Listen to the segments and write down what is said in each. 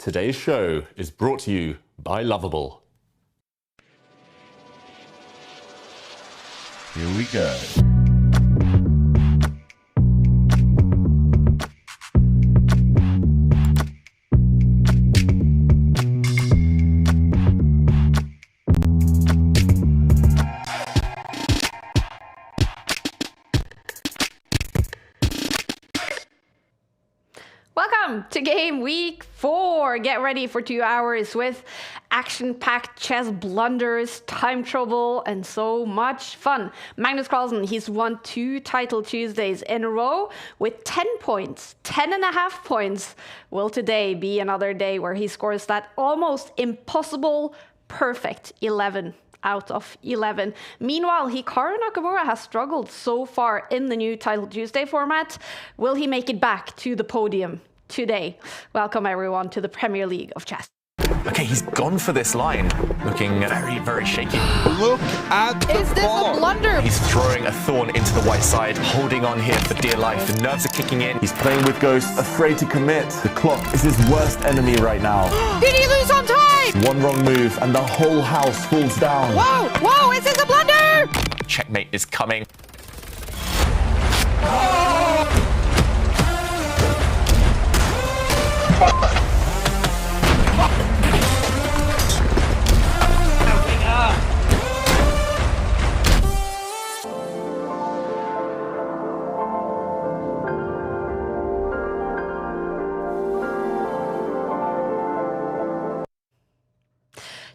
Today's show is brought to you by Lovable. Here we go. Welcome to Game Week 4. Get ready for 2 hours with action-packed chess blunders, time trouble, and so much fun. Magnus, he's won 2 Title Tuesdays in a row with 10 points, 10.5 points. Will today be another day where he scores that almost impossible perfect 11 out of 11. Meanwhile, Hikaru Nakamura has struggled so far in the new Title Tuesday format. Will he make it back to the podium today? Welcome everyone to the Premier League of Chess. Okay, he's gone for this line, looking very, very shaky. Look at the Is this a blunder? He's throwing a thorn into the white side, holding on here for dear life. The nerves are kicking in. He's playing with ghosts, afraid to commit. The clock is his worst enemy right now. Did he lose on time? One wrong move and the whole house falls down. Whoa, whoa, is this a blunder? Checkmate is coming.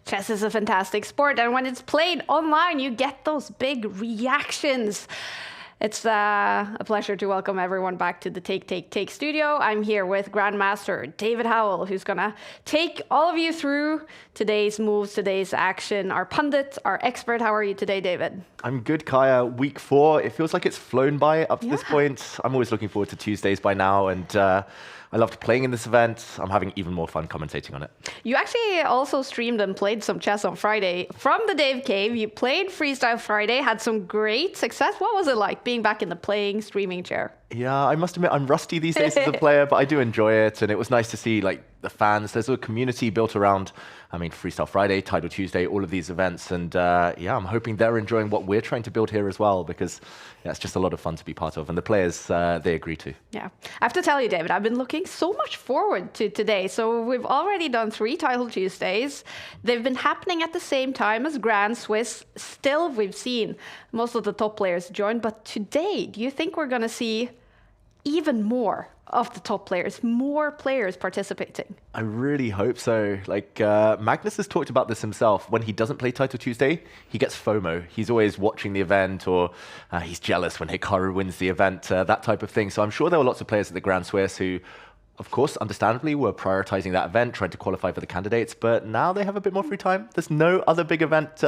Chess is a fantastic sport, and when it's played online, you get those big reactions. It's a pleasure to welcome everyone back to the Take studio. I'm here with Grandmaster David Howell, who's gonna take all of you through today's moves, today's action. Our pundit, our expert. How are you today, David? I'm good, Kaya. Week 4, it feels like it's flown by up to this point. I'm always looking forward to Tuesdays by now, and I loved playing in this event. I'm having even more fun commentating on it. You actually also streamed and played some chess on Friday from the Dave Cave. You played Freestyle Friday, had some great success. What was it like being back in the playing, streaming chair? Yeah, I must admit, I'm rusty these days as a player, but I do enjoy it. And it was nice to see like the fans. There's a community built around, Freestyle Friday, Title Tuesday, all of these events. And yeah, I'm hoping they're enjoying what we're trying to build here as well, because yeah, it's just a lot of fun to be part of. And the players, they agree too. Yeah, I have to tell you, David, I've been looking so much forward to today. So we've already done 3 Title Tuesdays. They've been happening at the same time as Grand Swiss. Still, we've seen most of the top players join. But today, do you think we're going to see even more of the top players, more players participating? I really hope so. Like Magnus has talked about this himself. When he doesn't play Title Tuesday, he gets FOMO. He's always watching the event, or he's jealous when Hikaru wins the event, that type of thing. So I'm sure there were lots of players at the Grand Swiss who, of course, understandably, were prioritizing that event, trying to qualify for the candidates, but now they have a bit more free time. There's no other big event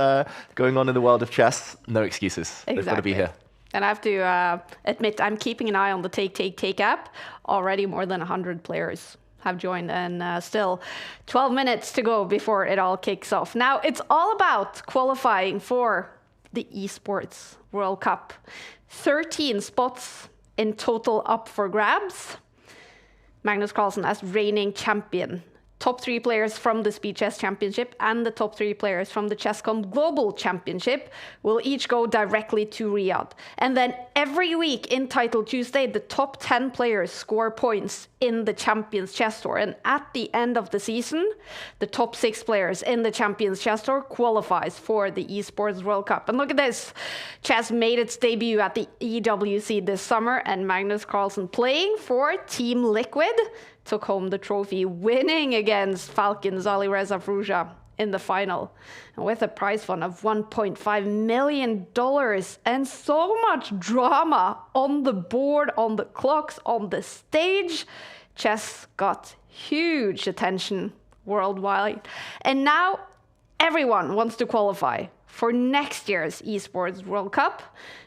going on in the world of chess. No excuses. Exactly. They've got to be here. And I have to admit, I'm keeping an eye on the Take app. Already more than 100 players have joined, and still 12 minutes to go before it all kicks off. Now, it's all about qualifying for the Esports World Cup. 13 spots in total up for grabs. Magnus Carlsen as reigning champion. Top 3 players from the Speed Chess Championship and the top 3 players from the ChessCon Global Championship will each go directly to Riyadh. And then every week in Title Tuesday, the top 10 players score points in the Champions Chess Tour. And at the end of the season, the top 6 players in the Champions Chess Tour qualifies for the Esports World Cup. And look at this. Chess made its debut at the EWC this summer, and Magnus Carlsen, playing for Team Liquid, took home the trophy, winning against Falcon's Alireza in the final, and with a prize fund of $1.5 million and so much drama on the board, on the clocks, on the stage. Chess got huge attention worldwide, and now everyone wants to qualify for next year's Esports World Cup.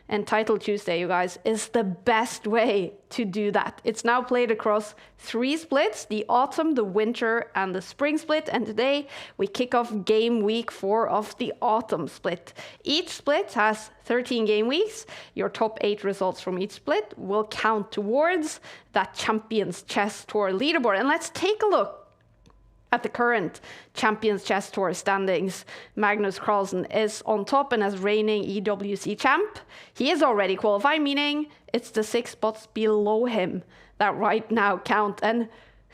And Title Tuesday, you guys, is the best way to do that. It's now played across 3 splits, the autumn, the winter, and the spring split. And today we kick off game week 4 of the autumn split. Each split has 13 game weeks. Your top 8 results from each split will count towards that Champions Chess Tour leaderboard. And let's take a look At the current Champions Chess Tour standings, Magnus Carlsen is on top and as reigning EWC champ. He is already qualified, meaning it's the 6 spots below him that right now count. And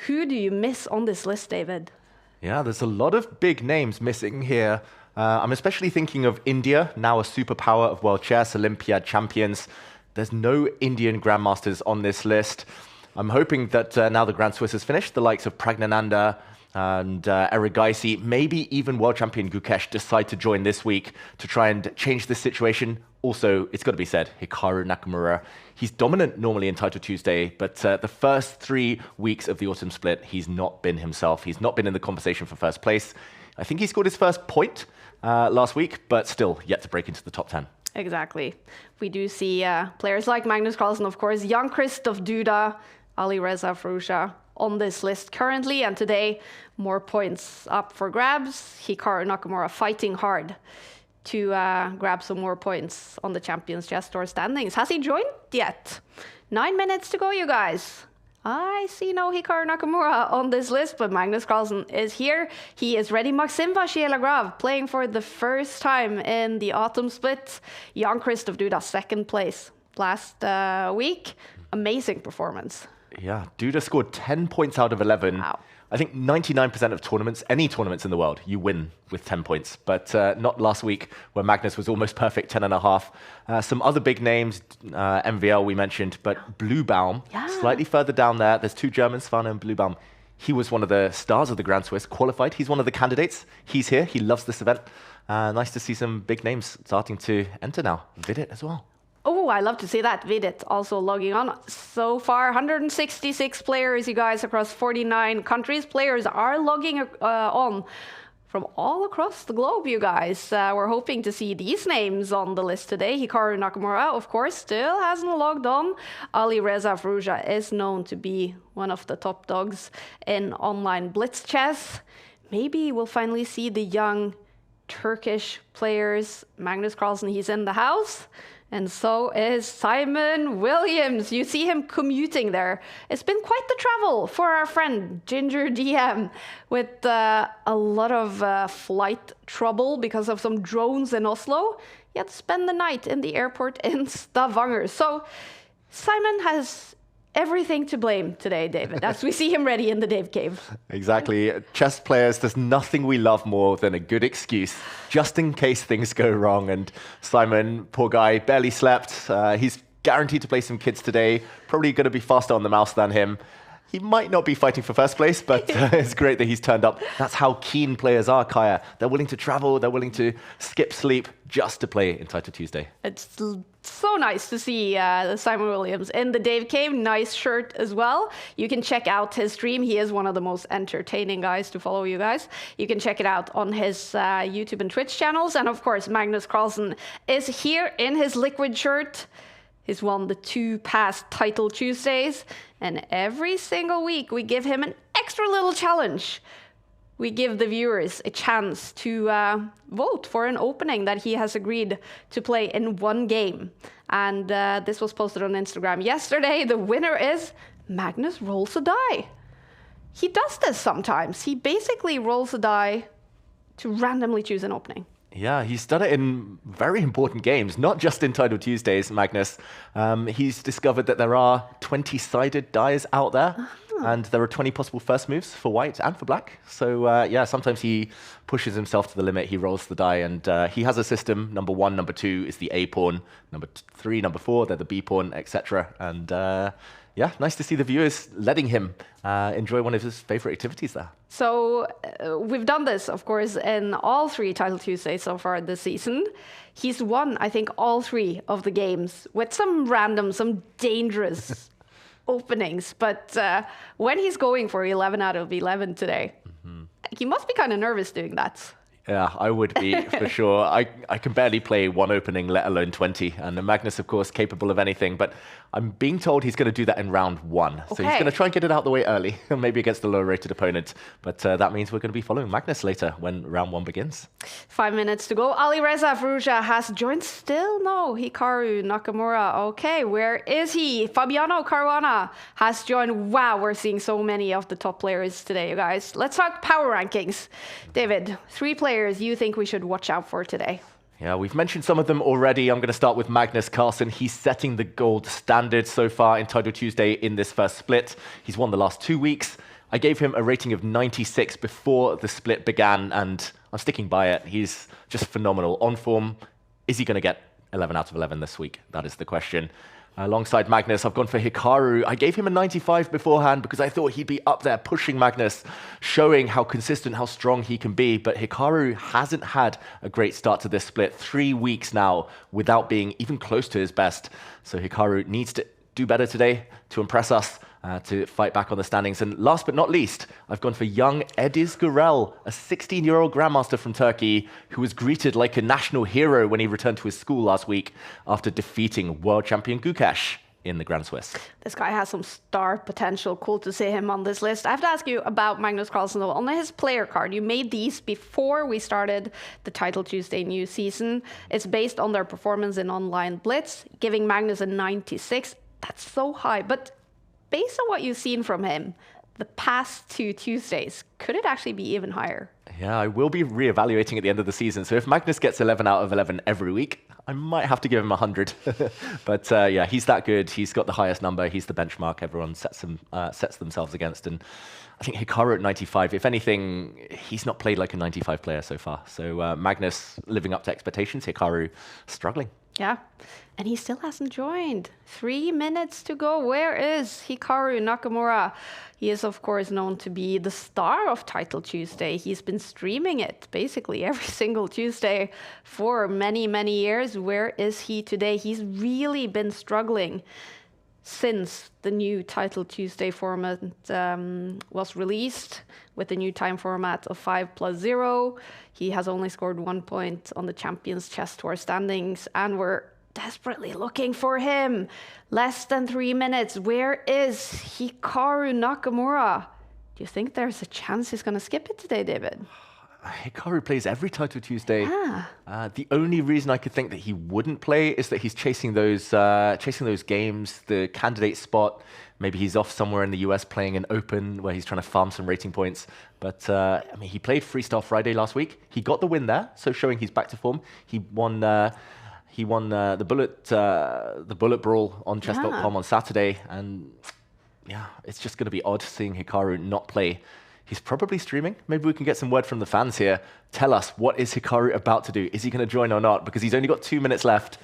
who do you miss on this list, David? Yeah, there's a lot of big names missing here. I'm especially thinking of India, now a superpower of world chess, Olympiad champions. There's no Indian grandmasters on this list. I'm hoping that now the Grand Swiss is finished, the likes of Pragnananda and Erigaisi, maybe even world champion Gukesh decide to join this week to try and change this situation. Also, it's got to be said, Hikaru Nakamura, he's dominant normally in Title Tuesday, but the first 3 weeks of the autumn split, he's not been himself. He's not been in the conversation for first place. I think he scored his first point last week, but still yet to break into the top 10. Exactly. We do see players like Magnus Carlsen, of course, Jan Christoph Duda, Alireza Fruja on this list currently, and today more points up for grabs. Hikaru Nakamura fighting hard to grab some more points on the Champions Chess Tour standings. Has he joined yet? 9 minutes to go, you guys. I see no Hikaru Nakamura on this list, but Magnus Carlsen is here. He is ready. Maxime Vachier-Lagrave playing for the first time in the autumn split. Jan Christoph Duda, second place last week. Amazing performance. Yeah, Duda scored 10 points out of 11. Wow. I think 99% of tournaments, any tournaments in the world, you win with 10 points. But not last week, where Magnus was almost perfect, 10.5. Some other big names, MVL we mentioned, but Bluebaum, slightly further down there. There's 2 Germans, Svano and Bluebaum. He was one of the stars of the Grand Swiss, qualified. He's one of the candidates. He's here. He loves this event. Nice to see some big names starting to enter now. Vidit as well. Oh, I love to see that. Vidit also logging on. So far, 166 players, you guys, across 49 countries. Players are logging on from all across the globe, you guys. We're hoping to see these names on the list today. Hikaru Nakamura, of course, still hasn't logged on. Alireza Fruja is known to be one of the top dogs in online blitz chess. Maybe we'll finally see the young Turkish players. Magnus Carlsen, he's in the house. And so is Simon Williams. You see him commuting there. It's been quite the travel for our friend Ginger DM, with a lot of flight trouble because of some drones in Oslo. He had to spend the night in the airport in Stavanger. So Simon has everything to blame today, David, as we see him ready in the Dave Cave. Exactly. Chess players, there's nothing we love more than a good excuse, just in case things go wrong. And Simon, poor guy, barely slept. He's guaranteed to play some kids today, probably going to be faster on the mouse than him. He might not be fighting for first place, but it's great that he's turned up. That's how keen players are, Kaya. They're willing to travel, they're willing to skip sleep just to play in Title Tuesday. It's so nice to see Simon Williams in the Dave Cave. Nice shirt as well. You can check out his stream. He is one of the most entertaining guys to follow, you guys. You can check it out on his YouTube and Twitch channels. And of course, Magnus Carlsen is here in his liquid shirt. He's won the 2 past Title Tuesdays, and every single week we give him an extra little challenge. We give the viewers a chance to vote for an opening that he has agreed to play in 1 game. And this was posted on Instagram yesterday. The winner is Magnus rolls a die. He does this sometimes. He basically rolls a die to randomly choose an opening. Yeah, he's done it in very important games, not just in Title Tuesdays, Magnus. He's discovered that there are 20-sided dies out there, and there are 20 possible first moves for white and for black. So yeah, sometimes he pushes himself to the limit, he rolls the die, and he has a system. Number 1, number 2 is the A pawn, number 3, number 4, they're the B pawn, etc. And yeah, nice to see the viewers letting him enjoy one of his favorite activities there. So we've done this, of course, in all 3 Title Tuesdays so far this season. He's won, I think, all 3 of the games with some random, some dangerous openings. But when he's going for 11 out of 11 today, he must be kind of nervous doing that. Yeah, I would be for sure. I can barely play one opening, let alone 20. And the Magnus, of course, capable of anything. But I'm being told he's going to do that in round 1. So he's going to try and get it out the way early, maybe against a lower-rated opponent. But that means we're going to be following Magnus later when round 1 begins. 5 minutes to go. Alireza Fruja has joined. Still no. Hikaru Nakamura. Okay, where is he? Fabiano Caruana has joined. Wow, we're seeing so many of the top players today, you guys. Let's talk power rankings. David, 3 players you think we should watch out for today? Yeah, we've mentioned some of them already. I'm going to start with Magnus Carlsen. He's setting the gold standard so far in Title Tuesday in this first split. He's won the last 2 weeks. I gave him a rating of 96 before the split began, and I'm sticking by it. He's just phenomenal. On form, is he going to get 11 out of 11 this week? That is the question. Alongside Magnus, I've gone for Hikaru. I gave him a 95 beforehand because I thought he'd be up there pushing Magnus, showing how consistent, how strong he can be. But Hikaru hasn't had a great start to this split. 3 weeks now without being even close to his best. So Hikaru needs to do better today to impress us, to fight back on the standings. And last but not least, I've gone for young Ediz Gurel, a 16-year-old grandmaster from Turkey who was greeted like a national hero when he returned to his school last week after defeating world champion Gukesh in the Grand Swiss. This guy has some star potential. Cool to see him on this list. I have to ask you about Magnus Carlsen, though. On his player card, you made these before we started the Title Tuesday new season. It's based on their performance in online blitz, giving Magnus a 96. That's so high, but based on what you've seen from him the past 2 Tuesdays, could it actually be even higher? Yeah, I will be reevaluating at the end of the season. So if Magnus gets 11 out of 11 every week, I might have to give him 100. But yeah, he's that good. He's got the highest number. He's the benchmark everyone sets themselves against. And I think Hikaru at 95, if anything, he's not played like a 95 player so far. So Magnus living up to expectations, Hikaru struggling. Yeah, and he still hasn't joined. 3 minutes to go. Where is Hikaru Nakamura? He is, of course, known to be the star of Title Tuesday. He's been streaming it basically every single Tuesday for many, many years. Where is he today? He's really been struggling since the new Title Tuesday format was released with the new time format of 5+0. He has only scored 1 point on the Champions Chess Tour standings, and we're desperately looking for him. Less than 3 minutes. Where is Hikaru Nakamura? Do you think there's a chance he's going to skip it today, David? Hikaru plays every Title Tuesday. Ah. The only reason I could think that he wouldn't play is that he's chasing those games, the candidate spot. Maybe he's off somewhere in the US playing an open where he's trying to farm some rating points. But I mean, he played Freestyle Friday last week. He got the win there, so showing he's back to form. He won the bullet brawl on chess.com on Saturday, and yeah, it's just going to be odd seeing Hikaru not play. He's probably streaming. Maybe we can get some word from the fans here. Tell us, what is Hikaru about to do? Is he going to join or not? Because he's only got 2 minutes left.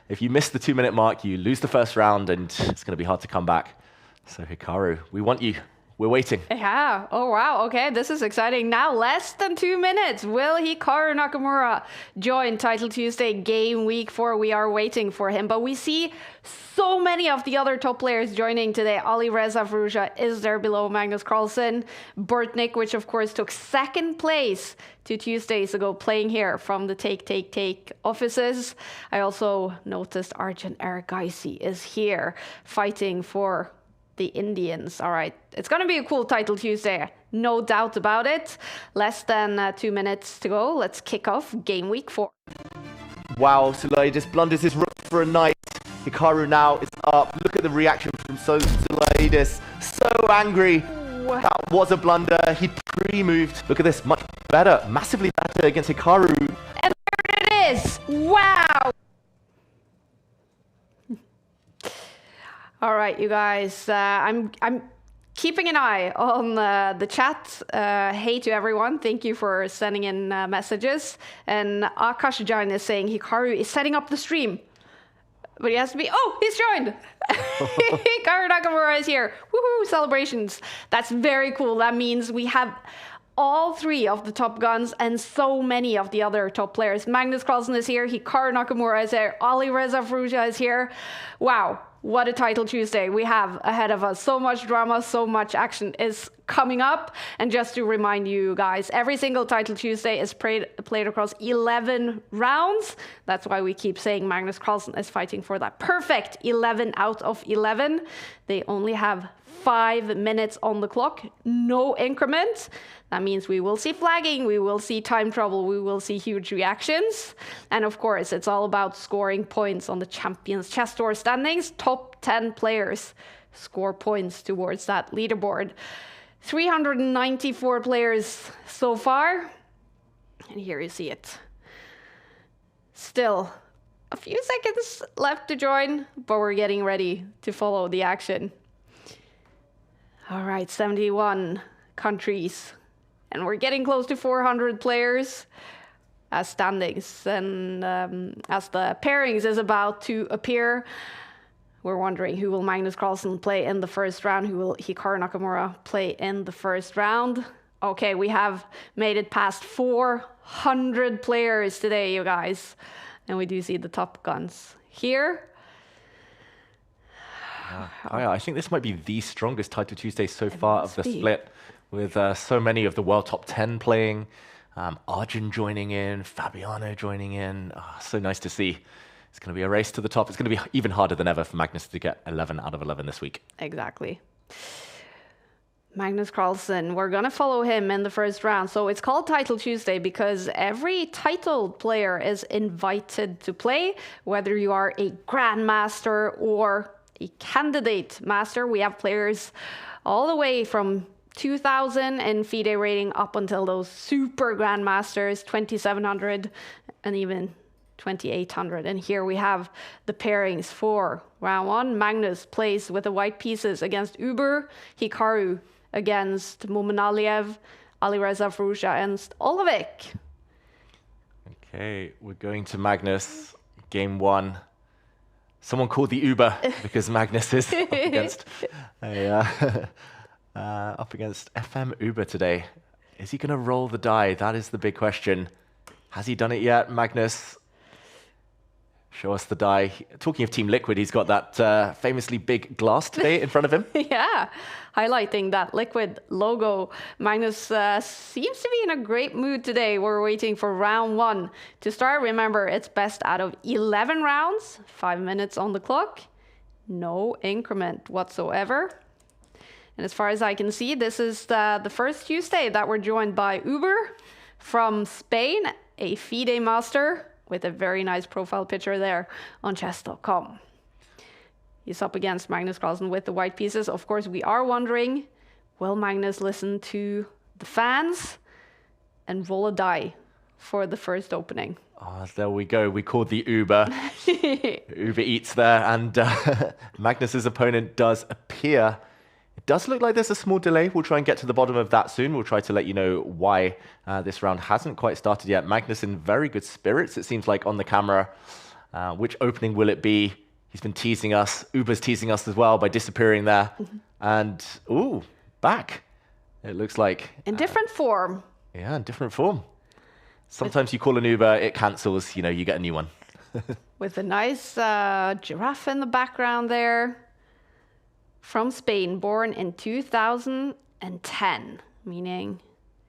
If you miss the 2-minute mark, you lose the first round, and it's going to be hard to come back. So Hikaru, we want you. We're waiting. Yeah. Oh, wow. Okay, this is exciting. Now, less than 2 minutes. Will Hikaru Nakamura join Title Tuesday Game Week 4? We are waiting for him. But we see so many of the other top players joining today. Alireza Fruja is there below Magnus Carlsen. Bortnik, which of course took 2nd place 2 Tuesdays ago, playing here from the Take offices. I also noticed Arjun Ergaisi is here fighting for the Indians. All right, it's going to be a cool Title Tuesday, no doubt about it. Less than 2 minutes to go. Let's kick off Game Week 4. Wow, Sulaidis blunders his rook for a knight. Hikaru now is up. Look at the reaction from Sulaidis. So angry. That was a blunder. He pre-moved. Look at this, much better, massively better against Hikaru. And there it is. Wow. All right, you guys, I'm keeping an eye on the chat. Hey to everyone. Thank you for sending in messages. And Akash Jain is saying Hikaru is setting up the stream. But he has to be... Oh, he's joined. Hikaru Nakamura is here. Woohoo, celebrations. That's very cool. That means we have all 3 of the top guns and so many of the other top players. Magnus Carlsen is here. Hikaru Nakamura is here. Alireza Fruja is here. Wow. what a title Tuesday we have ahead of us. So much drama, so much action is coming up. And just to remind you guys, every single title Tuesday is played across 11 rounds. That's why we keep saying Magnus Carlsen is fighting for that perfect 11 out of 11. They only have 5 minutes on the clock, no increment. That means we will see flagging, we will see time trouble, we will see huge reactions. And of course, it's all about scoring points on the Champions Chess Tour standings. Top 10 players score points towards that leaderboard. 394 players so far. And here you see it. Still a few seconds left to join, but we're getting ready to follow the action. All right, 71 countries. And we're getting close to 400 players as standings. And as the pairings is about to appear, we're wondering who will Magnus Carlsen play in the first round, who will Hikaru Nakamura play in the first round. Okay, we have made it past 400 players today, you guys. And we do see the top guns here. I think this might be the strongest Title Tuesday so far of the split, with so many of the world top 10 playing, Arjun joining in, Fabiano joining in. So nice to see. It's going to be a race to the top. It's going to be even harder than ever for Magnus to get 11 out of 11 this week. Exactly. Magnus Carlsen, we're going to follow him in the first round. So it's called Title Tuesday because every titled player is invited to play, whether you are a grandmaster or a candidate master. We have players all the way from 2000 in FIDE rating up until those super grandmasters, 2700 and even 2800. And here we have the pairings for round one. Magnus plays with the white pieces against Uber, Hikaru against Mumanaliev, Alireza Farusha against Lazavik. Okay, we're going to Magnus, game one. Someone called the Uber because Magnus is up against FM Uber today. Is he going to roll the die? That is the big question. Has he done it yet, Magnus? Show us the die. Talking of Team Liquid, he's got that famously big glass today in front of him. Yeah, highlighting that Liquid logo. Magnus seems to be in a great mood today. We're waiting for round one to start. Remember, it's best out of 11 rounds, 5 minutes on the clock, no increment whatsoever. And as far as I can see, this is the first Tuesday that we're joined by Uber from Spain, a FIDE master, with a very nice profile picture there on chess.com. He's up against Magnus Carlsen with the white pieces. Of course, we are wondering, will Magnus listen to the fans and roll a die for the first opening? There we go. We called the Uber. Uber Eats there, and Magnus's opponent does appear. It does look like there's a small delay. We'll try and get to the bottom of that soon. We'll try to let you know why this round hasn't quite started yet. Magnus in very good spirits, it seems like, on the camera. Which opening will it be? He's been teasing us. Uber's teasing us as well by disappearing there. And, ooh, back. It looks like. In different form. Yeah, in different form. Sometimes you call an Uber, it cancels, you get a new one. With a nice giraffe in the background there. From Spain, born in 2010, meaning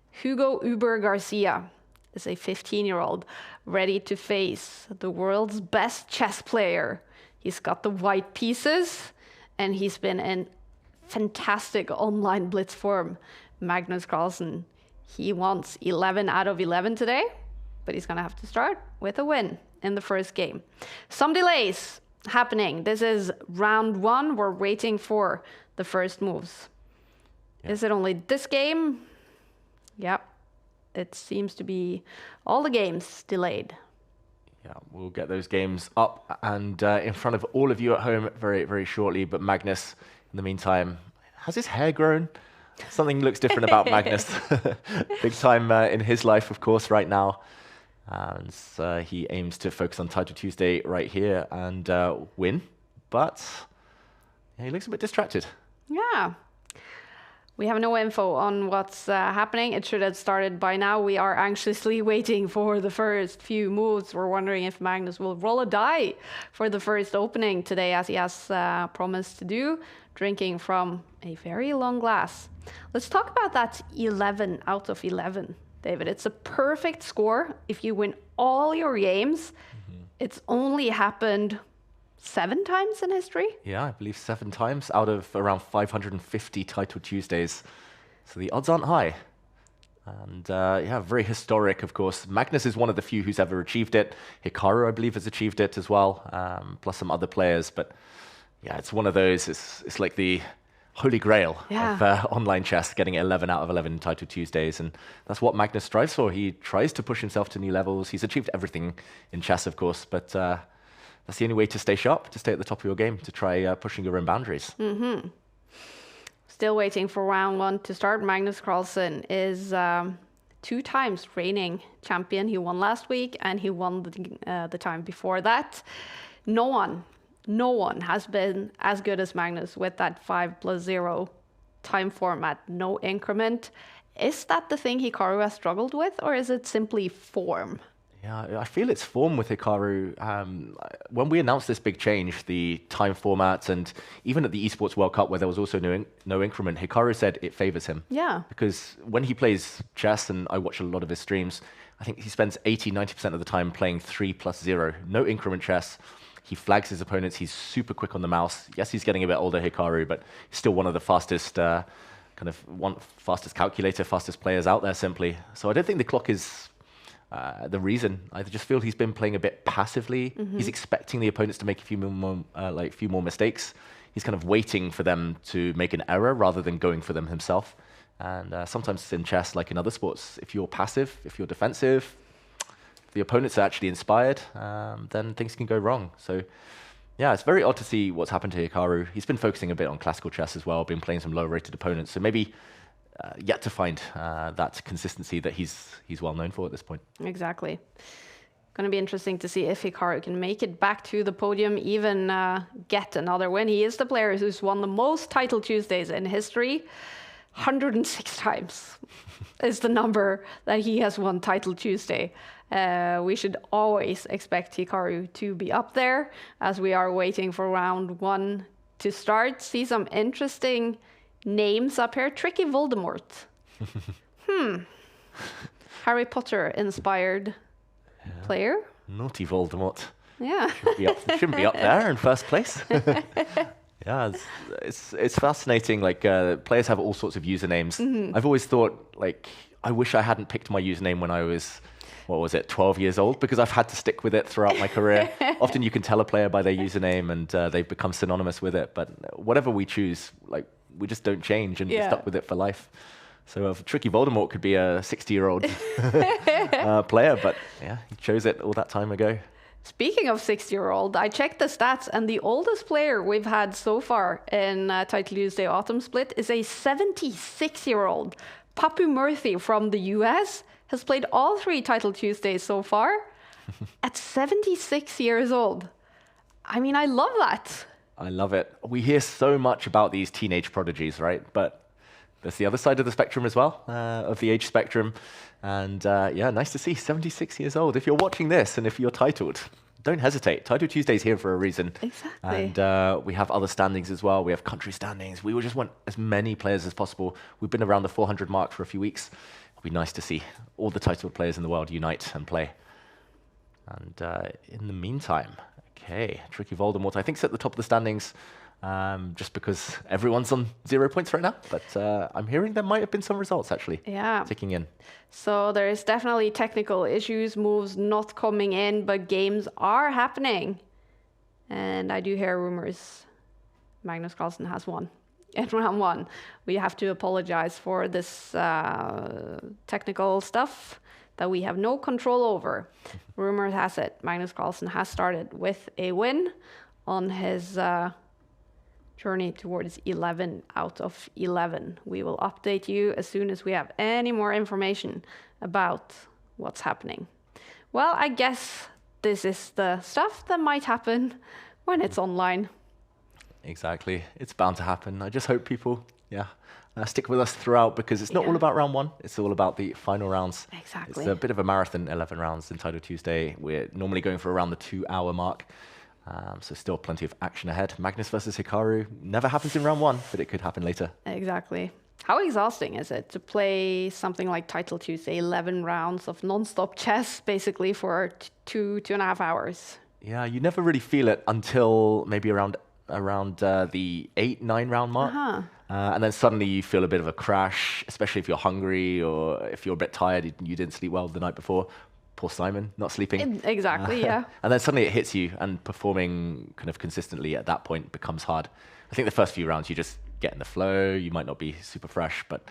Hugo Uber Garcia is a 15-year-old ready to face the world's best chess player. He's got the white pieces, and he's been in fantastic online blitz form. Magnus Carlsen, he wants 11 out of 11 today, but he's going to have to start with a win in the first game. Some delays happening. This is round one. We're waiting for the first moves. Yep. Is it only this game? Yep. It seems to be all the games delayed. Yeah, we'll get those games up and in front of all of you at home very, very shortly. But Magnus, in the meantime, has his hair grown? Something looks different about Magnus. Big time in his life, of course, right now. And he aims to focus on Title Tuesday right here and win. But yeah, he looks a bit distracted. Yeah. We have no info on what's happening. It should have started by now. We are anxiously waiting for the first few moves. We're wondering if Magnus will roll a die for the first opening today, as he has promised to do, drinking from a very long glass. Let's talk about that 11 out of 11, David. It's a perfect score if you win all your games. It's only happened 7 times in history? Yeah, I believe 7 times out of around 550 Title Tuesdays. So the odds aren't high. And yeah, very historic, of course. Magnus is one of the few who's ever achieved it. Hikaru, I believe, has achieved it as well, plus some other players. But yeah, it's one of those, it's like the holy grail of online chess, getting 11 out of 11 Title Tuesdays. And that's what Magnus strives for. He tries to push himself to new levels. He's achieved everything in chess, of course, but that's the only way to stay sharp, to stay at the top of your game, to try pushing your own boundaries. Still waiting for round 1 to start. Magnus Carlsen is 2 times reigning champion. He won last week and he won the time before that. No one has been as good as Magnus with that 5+0 time format, no increment. Is that the thing Hikaru has struggled with, or is it simply form? Yeah, I feel it's form with Hikaru. When we announced this big change, the time format, and even at the Esports World Cup where there was also no increment, Hikaru said it favors him. Yeah. Because when he plays chess, and I watch a lot of his streams, I think he spends 80-90% of the time playing 3+0, no increment chess. He flags his opponents. He's super quick on the mouse. Yes, he's getting a bit older, Hikaru, but he's still one of the fastest fastest calculator, fastest players out there, simply. So I don't think the clock is the reason. I just feel he's been playing a bit passively. He's expecting the opponents to make a few more mistakes. He's kind of waiting for them to make an error rather than going for them himself. And sometimes in chess, like in other sports, if you're passive, if you're defensive, if the opponents are actually inspired, then things can go wrong. So yeah, it's very odd to see what's happened to Hikaru. He's been focusing a bit on classical chess as well, been playing some low-rated opponents. So maybe yet to find that consistency that he's well known for at this point. Exactly. Going to be interesting to see if Hikaru can make it back to the podium, even get another win. He is the player who's won the most Title Tuesdays in history. 106 times is the number that he has won Title Tuesday. We should always expect Hikaru to be up there as we are waiting for round 1 to start. See some interesting names up here. Tricky Voldemort. Harry Potter inspired player. Naughty Voldemort. Yeah. Shouldn't be up there in first place. Yeah, it's fascinating. Like players have all sorts of usernames. I've always thought, like, I wish I hadn't picked my username when I was, 12 years old, because I've had to stick with it throughout my career. Often you can tell a player by their username and they've become synonymous with it. But whatever we choose, like, we just don't change and we're stuck with it for life. So Tricky Voldemort could be a 60-year-old player, but yeah, he chose it all that time ago. Speaking of 60-year-old, I checked the stats, and the oldest player we've had so far in Title Tuesday Autumn Split is a 76-year-old. Papu Murthy from the US has played all 3 Title Tuesdays so far at 76 years old. I mean, I love that. I love it. We hear so much about these teenage prodigies, right? But there's the other side of the spectrum as well, of the age spectrum. And yeah, nice to see 76 years old. If you're watching this and if you're titled, don't hesitate. Title Tuesday's here for a reason. Exactly. And we have other standings as well. We have country standings. We just want as many players as possible. We've been around the 400 mark for a few weeks. It'll be nice to see all the titled players in the world unite and play. And in the meantime, okay, Tricky Voldemort, I think, is at the top of the standings. Just because everyone's on 0 points right now. But I'm hearing there might have been some results actually ticking in. So there is definitely technical issues, moves not coming in, but games are happening. And I do hear rumors Magnus Carlsen has won in round 1. We have to apologize for this technical stuff that we have no control over. Rumors has it Magnus Carlsen has started with a win on his journey towards 11 out of 11. We will update you as soon as we have any more information about what's happening. Well, I guess this is the stuff that might happen when it's online. Exactly. It's bound to happen. I just hope people yeah, stick with us throughout because it's not all about round one. It's all about the final rounds. Exactly. It's a bit of a marathon, 11 rounds in Title Tuesday. We're normally going for around the 2-hour mark. So still plenty of action ahead. Magnus versus Hikaru never happens in round one, but it could happen later. Exactly. How exhausting is it to play something like Title Tuesday, 11 rounds of non-stop chess, basically for 2.5 hours? Yeah, you never really feel it until maybe around the 8-9 round mark. And then suddenly you feel a bit of a crash, especially if you're hungry or if you're a bit tired, you didn't sleep well the night before. Poor Simon, not sleeping. Exactly, yeah. And then suddenly it hits you, and performing kind of consistently at that point becomes hard. I think the first few rounds you just get in the flow. You might not be super fresh, but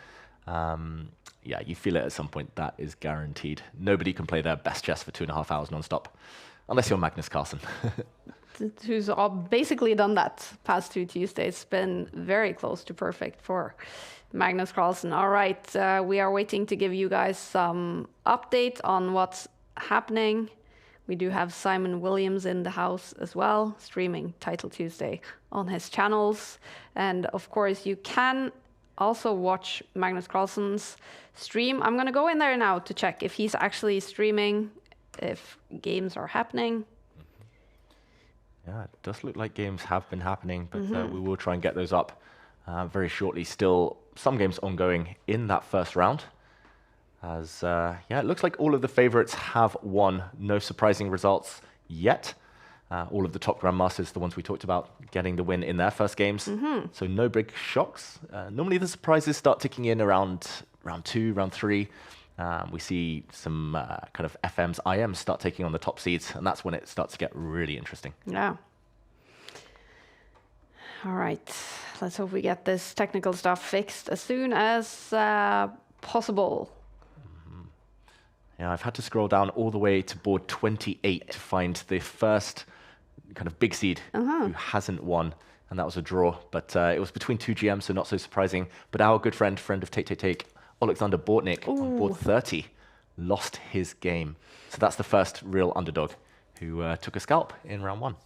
yeah, you feel it at some point. That is guaranteed. Nobody can play their best chess for 2.5 hours non-stop, unless you're Magnus Carlsen. Who's basically done that past 2 Tuesdays. It's been very close to perfect for Magnus Carlsen. All right, we are waiting to give you guys some update on what's happening. We do have Simon Williams in the house as well, streaming Title Tuesday on his channels. And of course, you can also watch Magnus Carlsen's stream. I'm going to go in there now to check if he's actually streaming, if games are happening. Yeah, it does look like games have been happening, but we will try and get those up very shortly. Still, some games ongoing in that first round. As yeah, it looks like all of the favorites have won. No surprising results yet. All of the top grandmasters, the ones we talked about, getting the win in their first games. So no big shocks. Normally the surprises start ticking in around round 2, round 3. We see some kind of FMs, IMs start taking on the top seeds, and that's when it starts to get really interesting. Yeah. All right. Let's hope we get this technical stuff fixed as soon as possible. Yeah, I've had to scroll down all the way to board 28 to find the first kind of big seed who hasn't won, and that was a draw. But it was between 2 GMs, so not so surprising. But our good friend of Take, Alexander Bortnik, on board 30, lost his game. So that's the first real underdog who took a scalp in round 1.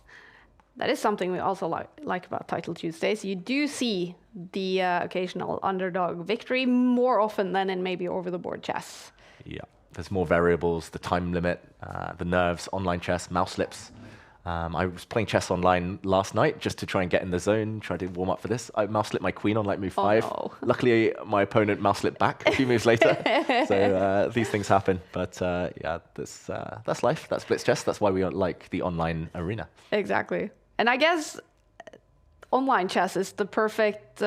That is something we also like about Title Tuesdays. You do see the occasional underdog victory more often than in maybe over-the-board chess. Yeah. There's more variables, the time limit, the nerves, online chess, mouse slips. I was playing chess online last night just to try and get in the zone, try to warm up for this. I mouse slipped my queen on like move 5. No. Luckily, my opponent mouse slipped back a few moves later. So these things happen. But yeah, that's life. That's blitz chess. That's why we like the online arena. Exactly. And I guess online chess is the perfect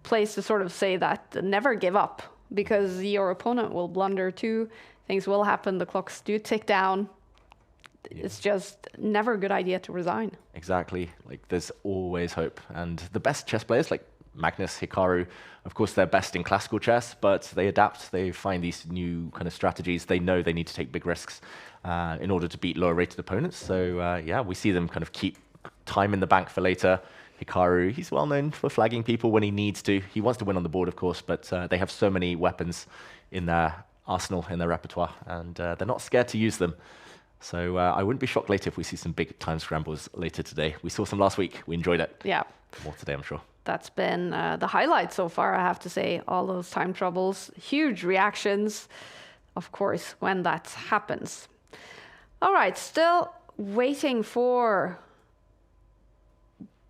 place to sort of say that never give up, because your opponent will blunder too. Things will happen. The clocks do tick down. It's just never a good idea to resign. Exactly. Like there's always hope. And the best chess players like Magnus, Hikaru, of course, they're best in classical chess, but they adapt. They find these new kind of strategies. They know they need to take big risks in order to beat lower rated opponents. So yeah, we see them kind of keep time in the bank for later. Hikaru, he's well known for flagging people when he needs to. He wants to win on the board, of course, but they have so many weapons in their arsenal, in their repertoire, and they're not scared to use them. So I wouldn't be shocked later if we see some big time scrambles later today. We saw some last week. We enjoyed it. Yeah. More today, I'm sure. That's been the highlight so far, I have to say. All those time troubles, huge reactions, of course, when that happens. All right, still waiting for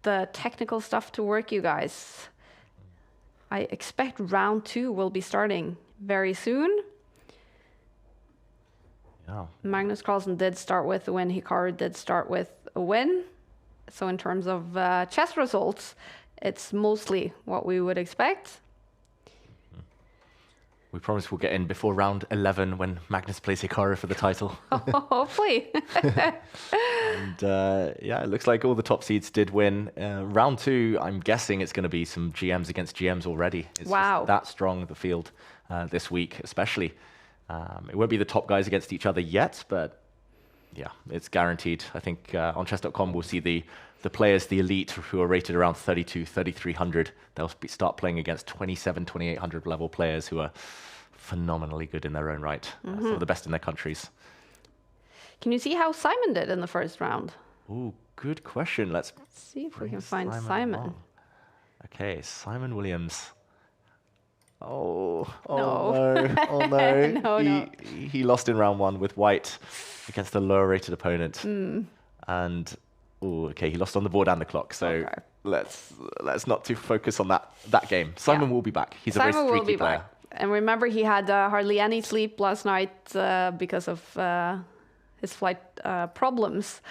the technical stuff to work, you guys. I expect round 2 will be starting very soon. Yeah. Magnus Carlsen did start with a win. Hikaru did start with a win. So in terms of chess results, it's mostly what we would expect. We promise we'll get in before round 11 when Magnus plays Hikaru for the title. Hopefully. And yeah, it looks like all the top seeds did win. Round 2, I'm guessing it's going to be some GMs against GMs already. It's wow. Just that strong, the field, this week especially. It won't be the top guys against each other yet, but yeah, it's guaranteed. I think on chess.com we'll see the players, the elite, who are rated around 32, 3,300. They'll start playing against 27, 2,800 level players who are phenomenally good in their own right. Some of the best in their countries. Can you see how Simon did in the first round? Ooh, good question. Let's see if we bring can find Simon. along. Okay, Simon Williams. Oh No. no, oh no. No. He lost in round 1 with white against a lower rated opponent. And, okay, he lost on the board and the clock. So Okay. let's not too focus on that game. Simon will be back. He's a very Simon will streaky be player. back. And remember, he had hardly any sleep last night because of his flight problems.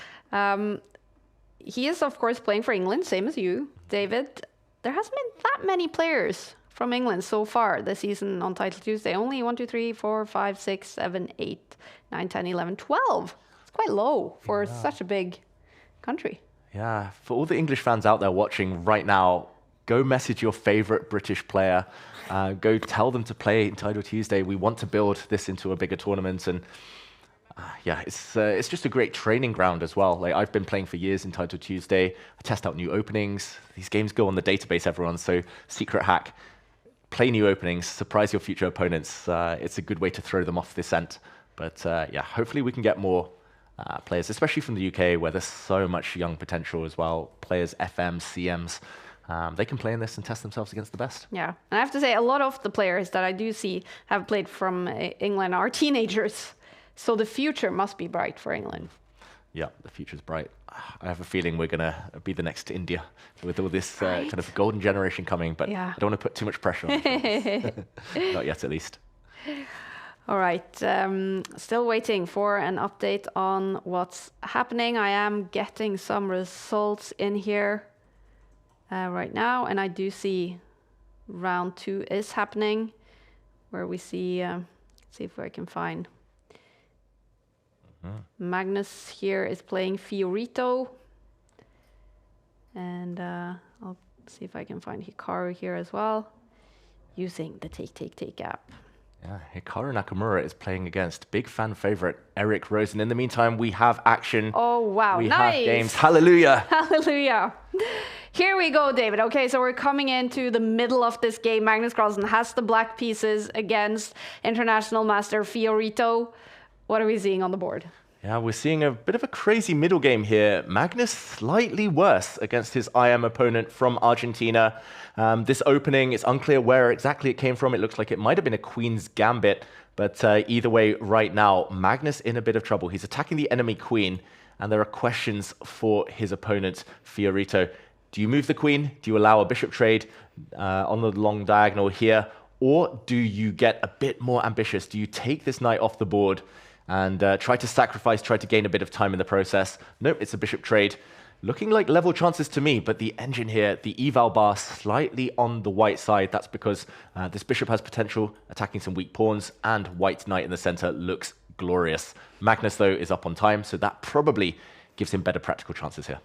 He is, of course, playing for England, same as you, David. There hasn't been that many players from England so far this season on Title Tuesday. Only 1, 2, 3, 4, 5, 6, 7, 8, 9, 10, 11, 12. It's quite low for such a big country. Yeah, for all the English fans out there watching right now, go message your favorite British player. Go tell them to play in Title Tuesday. We want to build this into a bigger tournament. And yeah, it's just a great training ground as well. Like, I've been playing for years in Title Tuesday. I test out new openings. These games go on the database, everyone. So secret hack, play new openings, surprise your future opponents. It's a good way to throw them off the scent. But yeah, hopefully we can get more players, especially from the UK, where there's so much young potential as well. Players, FMs, CMs. They can play in this and test themselves against the best. Yeah, and I have to say, a lot of the players that I do see have played from England are teenagers. So the future must be bright for England. Yeah, the future's bright. I have a feeling we're going to be the next India with all this kind of golden generation coming, but Yeah. I don't want to put too much pressure on them. Not yet, at least. All right, still waiting for an update on what's happening. I am getting some results in here right now, and I do see round 2 is happening, where we see, see if I can find Magnus here is playing Fiorito, and I'll see if I can find Hikaru here as well, using the take app. Yeah, Hikaru Nakamura is playing against big fan favorite Eric Rosen. In the meantime, we have action. Oh, wow, we nice. have games. Hallelujah. Hallelujah. Here we go, David. Okay, so we're coming into the middle of this game. Magnus Carlsen has the black pieces against international master Fiorito. What are we seeing on the board? Yeah, we're seeing a bit of a crazy middle game here. Magnus slightly worse against his IM opponent from Argentina. This opening, it's unclear where exactly it came from. It looks like it might have been a Queen's Gambit. But either way, right now, Magnus in a bit of trouble. He's attacking the enemy Queen, and there are questions for his opponent, Fiorito. Do you move the Queen? Do you allow a bishop trade on the long diagonal here? Or do you get a bit more ambitious? Do you take this knight off the board and try to sacrifice, try to gain a bit of time in the process? Nope, it's a bishop trade. Looking like level chances to me, but the engine here, the eval bar slightly on the white side. That's because this bishop has potential, attacking some weak pawns, and white knight in the center looks glorious. Magnus, though, is up on time, so that probably gives him better practical chances here.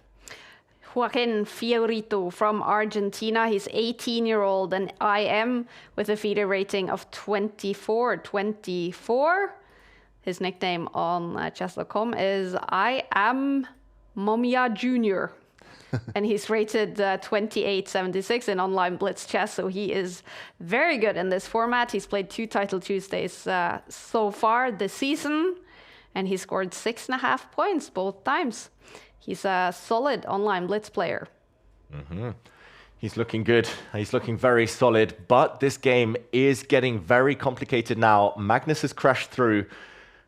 Joaquin Fiorito from Argentina. He's 18-year-old and IM with a FIDE rating of 24. His nickname on chess.com is I am Momia Jr. And he's rated 2876 in online blitz chess, so he is very good in this format. He's played 2 Title Tuesdays so far this season, and he scored 6.5 points both times. He's a solid online blitz player. He's looking good. He's looking very solid, but this game is getting very complicated now. Magnus has crashed through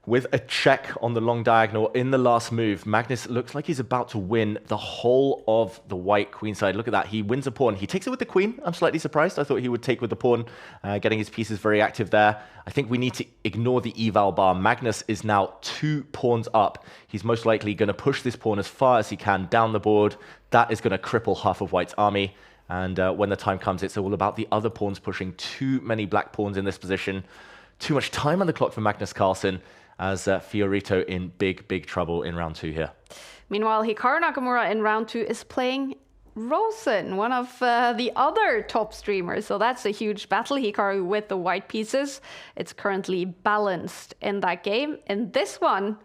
with a check on the long diagonal in the last move. Magnus looks like he's about to win the whole of the white queen side. Look at that. He wins a pawn. He takes it with the queen. I'm slightly surprised. I thought he would take with the pawn, getting his pieces very active there. I think we need to ignore the eval bar. Magnus is now 2 pawns up. He's most likely going to push this pawn as far as he can down the board. That is going to cripple half of white's army. And when the time comes, it's all about the other pawns pushing. Too many black pawns in this position. Too much time on the clock for Magnus Carlsen, as Fiorito in big trouble in round 2 here. Meanwhile, Hikaru Nakamura in round 2 is playing Rosen, one of the other top streamers. So that's a huge battle. Hikaru with the white pieces. It's currently balanced in that game. In this one,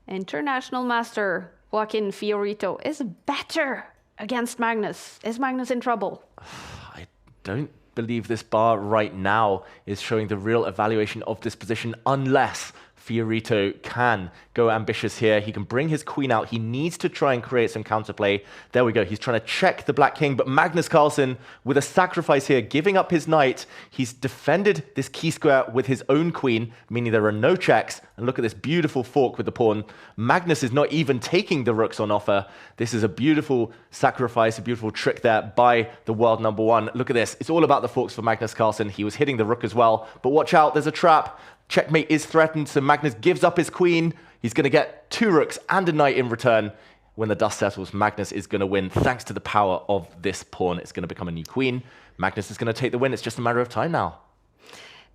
international master Joaquin Fiorito is better against Magnus. Is Magnus in trouble? I don't believe this bar right now is showing the real evaluation of this position, unless Fiorito can go ambitious here. He can bring his queen out. He needs to try and create some counterplay. There we go. He's trying to check the Black King, but Magnus Carlsen with a sacrifice here, giving up his knight. He's defended this key square with his own queen, meaning there are no checks. And look at this beautiful fork with the pawn. Magnus is not even taking the rooks on offer. This is a beautiful sacrifice, a beautiful trick there by the world number one. Look at this. It's all about the forks for Magnus Carlsen. He was hitting the rook as well, but watch out. There's a trap. Checkmate is threatened, so Magnus gives up his queen. He's going to get 2 rooks and a knight in return. When the dust settles, Magnus is going to win thanks to the power of this pawn. It's going to become a new queen. Magnus is going to take the win. It's just a matter of time now.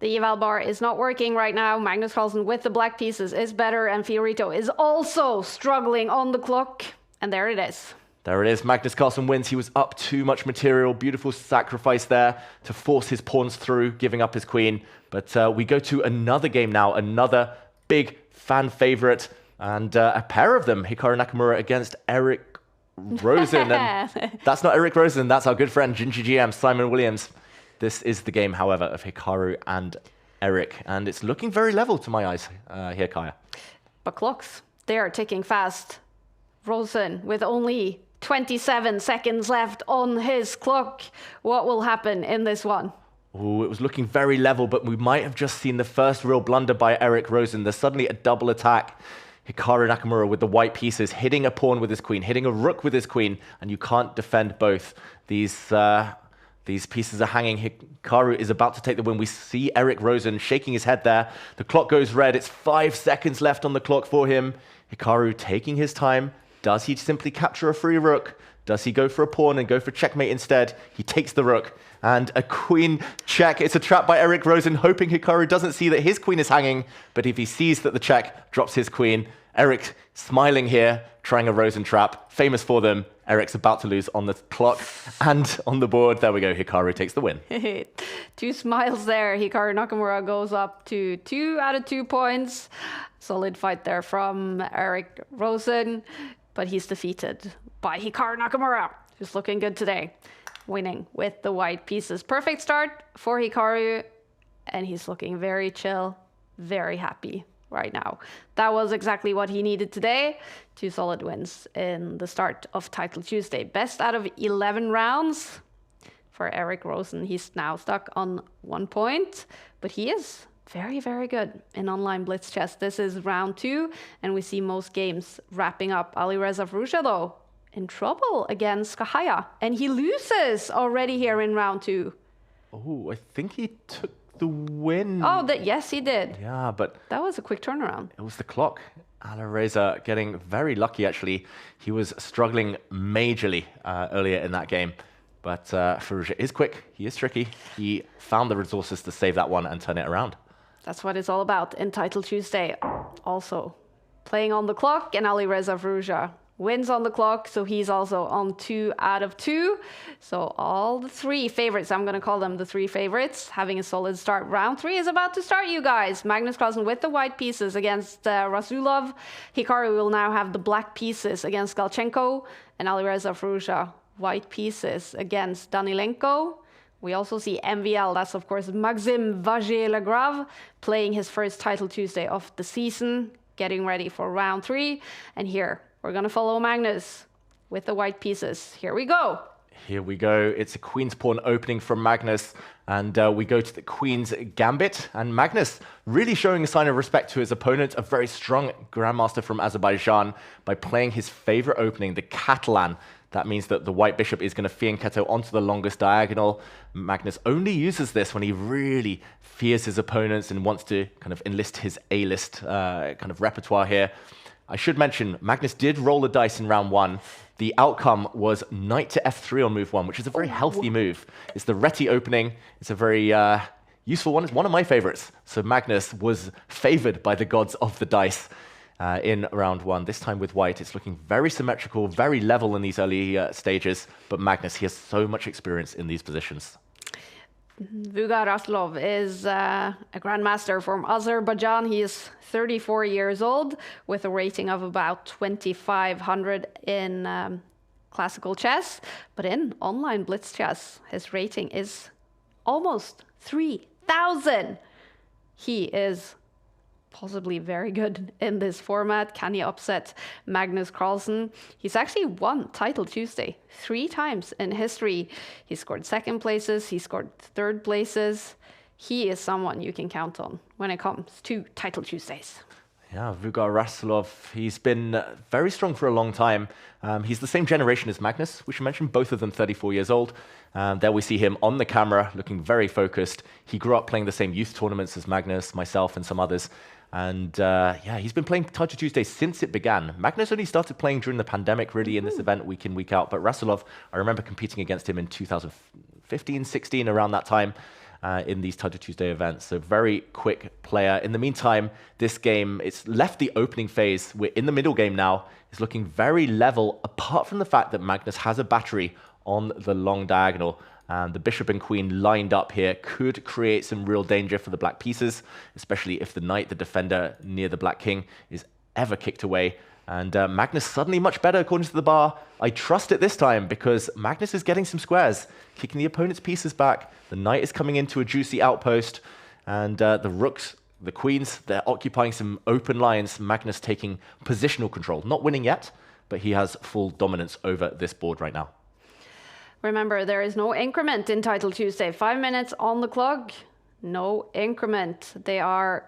The eval bar is not working right now. Magnus Carlsen with the black pieces is better, and Fiorito is also struggling on the clock. And there it is. There it is. Magnus Carlsen wins. He was up too much material. Beautiful sacrifice there to force his pawns through, giving up his queen. But we go to another game now, another big fan favorite, and a pair of them, Hikaru Nakamura against Eric Rosen. And that's not Eric Rosen, that's our good friend, Gingy GM, Simon Williams. This is the game, however, of Hikaru and Eric, and it's looking very level to my eyes here, Kaya. But clocks, they are ticking fast. Rosen with only 27 seconds left on his clock. What will happen in this one? Oh, it was looking very level, but we might have just seen the first real blunder by Eric Rosen. There's suddenly a double attack. Hikaru Nakamura with the white pieces, hitting a pawn with his queen, hitting a rook with his queen, and you can't defend both. These pieces are hanging. Hikaru is about to take the win. We see Eric Rosen shaking his head there. The clock goes red. It's 5 seconds left on the clock for him. Hikaru taking his time. Does he simply capture a free rook? Does he go for a pawn and go for checkmate instead? He takes the rook and a queen check. It's a trap by Eric Rosen, hoping Hikaru doesn't see that his queen is hanging. But if he sees that the check drops his queen, Eric smiling here, trying a Rosen trap. Famous for them. Eric's about to lose on the clock and on the board. There we go. Hikaru takes the win. 2 smiles there. Hikaru Nakamura goes up to 2 out of 2 points. Solid fight there from Eric Rosen. But he's defeated by Hikaru Nakamura, who's looking good today, winning with the white pieces. Perfect start for Hikaru, and he's looking very chill, very happy right now. That was exactly what he needed today. 2 solid wins in the start of Title Tuesday. Best out of 11 rounds for Eric Rosen. He's now stuck on 1 point, but he is very, very good in online blitz chess. This is round 2, and we see most games wrapping up. Alireza Fruja, though, in trouble against Kahaya, and he loses already here in round 2. Oh, I think he took the win. Oh, yes, he did. Yeah, but that was a quick turnaround. It was the clock. Alireza getting very lucky, actually. He was struggling majorly earlier in that game. But Fruja is quick. He is tricky. He found the resources to save that one and turn it around. That's what it's all about in Title Tuesday. Also, playing on the clock, and Alireza Fruja wins on the clock, so he's also on 2 out of 2. So all the 3 favorites, I'm going to call them the 3 favorites, having a solid start. Round 3 is about to start, you guys. Magnus Carlsen with the white pieces against Rasulov. Hikaru will now have the black pieces against Galchenko, and Alireza Fruja white pieces against Danilenko. We also see MVL, that's of course Maxime Vagier-Lagrave, playing his first Title Tuesday of the season, getting ready for round 3. And here, we're going to follow Magnus with the white pieces. Here we go. Here we go. It's a queen's pawn opening from Magnus, and we go to the queen's gambit. And Magnus really showing a sign of respect to his opponent, a very strong grandmaster from Azerbaijan, by playing his favorite opening, the Catalan. That means that the white bishop is going to fianchetto onto the longest diagonal. Magnus only uses this when he really fears his opponents and wants to kind of enlist his A-list kind of repertoire here. I should mention, Magnus did roll the dice in round 1. The outcome was knight to f3 on move 1, which is a very healthy move. It's the Reti opening. It's a very useful one. It's one of my favorites. So Magnus was favored by the gods of the dice in round 1. This time with white, it's looking very symmetrical, very level in these early stages. But Magnus, he has so much experience in these positions. Vuga Rasulov is a grandmaster from Azerbaijan. He is 34 years old with a rating of about 2,500 in classical chess. But in online blitz chess, his rating is almost 3,000. He is possibly very good in this format. Can he upset Magnus Carlsen? He's actually won Title Tuesday 3 times in history. He scored second places, he scored third places. He is someone you can count on when it comes to Title Tuesdays. Yeah, Rasulov, he's been very strong for a long time. He's the same generation as Magnus, which you mentioned, both of them 34 years old. There we see him on the camera, looking very focused. He grew up playing the same youth tournaments as Magnus, myself, and some others. And yeah, he's been playing Title Tuesday since it began. Magnus only started playing during the pandemic, really, in this event, week in, week out. But Rasulov, I remember competing against him in 2015, 16, around that time. In these Title Tuesday events. So very quick player. In the meantime, this game, it's left the opening phase. We're in the middle game now. It's looking very level, apart from the fact that Magnus has a battery on the long diagonal. The bishop and queen lined up here could create some real danger for the black pieces, especially if the knight, the defender near the black king, is ever kicked away. And Magnus suddenly much better according to the bar. I trust it this time because Magnus is getting some squares, kicking the opponent's pieces back. The knight is coming into a juicy outpost. And the rooks, the queens, they're occupying some open lines. Magnus taking positional control. Not winning yet, but he has full dominance over this board right now. Remember, there is no increment in Title Tuesday. 5 minutes on the clock, no increment. They are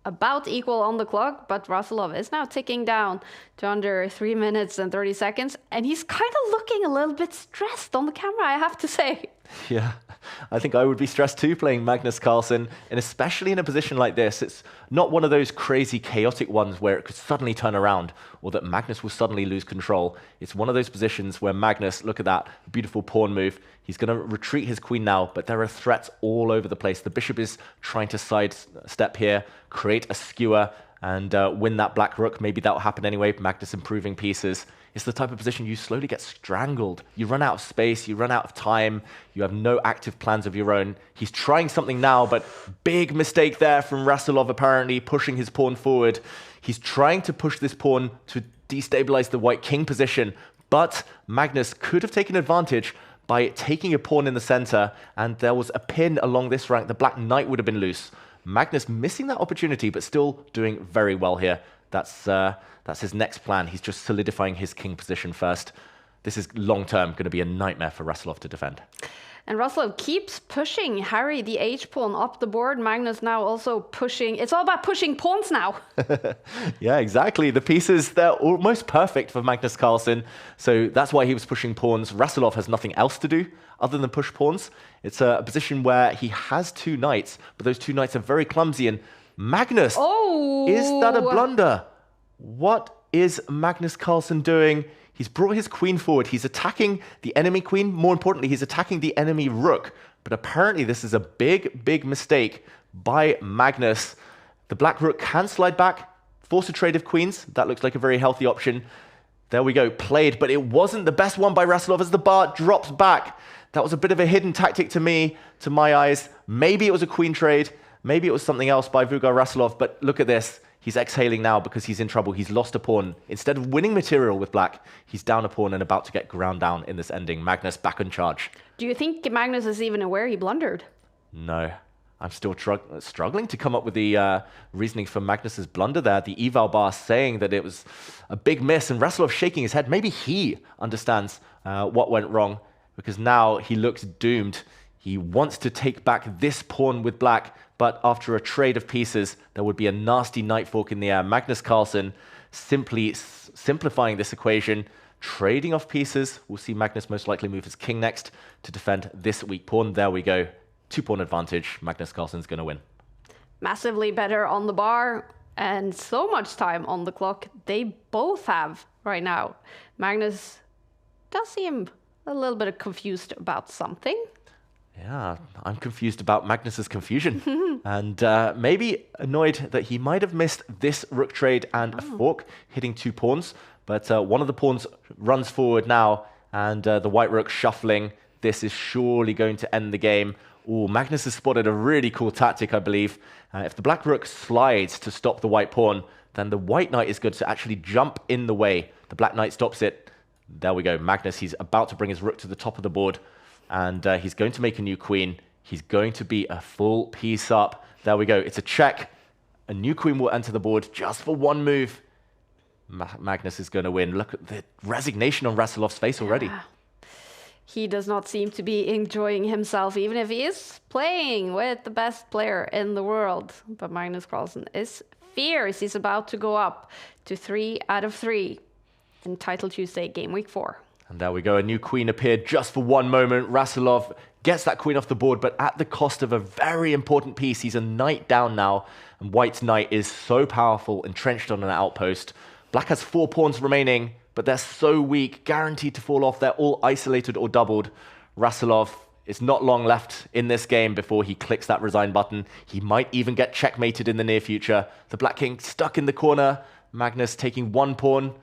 about equal on the clock, but Rasulov is now ticking down to under 3 minutes and 30 seconds, and he's kind of looking a little bit stressed on the camera, I have to say. Yeah, I think I would be stressed too playing Magnus Carlsen, and especially in a position like this. It's not one of those crazy chaotic ones where it could suddenly turn around or that Magnus will suddenly lose control. It's one of those positions where Magnus, look at that beautiful pawn move. He's going to retreat his queen now, but there are threats all over the place. The bishop is trying to sidestep here, create a skewer, and win that black rook. Maybe that will happen anyway. Magnus improving pieces. It's the type of position you slowly get strangled. You run out of space, you run out of time, you have no active plans of your own. He's trying something now, but big mistake there from Rasulov, apparently, pushing his pawn forward. He's trying to push this pawn to destabilize the white king position, but Magnus could have taken advantage by taking a pawn in the center, and there was a pin along this rank. The black knight would have been loose. Magnus missing that opportunity, but still doing very well here. That's his next plan. He's just solidifying his king position first. This is long-term going to be a nightmare for Rasulov to defend. And Rasulov keeps pushing Harry, the h-pawn, up the board. Magnus now also pushing. It's all about pushing pawns now. Yeah, exactly. The pieces, they're almost perfect for Magnus Carlsen. So that's why he was pushing pawns. Rasulov has nothing else to do other than push pawns. It's a position where he has 2 knights, but those 2 knights are very clumsy. And Magnus, is that a blunder? What is Magnus Carlsen doing? He's brought his queen forward. He's attacking the enemy queen. More importantly, he's attacking the enemy rook. But apparently this is a big, big mistake by Magnus. The black rook can slide back, force a trade of queens. That looks like a very healthy option. There we go, played, but it wasn't the best one by Rasulov as the bar drops back. That was a bit of a hidden tactic to me, to my eyes. Maybe it was a queen trade. Maybe it was something else by Rasulov, but look at this. He's exhaling now because he's in trouble. He's lost a pawn. Instead of winning material with black, he's down a pawn and about to get ground down in this ending. Magnus back in charge. Do you think Magnus is even aware he blundered? No. I'm still struggling to come up with the reasoning for Magnus's blunder there. The eval bar saying that it was a big miss, and Rasulov shaking his head. Maybe he understands what went wrong, because now he looks doomed. He wants to take back this pawn with black, but after a trade of pieces, there would be a nasty knight fork in the air. Magnus Carlsen simply simplifying this equation, trading off pieces. We'll see Magnus most likely move his king next to defend this weak pawn. There we go. 2-pawn advantage. Magnus Carlsen's going to win. Massively better on the bar and so much time on the clock they both have right now. Magnus does seem a little bit confused about something. Yeah, I'm confused about Magnus's confusion. And maybe annoyed that he might have missed this rook trade and a fork, hitting 2 pawns. But one of the pawns runs forward now, and the white rook shuffling. This is surely going to end the game. Ooh, Magnus has spotted a really cool tactic, I believe. If the black rook slides to stop the white pawn, then the white knight is good to actually jump in the way. The black knight stops it. There we go. Magnus, he's about to bring his rook to the top of the board. And he's going to make a new queen. He's going to be a full piece up. There we go. It's a check. A new queen will enter the board just for one move. Magnus is going to win. Look at the resignation on Rasulov's face already. He does not seem to be enjoying himself, even if he is playing with the best player in the world. But Magnus Carlsen is fierce. He's about to go up to 3 out of 3 in Title Tuesday, Game Week 4. And there we go. A new queen appeared just for one moment. Rasulov gets that queen off the board, but at the cost of a very important piece. He's a knight down now, and White's knight is so powerful, entrenched on an outpost. Black has 4 pawns remaining, but they're so weak, guaranteed to fall off. They're all isolated or doubled. Rasulov, it's not long left in this game before he clicks that resign button. He might even get checkmated in the near future. The Black King stuck in the corner. Magnus taking 1 pawn.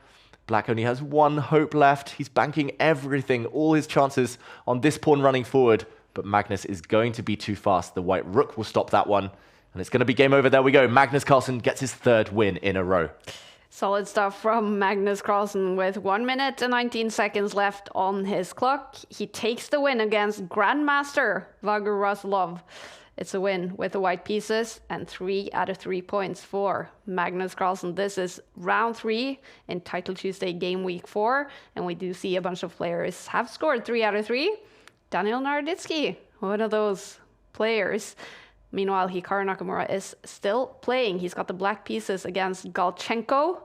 Black only has 1 hope left. He's banking everything, all his chances on this pawn running forward. But Magnus is going to be too fast. The White Rook will stop that one. And it's going to be game over. There we go. Magnus Carlsen gets his 3rd win in a row. Solid stuff from Magnus Carlsen with 1 minute and 19 seconds left on his clock. He takes the win against Grandmaster Vagur Rasulov. It's a win with the white pieces and 3 out of 3 points for Magnus Carlsen. This is round 3 in Title Tuesday Game Week 4. And we do see a bunch of players have scored 3 out of 3. Daniel Naroditsky, one of those players. Meanwhile, Hikaru Nakamura is still playing. He's got the black pieces against Galchenko.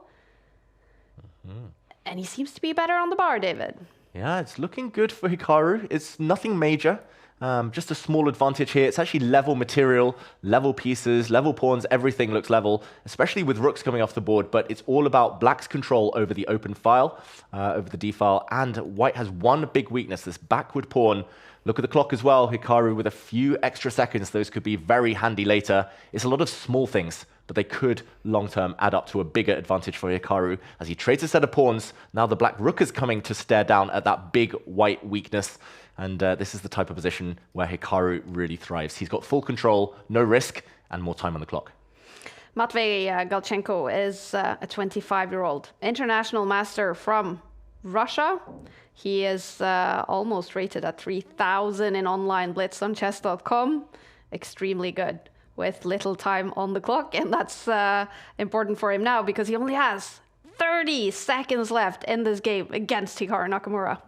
And he seems to be better on the bar, David. Yeah, it's looking good for Hikaru. It's nothing major. Just a small advantage here. It's actually level material, level pieces, level pawns. Everything looks level, especially with rooks coming off the board. But it's all about Black's control over the open file, over the D file. And White has one big weakness, this backward pawn. Look at the clock as well. Hikaru with a few extra seconds. Those could be very handy later. It's a lot of small things, but they could long-term add up to a bigger advantage for Hikaru. As he trades a set of pawns, now the black rook is coming to stare down at that big white weakness. And this is the type of position where Hikaru really thrives. He's got full control, no risk, and more time on the clock. Matvey Galchenko is a 25-year-old international master from Russia. He is almost rated at 3,000 in online blitz on chess.com. Extremely good with little time on the clock. And that's important for him now because he only has 30 seconds left in this game against Hikaru Nakamura.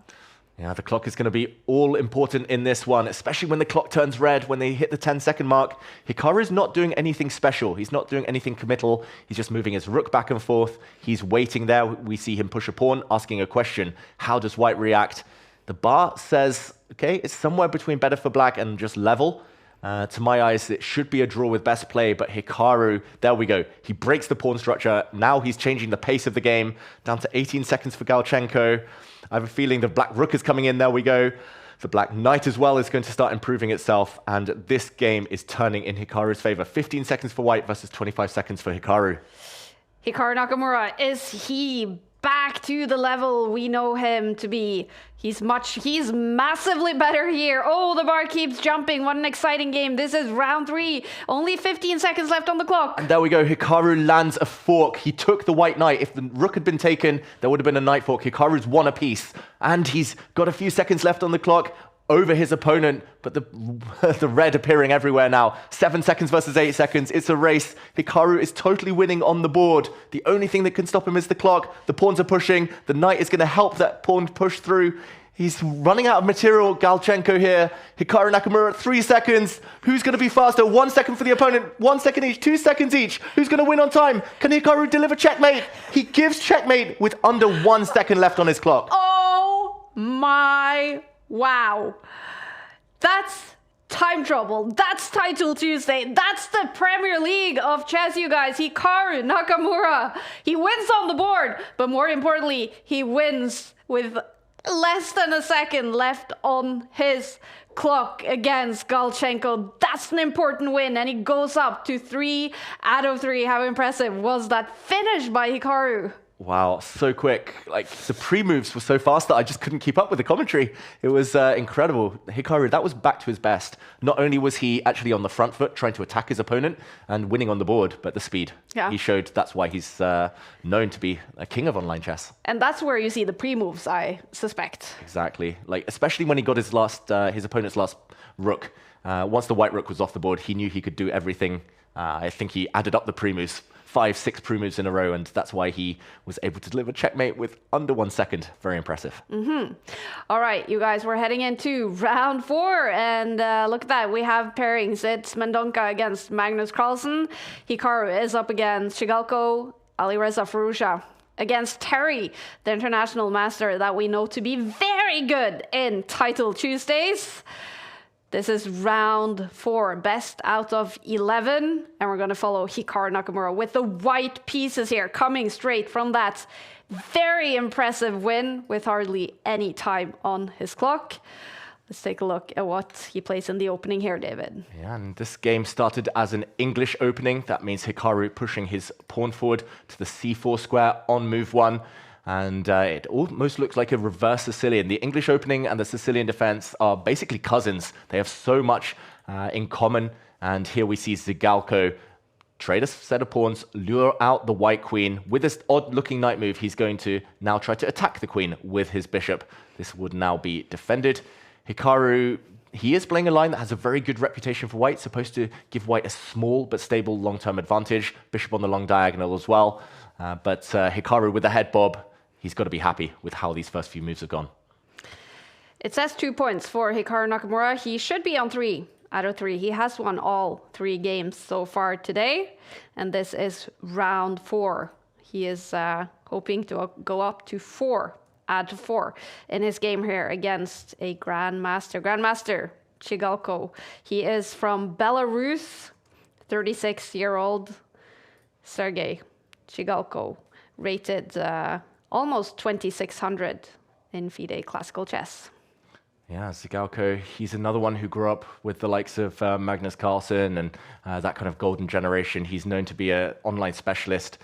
Yeah, the clock is going to be all important in this one, especially when the clock turns red, when they hit the 10-second mark. Hikaru is not doing anything special. He's not doing anything committal. He's just moving his rook back and forth. He's waiting there. We see him push a pawn, asking a question. How does white react? The bar says, okay, it's somewhere between better for black and just level. To my eyes, it should be a draw with best play, but Hikaru, there we go. He breaks the pawn structure. Now he's changing the pace of the game, down to 18 seconds for Galchenko. I have a feeling the black rook is coming in. There we go. The black knight as well is going to start improving itself, and this game is turning in Hikaru's favor. 15 seconds for white versus 25 seconds for Hikaru. Hikaru Nakamura, is he back to the level we know him to be? He's massively better here. Oh, the bar keeps jumping. What an exciting game. This is round 3. Only 15 seconds left on the clock. And there we go. Hikaru lands a fork. He took the white knight. If the rook had been taken, there would have been a knight fork. Hikaru's won a piece. And he's got a few seconds left on the clock over his opponent, but the red appearing everywhere now. 7 seconds versus 8 seconds. It's a race. Hikaru is totally winning on the board. The only thing that can stop him is the clock. The pawns are pushing. The knight is going to help that pawn push through. He's running out of material. Galchenko here. Hikaru Nakamura at 3 seconds. Who's going to be faster? 1 second for the opponent. 1 second each. 2 seconds each. Who's going to win on time? Can Hikaru deliver checkmate? He gives checkmate with under 1 second left on his clock. Oh my wow. That's time trouble. That's Title Tuesday. That's the Premier League of chess, you guys. Hikaru Nakamura. He wins on the board, but more importantly, he wins with less than a second left on his clock against Galchenko. That's an important win, and he goes up to 3 out of 3. How impressive was that finish by Hikaru? Wow, so quick. Like, the pre-moves were so fast that I just couldn't keep up with the commentary. It was incredible. Hikaru, that was back to his best. Not only was he actually on the front foot trying to attack his opponent and winning on the board, but the speed. Yeah. He showed that's why he's known to be a king of online chess. And that's where you see the pre-moves, I suspect. Exactly. Like, especially when he got his opponent's last rook. Once the white rook was off the board, he knew he could do everything. I think he added up the pre-moves, 5, 6 pre-moves in a row, and that's why he was able to deliver checkmate with under 1 second. Very impressive. All right, you guys, we're heading into round 4, and look at that. We have pairings. It's Mendonca against Magnus Carlsen. Hikaru is up against Zigalo, Alireza Furusha. Against Terry, the international master that we know to be very good in Title Tuesdays. This is round 4, best out of 11. And we're going to follow Hikaru Nakamura with the white pieces here, coming straight from that very impressive win with hardly any time on his clock. Let's take a look at what he plays in the opening here, David. Yeah, and this game started as an English opening. That means Hikaru pushing his pawn forward to the c4 square on move 1. And it almost looks like a reverse Sicilian. The English opening and the Sicilian defense are basically cousins. They have so much in common. And here we see Zigalo trade a set of pawns, lure out the white queen. With this odd-looking knight move, he's going to now try to attack the queen with his bishop. This would now be defended. Hikaru, he is playing a line that has a very good reputation for white, supposed to give white a small but stable long-term advantage. Bishop on the long diagonal as well. But Hikaru with the head bob, he's got to be happy with how these first few moves have gone. It says 2 points for Hikaru Nakamura. He should be on 3 out of 3. He has won all 3 games so far today. And this is round 4. He is hoping to go up to 4 out of 4 in his game here against a Grandmaster Zigalo. He is from Belarus, 36-year-old Sergei Zigalo, rated almost 2600 in FIDE Classical Chess. Yeah, Zigalo, he's another one who grew up with the likes of Magnus Carlsen and that kind of golden generation. He's known to be an online specialist.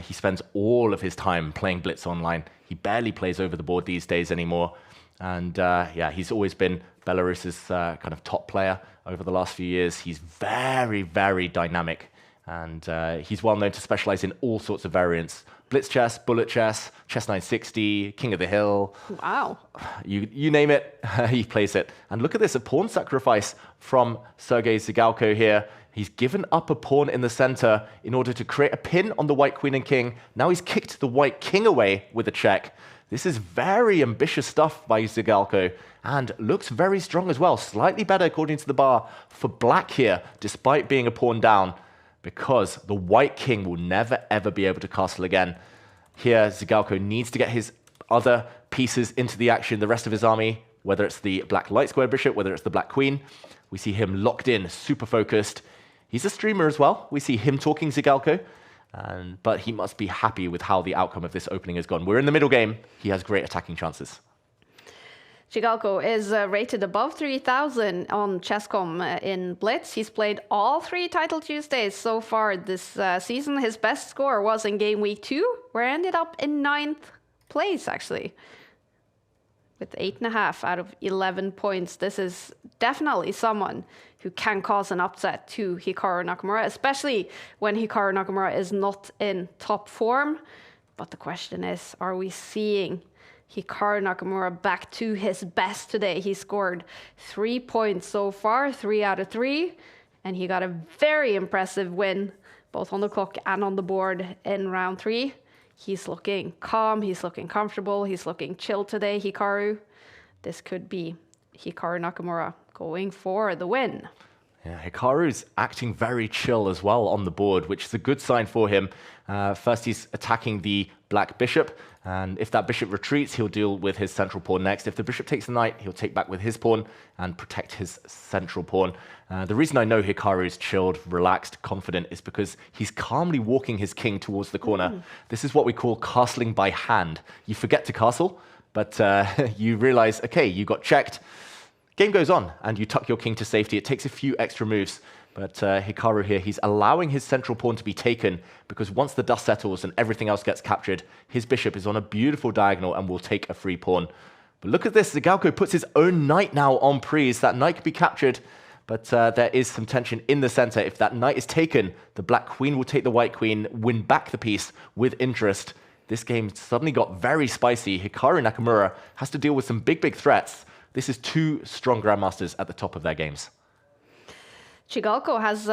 He spends all of his time playing blitz online. He barely plays over the board these days anymore. And yeah, he's always been Belarus's kind of top player over the last few years. He's very, very dynamic. And he's well known to specialize in all sorts of variants. Blitz chess, bullet chess, chess 960, king of the hill. Wow. You name it, he plays it. And look at this, a pawn sacrifice from Sergei Zigalo here. He's given up a pawn in the center in order to create a pin on the white queen and king. Now he's kicked the white king away with a check. This is very ambitious stuff by Zigalo and looks very strong as well. Slightly better according to the bar for black here, despite being a pawn down, because the white king will never, ever be able to castle again. Here, Zigalo needs to get his other pieces into the action, the rest of his army, whether it's the black light square bishop, whether it's the black queen. We see him locked in, super focused. He's a streamer as well. We see him talking Zigalo, but he must be happy with how the outcome of this opening has gone. We're in the middle game. He has great attacking chances. Zigalo is rated above 3,000 on Chess.com in Blitz. He's played all 3 Title Tuesdays so far this season. His best score was in Gameweek 2, where he ended up in 9th place, actually, with 8.5 out of 11 points. This is definitely someone who can cause an upset to Hikaru Nakamura, especially when Hikaru Nakamura is not in top form. But the question is, are we seeing Hikaru Nakamura back to his best today? He scored 3 points so far, 3 out of 3, and he got a very impressive win, both on the clock and on the board in round 3. He's looking calm, he's looking comfortable, he's looking chill today, Hikaru. This could be Hikaru Nakamura going for the win. Yeah, Hikaru's acting very chill as well on the board, which is a good sign for him. First, he's attacking the black bishop, and if that bishop retreats, he'll deal with his central pawn next. If the bishop takes the knight, he'll take back with his pawn and protect his central pawn. The reason I know Hikaru is chilled, relaxed, confident is because he's calmly walking his king towards the corner. This is what we call castling by hand. You forget to castle, but you realize, okay, you got checked. Game goes on, and you tuck your king to safety. It takes a few extra moves, but Hikaru here, he's allowing his central pawn to be taken, because once the dust settles and everything else gets captured, his bishop is on a beautiful diagonal and will take a free pawn. But look at this, Zigalo puts his own knight now on prise. That knight could be captured, but there is some tension in the center. If that knight is taken, the black queen will take the white queen, win back the piece with interest. This game suddenly got very spicy. Hikaru Nakamura has to deal with some big, big threats. This is 2 strong grandmasters at the top of their games. Zigalo has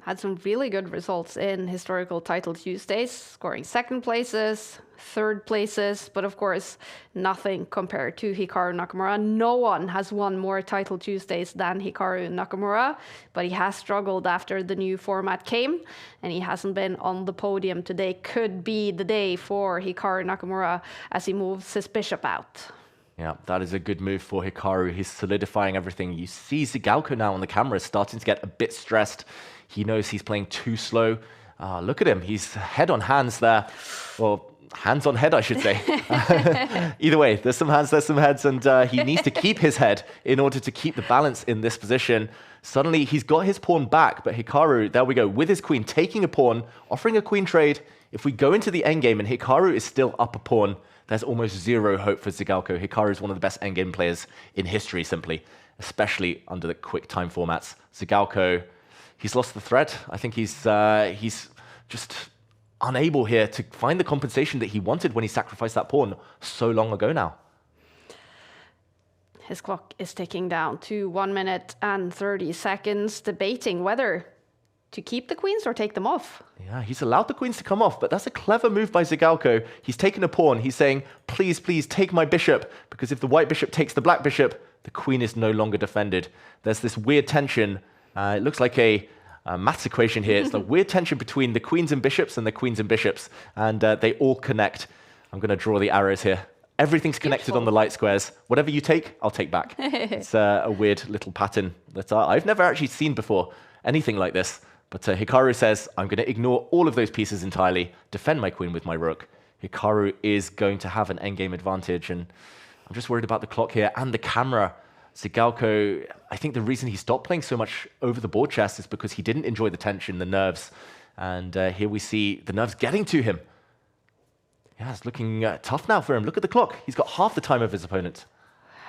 had some really good results in historical title Tuesdays, scoring second places, third places, but of course, nothing compared to Hikaru Nakamura. No one has won more title Tuesdays than Hikaru Nakamura, but he has struggled after the new format came, and he hasn't been on the podium today. Could be the day for Hikaru Nakamura as he moves his bishop out. Yeah, that is a good move for Hikaru. He's solidifying everything. You see Zigalo now on the camera starting to get a bit stressed. He knows he's playing too slow. Look at him. He's head on hands there. Well, hands on head, I should say. Either way, there's some hands, there's some heads, and he needs to keep his head in order to keep the balance in this position. Suddenly, he's got his pawn back, but Hikaru, there we go, with his queen, taking a pawn, offering a queen trade. If we go into the endgame and Hikaru is still up a pawn, there's almost zero hope for Zigalo. Hikaru is one of the best endgame players in history, simply, especially under the quick time formats. Zigalo, he's lost the thread. I think he's just unable here to find the compensation that he wanted when he sacrificed that pawn so long ago now. His clock is ticking down to 1 minute and 30 seconds, debating whether to keep the queens or take them off. Yeah, he's allowed the queens to come off, but that's a clever move by Zigalo. He's taken a pawn. He's saying, please, please take my bishop, because if the white bishop takes the black bishop, the queen is no longer defended. There's this weird tension. It looks like a maths equation here. It's the weird tension between the queens and bishops and the queens and bishops, and they all connect. I'm going to draw the arrows here. Everything's connected on the light squares. Whatever you take, I'll take back. It's a weird little pattern that I've never actually seen before, anything like this. But Hikaru says, I'm going to ignore all of those pieces entirely, defend my queen with my rook. Hikaru is going to have an endgame advantage, and I'm just worried about the clock here and the camera. Zigalo, I think the reason he stopped playing so much over the board chess is because he didn't enjoy the tension, the nerves. And here we see the nerves getting to him. Yeah, it's looking tough now for him. Look at the clock. He's got half the time of his opponent.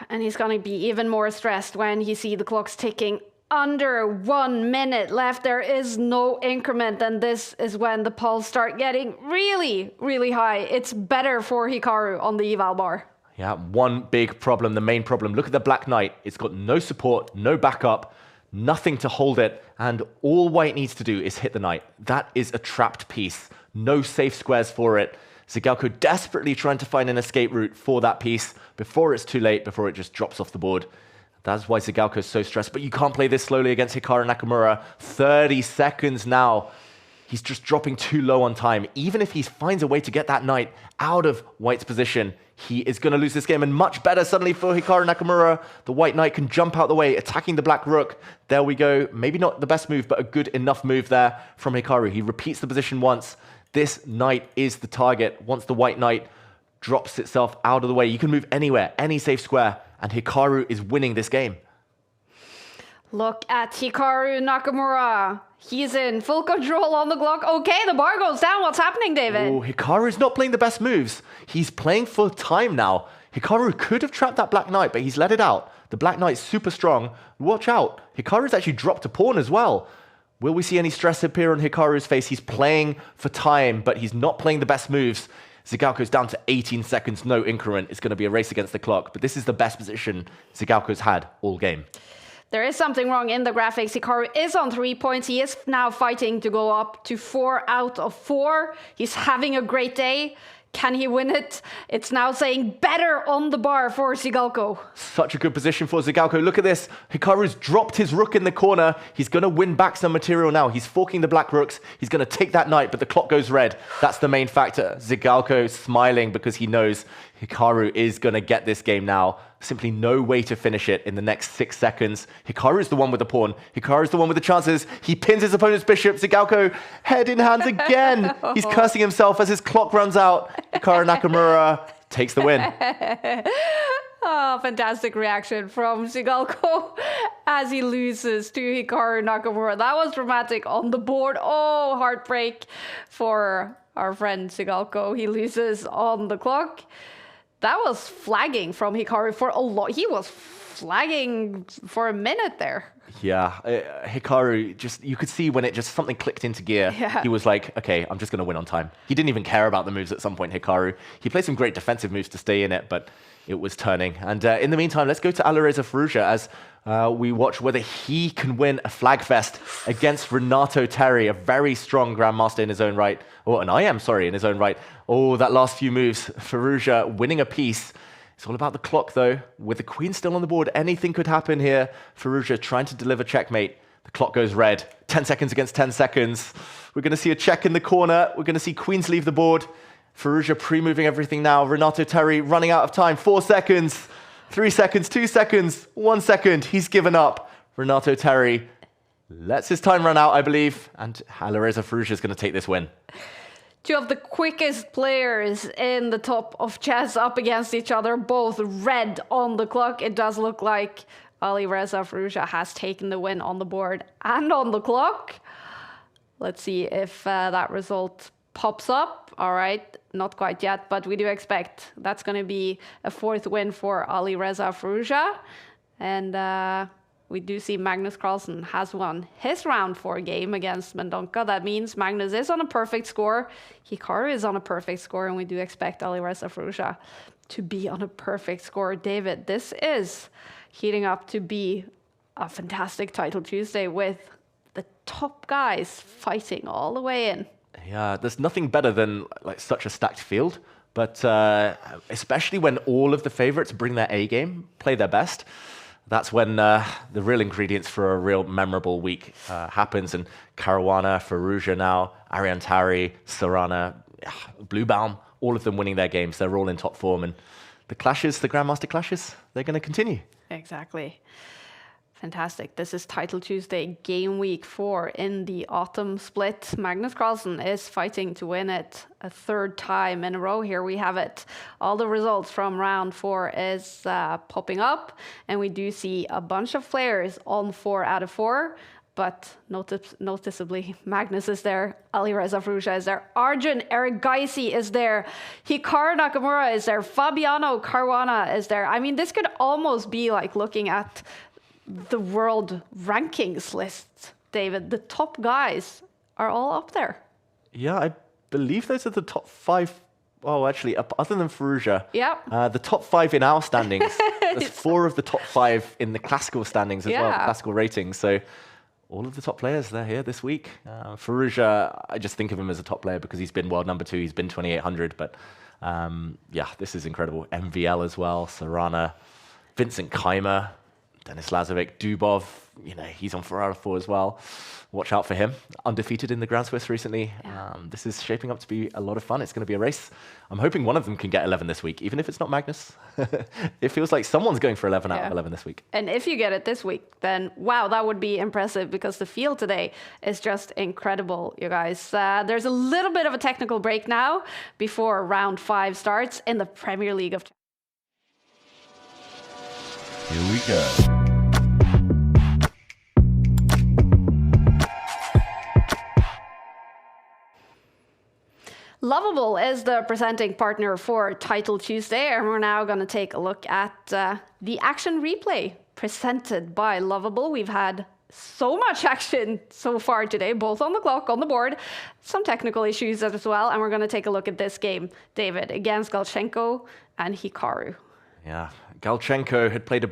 And he's going to be even more stressed when he sees the clock's ticking. Under 1 minute left, there is no increment, and this is when the pulse start getting really, really high. It's better for Hikaru on the eval bar. Yeah, one big problem, the main problem. Look at the Black Knight. It's got no support, no backup, nothing to hold it, and all white needs to do is hit the knight. That is a trapped piece. No safe squares for it. Zigalo desperately trying to find an escape route for that piece before it's too late, before it just drops off the board. That's why Zigalo is so stressed, but you can't play this slowly against Hikaru Nakamura. 30 seconds now. He's just dropping too low on time. Even if he finds a way to get that knight out of white's position, he is going to lose this game. And much better suddenly for Hikaru Nakamura. The white knight can jump out the way, attacking the black rook. There we go. Maybe not the best move, but a good enough move there from Hikaru. He repeats the position once. This knight is the target. Once the white knight drops itself out of the way, you can move anywhere, any safe square. And Hikaru is winning this game. Look at Hikaru Nakamura. He's in full control on the clock. Okay, the bar goes down. What's happening, David? Oh, Hikaru's not playing the best moves. He's playing for time now. Hikaru could have trapped that black knight, but he's let it out. The black knight's super strong. Watch out. Hikaru's actually dropped a pawn as well. Will we see any stress appear on Hikaru's face? He's playing for time, but he's not playing the best moves. Zigalo's down to 18 seconds, no increment. It's going to be a race against the clock, but this is the best position Zigalo's had all game. There is something wrong in the graphics. Hikaru is on 3 points. He is now fighting to go up to 4 out of 4. He's having a great day. Can he win it? It's now saying better on the bar for Zigalo. Such a good position for Zigalo. Look at this. Hikaru's dropped his rook in the corner. He's going to win back some material now. He's forking the black rooks. He's going to take that knight, but the clock goes red. That's the main factor. Zigalo smiling because he knows Hikaru is going to get this game now. Simply no way to finish it in the next 6 seconds. Hikaru is the one with the pawn. Hikaru is the one with the chances. He pins his opponent's bishop. Zigalo head in hands again. He's cursing himself as his clock runs out. Hikaru Nakamura takes the win. Oh, fantastic reaction from Zigalo as he loses to Hikaru Nakamura. That was dramatic on the board. Oh, heartbreak for our friend Zigalo. He loses on the clock. That was flagging from Hikaru for a lot. He was flagging for a minute there. Yeah, Hikaru, just you could see when it just something clicked into gear. Yeah. He was like, okay, I'm just going to win on time. He didn't even care about the moves at some point, Hikaru. He played some great defensive moves to stay in it, but it was turning. And in the meantime, let's go to Alireza Fiorito as we watch whether he can win a flag fest against Renato Terry, a very strong Grandmaster in his own right. Oh, an IM, sorry, in his own right. Oh, that last few moves, Fiorito winning a piece. It's all about the clock, though. With the queen still on the board, anything could happen here. Fiorito trying to deliver checkmate. The clock goes red. 10 seconds against 10 seconds. We're going to see a check in the corner. We're going to see queens leave the board. Fiorito pre-moving everything now. Renato Terry running out of time. 4 seconds. 3 seconds. 2 seconds. 1 second. He's given up. Renato Terry lets his time run out, I believe. And Alireza Fiorito is going to take this win. Two of the quickest players in the top of chess up against each other, both red on the clock. It does look like Alireza Fiorito has taken the win on the board and on the clock. Let's see if that result pops up. All right, not quite yet, but we do expect that's going to be a 4th win for Alireza Fiorito. And we do see Magnus Carlsen has won his round 4 game against Mendonca. That means Magnus is on a perfect score. Hikaru is on a perfect score, and we do expect Alireza Fiorito to be on a perfect score. David, this is heating up to be a fantastic Title Tuesday with the top guys fighting all the way in. Yeah, there's nothing better than like such a stacked field, but especially when all of the favorites bring their A game, play their best. That's when the real ingredients for a real memorable week happens. And Caruana, Fiorito now, Ariantari, Sarana, Bluebaum, all of them winning their games. They're all in top form. And the clashes, the Grandmaster clashes, they're going to continue. Exactly. Fantastic. This is Title Tuesday, Game Week 4 in the autumn split. Magnus Carlsen is fighting to win it a 3rd time in a row. Here we have it. All the results from round 4 is popping up, and we do see a bunch of players on 4 out of 4. But noticeably, Magnus is there, Alireza Fiorito is there, Arjun Erigaisi is there, Hikaru Nakamura is there, Fabiano Caruana is there. I mean, this could almost be like looking at the world rankings list, David. The top guys are all up there. Yeah, I believe those are the top 5. Oh, actually, other than Fiorito, the top 5 in our standings. There's 4 of the top 5 in the classical standings as well, classical ratings. So all of the top players, they're here this week. Fiorito, I just think of him as a top player because he's been world number 2. He's been 2,800. But yeah, this is incredible. MVL as well, Sarana, Vincent Keimer, Denis Lazavik, Dubov, he's on 4 out of 4 as well. Watch out for him. Undefeated in the Grand Swiss recently. This is shaping up to be a lot of fun. It's going to be a race. I'm hoping one of them can get 11 this week, even if it's not Magnus. It feels like someone's going for 11 out of 11 this week. And if you get it this week, then wow, that would be impressive because the field today is just incredible, you guys. There's a little bit of a technical break now before round 5 starts in the Premier League of Chess. Here we go. Lovable is the presenting partner for Title Tuesday, and we're now going to take a look at the action replay presented by Lovable. We've had so much action so far today, both on the clock, on the board, some technical issues as well, and we're going to take a look at this game, David, against Galchenko and Hikaru. Yeah, Galchenko had played a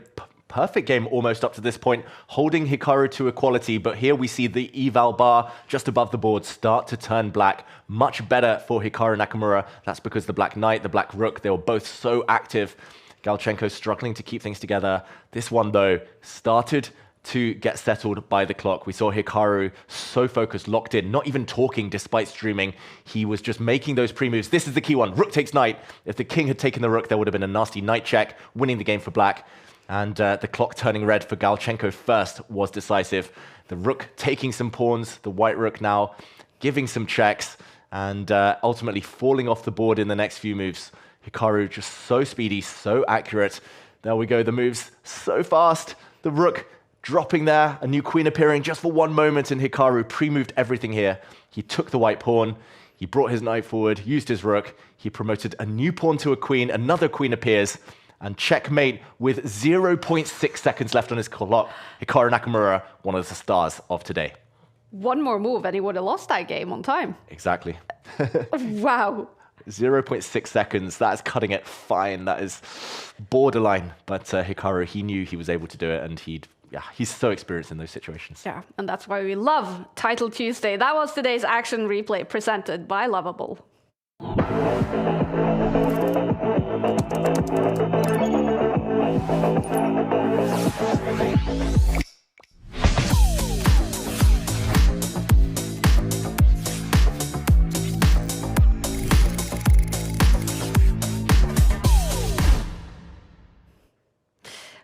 perfect game almost up to this point, holding Hikaru to equality, but here we see the eval bar just above the board start to turn black. Much better for Hikaru Nakamura. That's because the black knight, the black rook, they were both so active. Galchenko struggling to keep things together. This one, though, started to get settled by the clock. We saw Hikaru so focused, locked in, not even talking despite streaming. He was just making those pre-moves. This is the key one. Rook takes knight. If the king had taken the rook, there would have been a nasty knight check, winning the game for black. And the clock turning red for Galchenko first was decisive. The rook taking some pawns, the white rook now giving some checks, and ultimately falling off the board in the next few moves. Hikaru just so speedy, so accurate. There we go, the moves so fast. The rook dropping there, a new queen appearing just for one moment, and Hikaru pre-moved everything here. He took the white pawn, he brought his knight forward, used his rook, he promoted a new pawn to a queen, another queen appears, and checkmate with 0.6 seconds left on his clock. Hikaru Nakamura, one of the stars of today. One more move and he would have lost that game on time. Exactly. Wow. 0.6 seconds. That is cutting it fine. That is borderline. But Hikaru, he knew he was able to do it, and he's so experienced in those situations. Yeah, and that's why we love Title Tuesday. That was today's action replay presented by Lovable.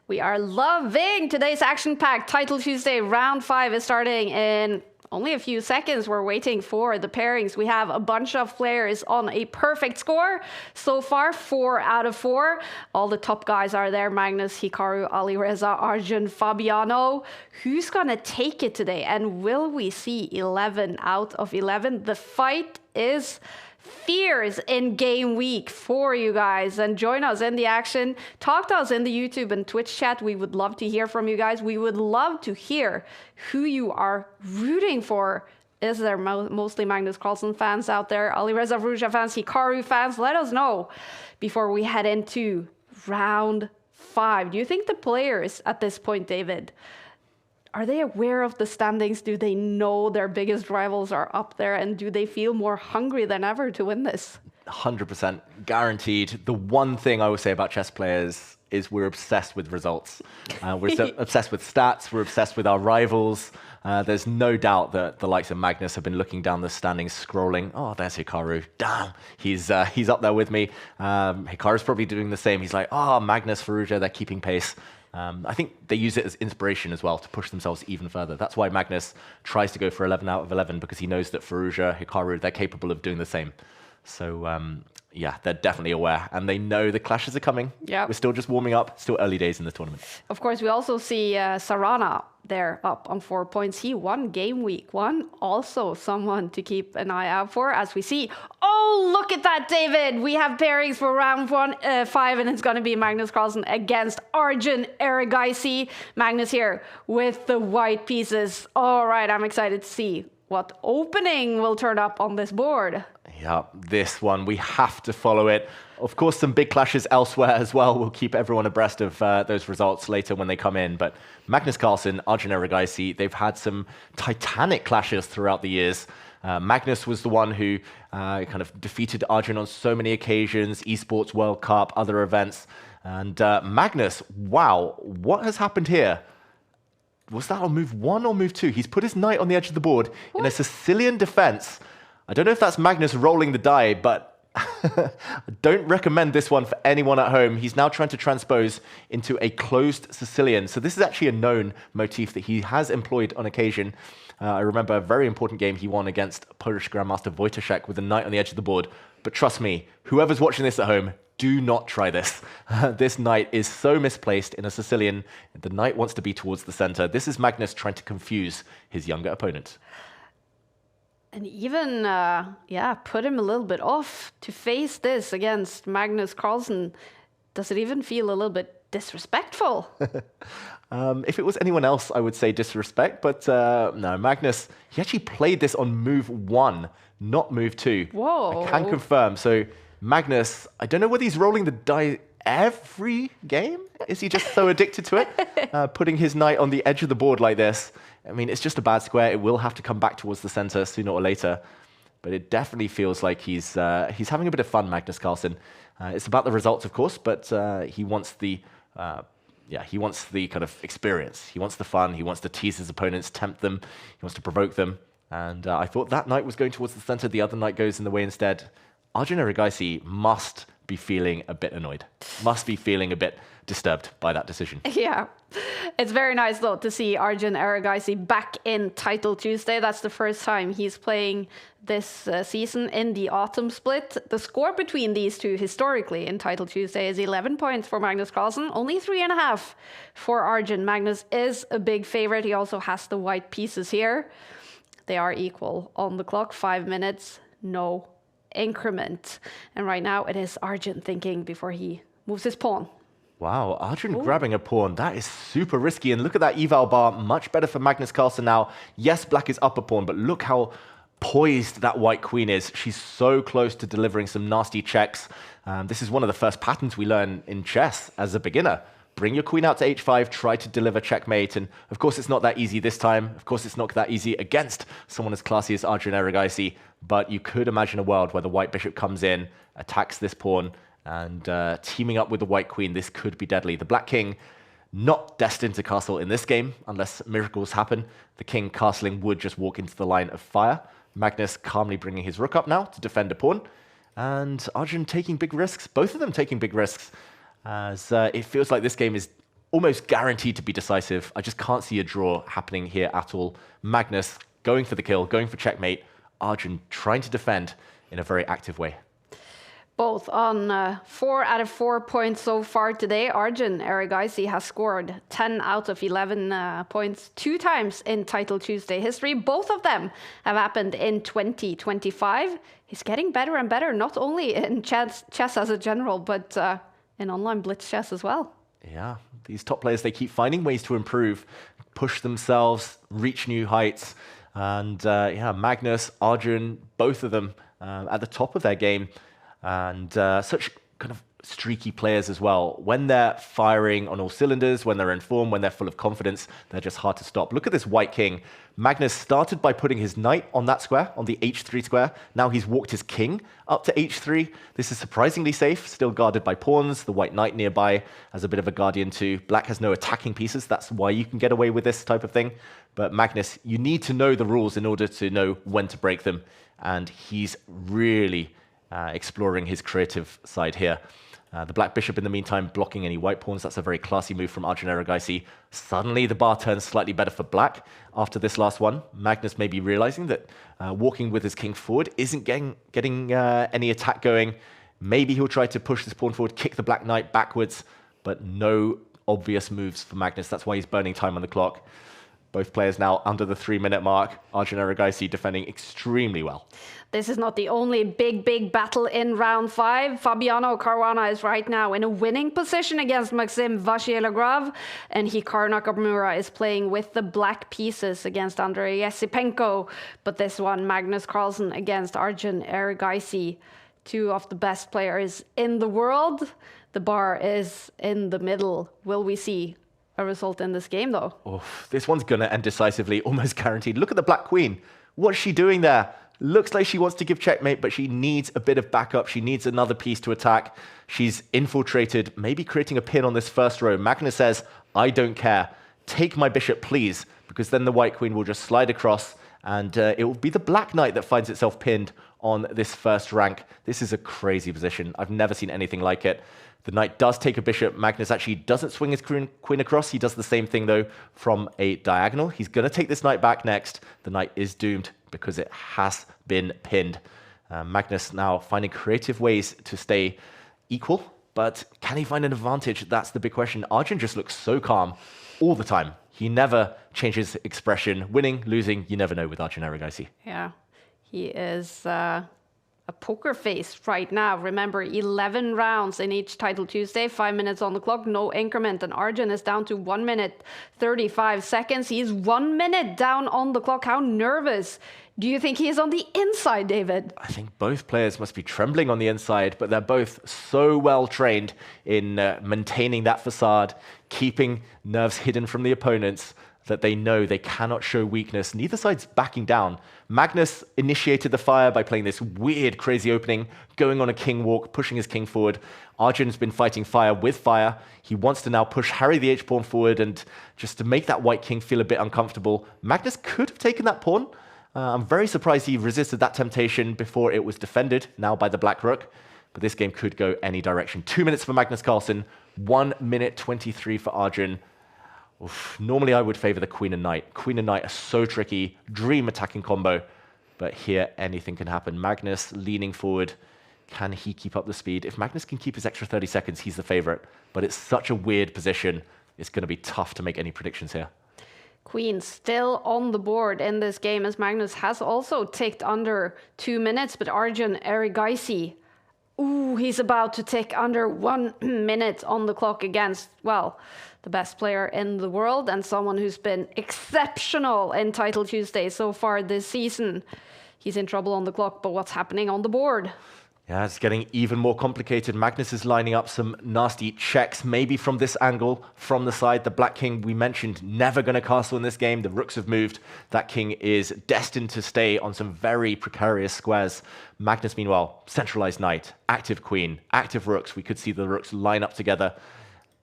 We are loving today's action-packed Title Tuesday. Round 5 is starting in only a few seconds. We're waiting for the pairings. We have a bunch of players on a perfect score. So far, 4 out of 4. All the top guys are there. Magnus, Hikaru, Alireza, Arjun, Fabiano. Who's going to take it today? And will we see 11 out of 11? The fight is fierce in game week for you guys, and join us in the action. Talk to us in the YouTube and Twitch chat. We would love to hear from you guys. We would love to hear who you are rooting for. Is there mostly Magnus Carlsen fans out there, Alireza Ruja fans, Hikaru fans? Let us know before we head into round 5. Do you think the players at this point, David, are they aware of the standings? Do they know their biggest rivals are up there? And do they feel more hungry than ever to win this? 100% guaranteed. The one thing I will say about chess players is we're obsessed with results. We're so obsessed with stats. We're obsessed with our rivals. There's no doubt that the likes of Magnus have been looking down the standings, scrolling. Oh, there's Hikaru. Damn, he's up there with me. Hikaru's probably doing the same. He's like, oh, Magnus, Faruja, they're keeping pace. I think they use it as inspiration as well to push themselves even further. That's why Magnus tries to go for 11 out of 11, because he knows that Faruja, Hikaru, they're capable of doing the same. So, yeah, they're definitely aware, and they know the clashes are coming. Yeah, we're still just warming up, still early days in the tournament. Of course, we also see Sarana there up on 4 points. He won game week 1. Also someone to keep an eye out for, as we see. Oh, look at that, David. We have pairings for round 5, and it's going to be Magnus Carlsen against Arjun Erigaisi. Magnus here with the white pieces. All right, I'm excited to see what opening will turn up on this board. Yeah, this one, we have to follow it. Of course, some big clashes elsewhere as well. We'll keep everyone abreast of those results later when they come in. But Magnus Carlsen, Arjun Erigaisi, they've had some titanic clashes throughout the years. Magnus was the one who kind of defeated Arjun on so many occasions, Esports, World Cup, other events. And Magnus, wow, what has happened here? Was that on move 1 or move 2? He's put his knight on the edge of the board in a Sicilian defense. I don't know if that's Magnus rolling the die, but I don't recommend this one for anyone at home. He's now trying to transpose into a closed Sicilian. So this is actually a known motif that he has employed on occasion. I remember a very important game he won against Polish Grandmaster Wojciech with a knight on the edge of the board. But trust me, whoever's watching this at home, do not try this. This knight is so misplaced in a Sicilian. The knight wants to be towards the center. This is Magnus trying to confuse his younger opponent. And even, put him a little bit off to face this against Magnus Carlsen. Does it even feel a little bit disrespectful? If it was anyone else, I would say disrespect. But no, Magnus, he actually played this on move 1, not move 2. Whoa. I can confirm. So Magnus, I don't know whether he's rolling the die every game. Is he just so addicted to it? Putting his knight on the edge of the board like this. I mean, it's just a bad square. It will have to come back towards the center sooner or later. But it definitely feels like he's having a bit of fun, Magnus Carlsen. It's about the results, of course, but he wants the kind of experience. He wants the fun. He wants to tease his opponents, tempt them. He wants to provoke them. And I thought that knight was going towards the center. The other knight goes in the way instead. Arjun Erigaisi must be feeling a bit annoyed. Must be feeling a bit disturbed by that decision. Yeah. It's very nice, though, to see Arjun Erigaisi back in Title Tuesday. That's the first time he's playing this season in the autumn split. The score between these two historically in Title Tuesday is 11 points for Magnus Carlsen, only 3.5 for Arjun. Magnus is a big favorite. He also has the white pieces here. They are equal on the clock. 5 minutes, no increment. And right now it is Arjun thinking before he moves his pawn. Wow, Arjun grabbing a pawn. That is super risky. And look at that eval bar. Much better for Magnus Carlsen now. Yes, black is up a pawn, but look how poised that white queen is. She's so close to delivering some nasty checks. This is one of the first patterns we learn in chess as a beginner. Bring your queen out to h5, try to deliver checkmate, and of course it's not that easy this time. Of course it's not that easy against someone as classy as Arjun Erigaisi, but you could imagine a world where the white bishop comes in, attacks this pawn, and teaming up with the white queen, this could be deadly. The black king, not destined to castle in this game, unless miracles happen. The king castling would just walk into the line of fire. Magnus calmly bringing his rook up now to defend a pawn, and Arjun taking big risks, both of them taking big risks, as it feels like this game is almost guaranteed to be decisive. I just can't see a draw happening here at all. Magnus going for the kill, going for checkmate. Arjun trying to defend in a very active way. Both on 4 out of 4 points so far today. Arjun Erigaisi has scored 10 out of 11 points 2 times in Title Tuesday history. Both of them have happened in 2025. He's getting better and better, not only in chess as a general, but in online blitz chess as well. Yeah, these top players, they keep finding ways to improve, push themselves, reach new heights. And yeah, Magnus, Arjun, both of them at the top of their game. And such kind of streaky players as well. When they're firing on all cylinders, when they're in form, when they're full of confidence, they're just hard to stop. Look at this white king. Magnus started by putting his knight on that square, on the h3 square. Now he's walked his king up to h3. This is surprisingly safe, still guarded by pawns. The white knight nearby as a bit of a guardian too. Black has no attacking pieces. That's why you can get away with this type of thing. But Magnus, you need to know the rules in order to know when to break them. And he's really exploring his creative side here. The black bishop, in the meantime, blocking any white pawns. That's a very classy move from Arjun Erigaisi. Suddenly, the bar turns slightly better for black after this last one. Magnus may be realizing that walking with his king forward isn't getting any attack going. Maybe he'll try to push this pawn forward, kick the black knight backwards, but no obvious moves for Magnus. That's why he's burning time on the clock. Both players now under the 3-minute mark. Arjun Erigaisi defending extremely well. This is not the only big battle in round 5. Fabiano Caruana is right now in a winning position against Maxim Vachier-Lagrave, and Hikaru Nakamura is playing with the black pieces against Andrei Yesipenko. But this one, Magnus Carlsen against Arjun Erigaisi, 2 of the best players in the world. The bar is in the middle. Will we see a result in this game, though? Oh, this one's going to end decisively, almost guaranteed. Look at the black queen. What's she doing there? Looks like she wants to give checkmate, but she needs a bit of backup. She needs another piece to attack. She's infiltrated, maybe creating a pin on this first row. Magnus says, I don't care. Take my bishop, please, because then the white queen will just slide across, and it will be the black knight that finds itself pinned on this first rank. This is a crazy position. I've never seen anything like it. The knight does take a bishop. Magnus actually doesn't swing his queen across. He does the same thing, though, from a diagonal. He's going to take this knight back next. The knight is doomed because it has been pinned. Magnus now finding creative ways to stay equal, but can he find an advantage? That's the big question. Arjun just looks so calm all the time. He never changes expression. Winning, losing, you never know with Arjun Erigaisi. Yeah, he is a poker face right now. Remember, 11 rounds in each Title Tuesday, 5 minutes on the clock, no increment, and Arjun is down to 1 minute 35 seconds. He's 1 minute down on the clock. How nervous do you think he is on the inside, David? I think both players must be trembling on the inside, but they're both so well trained in maintaining that facade, keeping nerves hidden from the opponents, that they know they cannot show weakness. Neither side's backing down. Magnus initiated the fire by playing this weird, crazy opening, going on a king walk, pushing his king forward. Arjun's been fighting fire with fire. He wants to now push Harry the h-pawn forward, and just to make that white king feel a bit uncomfortable. Magnus could have taken that pawn. I'm very surprised he resisted that temptation before it was defended, now by the black rook. But this game could go any direction. 2 minutes for Magnus Carlsen, 1 minute 23 for Arjun. Oof. Normally I would favor the queen and knight. Queen and knight are so tricky, dream attacking combo. But here anything can happen. Magnus leaning forward. Can he keep up the speed? If Magnus can keep his extra 30 seconds, he's the favorite. But it's such a weird position. It's going to be tough to make any predictions here. Queen still on the board in this game, as Magnus has also ticked under 2 minutes, but Arjun Erigaisi Ooh, he's about to tick under 1 minute on the clock against, well, the best player in the world and someone who's been exceptional in Title Tuesday so far this season. He's in trouble on the clock, but what's happening on the board? Yeah, it's getting even more complicated. Magnus is lining up some nasty checks, maybe from this angle, from the side. The Black King, we mentioned, never going to castle in this game. The rooks have moved. That king is destined to stay on some very precarious squares. Magnus, meanwhile, centralized knight, active queen, active rooks. We could see the rooks line up together.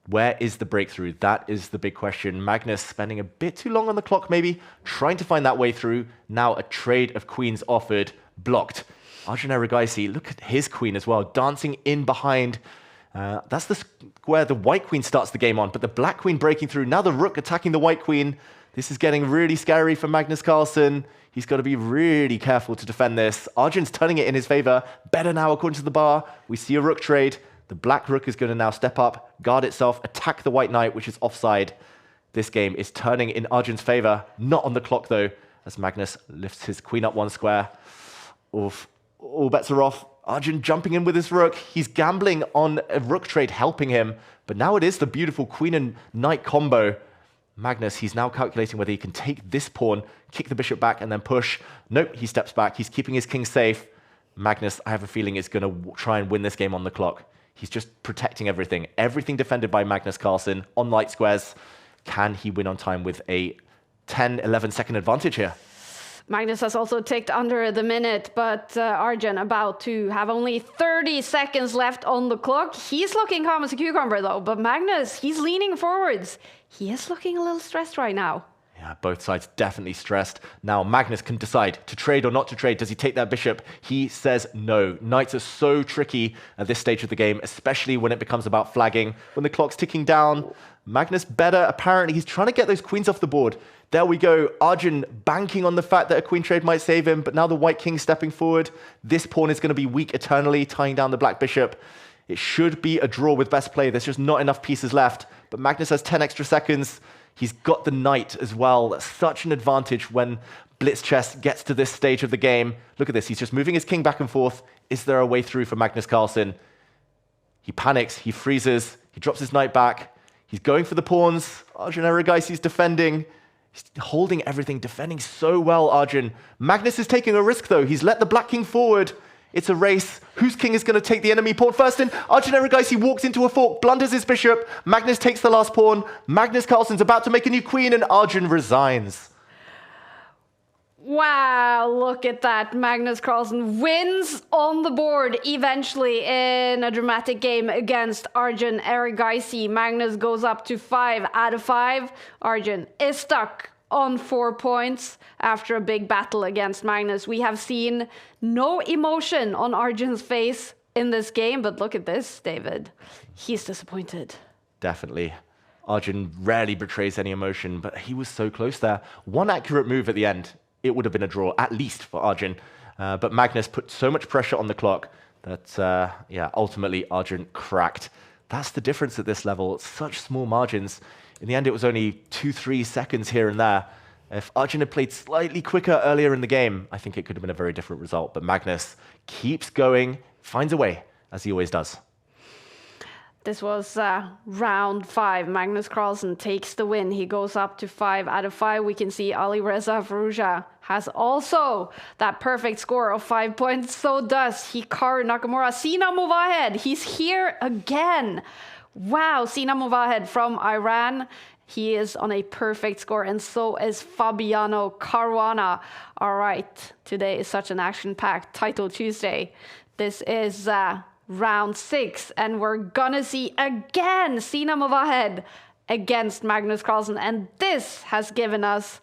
Where is the breakthrough? That is the big question. Magnus spending a bit too long on the clock, maybe, trying to find that way through. Now a trade of queens offered, blocked. Arjun Erigaisi, look at his queen as well, dancing in behind. That's the square the white queen starts the game on, but the black queen breaking through. Now the rook attacking the white queen. This is getting really scary for Magnus Carlsen. He's got to be really careful to defend this. Arjun's turning it in his favor. Better now, according to the bar. We see a rook trade. The black rook is going to now step up, guard itself, attack the white knight, which is offside. This game is turning in Arjun's favor. Not on the clock, though, as Magnus lifts his queen up one square. Oof. All bets are off. Arjun jumping in with his rook. He's gambling on a rook trade helping him. But now it is the beautiful queen and knight combo. Magnus, he's now calculating whether he can take this pawn, kick the bishop back, and then push. Nope, he steps back. He's keeping his king safe. Magnus, I have a feeling, is going to try and win this game on the clock. He's just protecting everything. Everything defended by Magnus Carlsen on light squares. Can he win on time with a 10, 11 second advantage here? Magnus has also ticked under the minute, but Arjun about to have only 30 seconds left on the clock. He's looking calm as a cucumber, though, but Magnus, he's leaning forwards. He is looking a little stressed right now. Yeah, both sides definitely stressed. Now Magnus can decide to trade or not to trade. Does he take that bishop? He says no. Knights are so tricky at this stage of the game, especially when it becomes about flagging. When the clock's ticking down, Magnus better. Apparently, he's trying to get those queens off the board. There we go. Arjun banking on the fact that a queen trade might save him, but now the white king stepping forward. This pawn is going to be weak eternally, tying down the black bishop. It should be a draw with best play. There's just not enough pieces left. But Magnus has 10 extra seconds. He's got the knight as well. That's such an advantage when blitz chess gets to this stage of the game. Look at this. He's just moving his king back and forth. Is there a way through for Magnus Carlsen? He panics. He freezes. He drops his knight back. He's going for the pawns. Arjun Erigaisi's defending. He's holding everything, defending so well, Arjun. Magnus is taking a risk, though. He's let the black king forward. It's a race. Whose king is going to take the enemy pawn first? And Arjun Erigaisi walks into a fork, blunders his bishop. Magnus takes the last pawn. Magnus Carlsen's about to make a new queen, and Arjun resigns. Wow, look at that. Magnus Carlsen wins on the board eventually in a dramatic game against Arjun Erigaisi. Magnus goes up to 5 out of 5. Arjun is stuck on 4 points after a big battle against Magnus. We have seen no emotion on Arjun's face in this game, but look at this, David. He's disappointed. Definitely. Arjun rarely betrays any emotion, but he was so close there. One accurate move at the end, it would have been a draw, at least for Arjun. But Magnus put so much pressure on the clock that, ultimately Arjun cracked. That's the difference at this level. It's such small margins. In the end, it was only 2-3 seconds here and there. If Arjun had played slightly quicker earlier in the game, I think it could have been a very different result. But Magnus keeps going, finds a way, as he always does. This was round 5. Magnus Carlsen takes the win. He goes up to 5 out of 5. We can see Alireza Fiorito has also that perfect score of 5 points. So does Hikaru Nakamura. Sina Movahed, he's here again. Wow, Sina Movahed from Iran. He is on a perfect score, and so is Fabiano Caruana. All right, today is such an action-packed Title Tuesday. This is round 6, and we're gonna see again Sina Movahed against Magnus Carlsen, and this has given us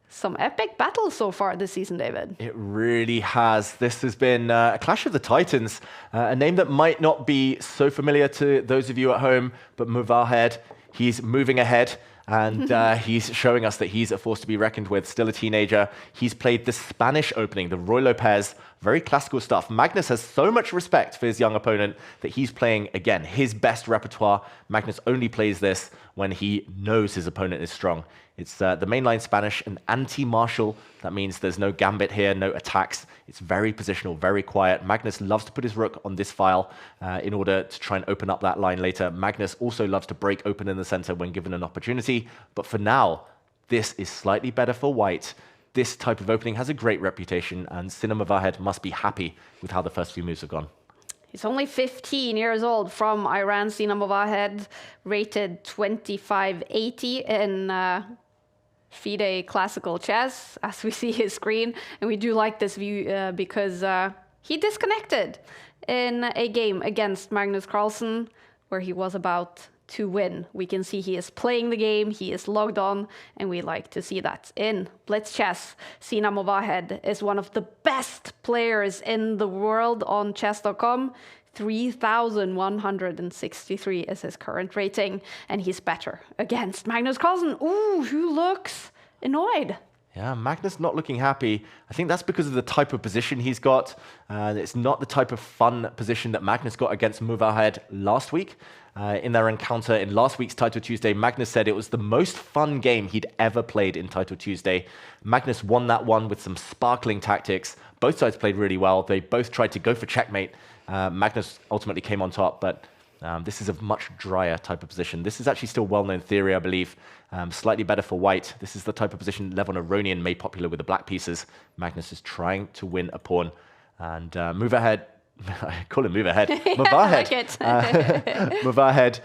some epic battles so far this season, David. It really has. This has been a clash of the titans, a name that might not be so familiar to those of you at home, but Movahed, he's moving ahead. And he's showing us that he's a force to be reckoned with, still a teenager. He's played the Spanish opening, the Roy Lopez, very classical stuff. Magnus has so much respect for his young opponent that he's playing, again, his best repertoire. Magnus only plays this when he knows his opponent is strong. It's the mainline Spanish, an anti-martial. That means there's no gambit here, no attacks. It's very positional, very quiet. Magnus loves to put his rook on this file in order to try and open up that line later. Magnus also loves to break open in the center when given an opportunity. But for now, this is slightly better for white. This type of opening has a great reputation, and Movahed must be happy with how the first few moves have gone. He's only 15 years old, from Iran. Movahed, rated 2580 in FIDE classical chess, as we see his screen. And we do like this view because he disconnected in a game against Magnus Carlsen, where he was about to win. We can see he is playing the game, he is logged on, and we like to see that. In Blitz Chess, Movahed is one of the best players in the world on chess.com. 3,163 is his current rating, and he's better against Magnus Carlsen. Ooh, who looks annoyed. Yeah, Magnus not looking happy. I think that's because of the type of position he's got. It's not the type of fun position that Magnus got against Movahed last week. In their encounter in last week's Title Tuesday, Magnus said it was the most fun game he'd ever played in Title Tuesday. Magnus won that one with some sparkling tactics. Both sides played really well. They both tried to go for checkmate. Magnus ultimately came on top, but this is a much drier type of position. This is actually still well-known theory, I believe. Slightly better for white. This is the type of position Levon Aronian made popular with the black pieces. Magnus is trying to win a pawn. And Movahed, I call him Movahed. Movahed. Movahed.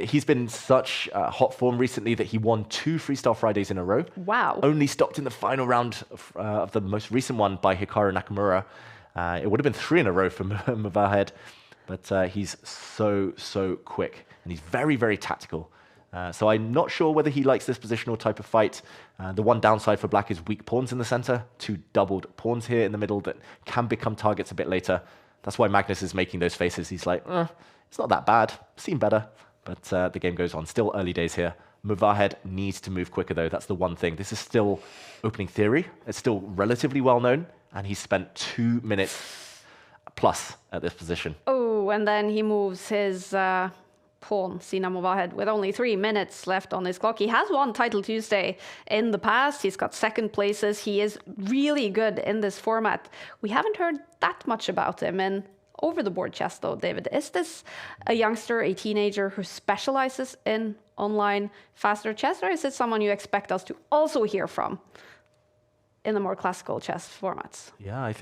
He's been such hot form recently that he won 2 Freestyle Fridays in a row. Wow. Only stopped in the final round of the most recent one by Hikaru Nakamura. It would have been 3 in a row for Movahed. But he's so quick, and he's very, very tactical. So I'm not sure whether he likes this positional type of fight. The one downside for black is weak pawns in the center, 2 doubled pawns here in the middle that can become targets a bit later. That's why Magnus is making those faces. He's like, it's not that bad, seen better. But the game goes on. Still early days here. Movahed needs to move quicker, though. That's the one thing. This is still opening theory. It's still relatively well known, and he's spent 2 minutes plus at this position. Oh, and then he moves his pawn, Movahed, with only 3 minutes left on his clock. He has won Title Tuesday in the past. He's got second places. He is really good in this format. We haven't heard that much about him in over-the-board chess, though, David. Is this a youngster, a teenager who specializes in online faster chess, or is it someone you expect us to also hear from in the more classical chess formats? Yeah, I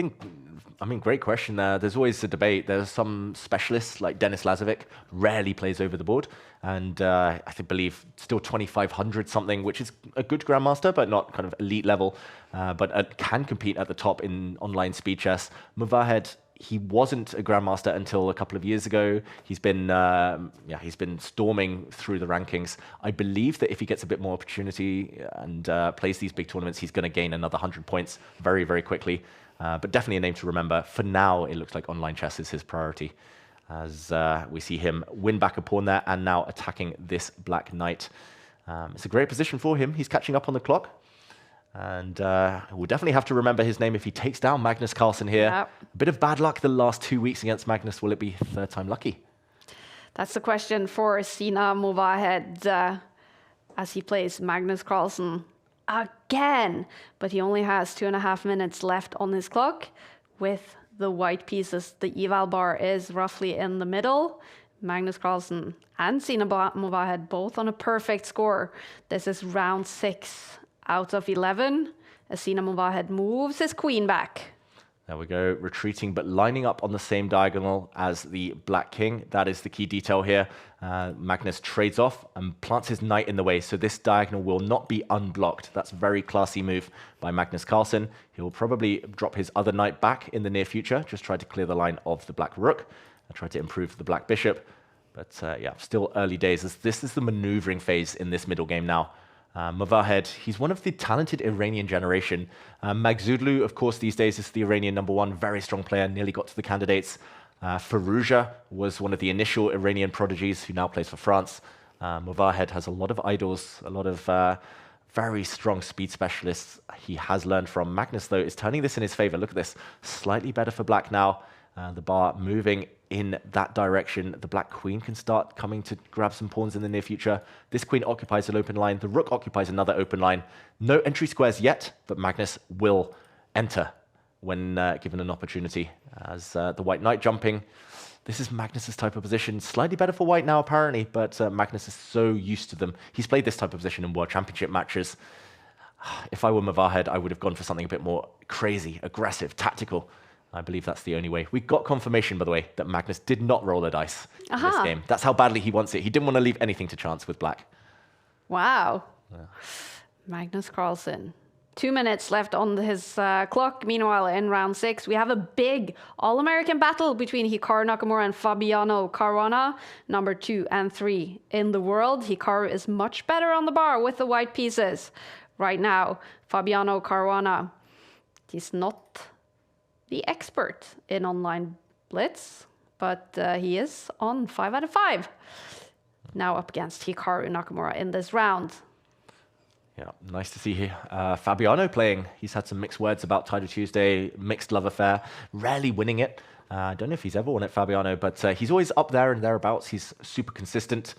mean, great question there. There's always a debate. There's some specialists like Denis Lazavik, rarely plays over the board. And I believe still 2,500 something, which is a good grandmaster, but not kind of elite level, but can compete at the top in online speed chess. Movahed, he wasn't a grandmaster until a couple of years ago. He's been storming through the rankings. I believe that if he gets a bit more opportunity and plays these big tournaments, he's going to gain another 100 points very, very quickly. But definitely a name to remember. For now, it looks like online chess is his priority, as we see him win back a pawn there and now attacking this black knight. It's a great position for him. He's catching up on the clock. And we'll definitely have to remember his name if he takes down Magnus Carlsen here. Yep. A bit of bad luck the last 2 weeks against Magnus. Will it be third time lucky? That's the question for Movahed as he plays Magnus Carlsen again. But he only has 2.5 minutes left on his clock with the white pieces. The eval bar is roughly in the middle. Magnus Carlsen and Movahed both on a perfect score. This is round 6 out of 11. As Movahed moves his queen back. There we go, retreating, but lining up on the same diagonal as the black king. That is the key detail here. Magnus trades off and plants his knight in the way, so this diagonal will not be unblocked. That's a very classy move by Magnus Carlsen. He will probably drop his other knight back in the near future, just try to clear the line of the black rook and try to improve the black bishop. But yeah, still early days. This is the maneuvering phase in this middle game now. Movahed, he's one of the talented Iranian generation. Magzudlu, of course, these days is the Iranian #1, very strong player, nearly got to the candidates. Fiorito was one of the initial Iranian prodigies who now plays for France. Movahed has a lot of idols, a lot of very strong speed specialists he has learned from. Magnus, though, is turning this in his favor. Look at this, slightly better for black now. The bar moving in that direction. The black queen can start coming to grab some pawns in the near future. This queen occupies an open line. The rook occupies another open line. No entry squares yet, but Magnus will enter when given an opportunity. As the white knight jumping. This is Magnus's type of position. Slightly better for white now, apparently, but Magnus is so used to them. He's played this type of position in World Championship matches. If I were Movahed, I would have gone for something a bit more crazy, aggressive, tactical. I believe that's the only way. We got confirmation, by the way, that Magnus did not roll a dice in this game. That's how badly he wants it. He didn't want to leave anything to chance with black. Wow. Yeah. Magnus Carlsen. 2 minutes left on his clock. Meanwhile, in round 6, we have a big All-American battle between Hikaru Nakamura and Fabiano Caruana, number 2 and 3 in the world. Hikaru is much better on the bar with the white pieces. Right now, Fabiano Caruana, he's not the expert in online blitz, but he is on 5 out of 5. Now up against Hikaru Nakamura in this round. Yeah, nice to see Fabiano playing. He's had some mixed words about Title Tuesday, mixed love affair, rarely winning it. I don't know if he's ever won it, Fabiano, but he's always up there and thereabouts. He's super consistent.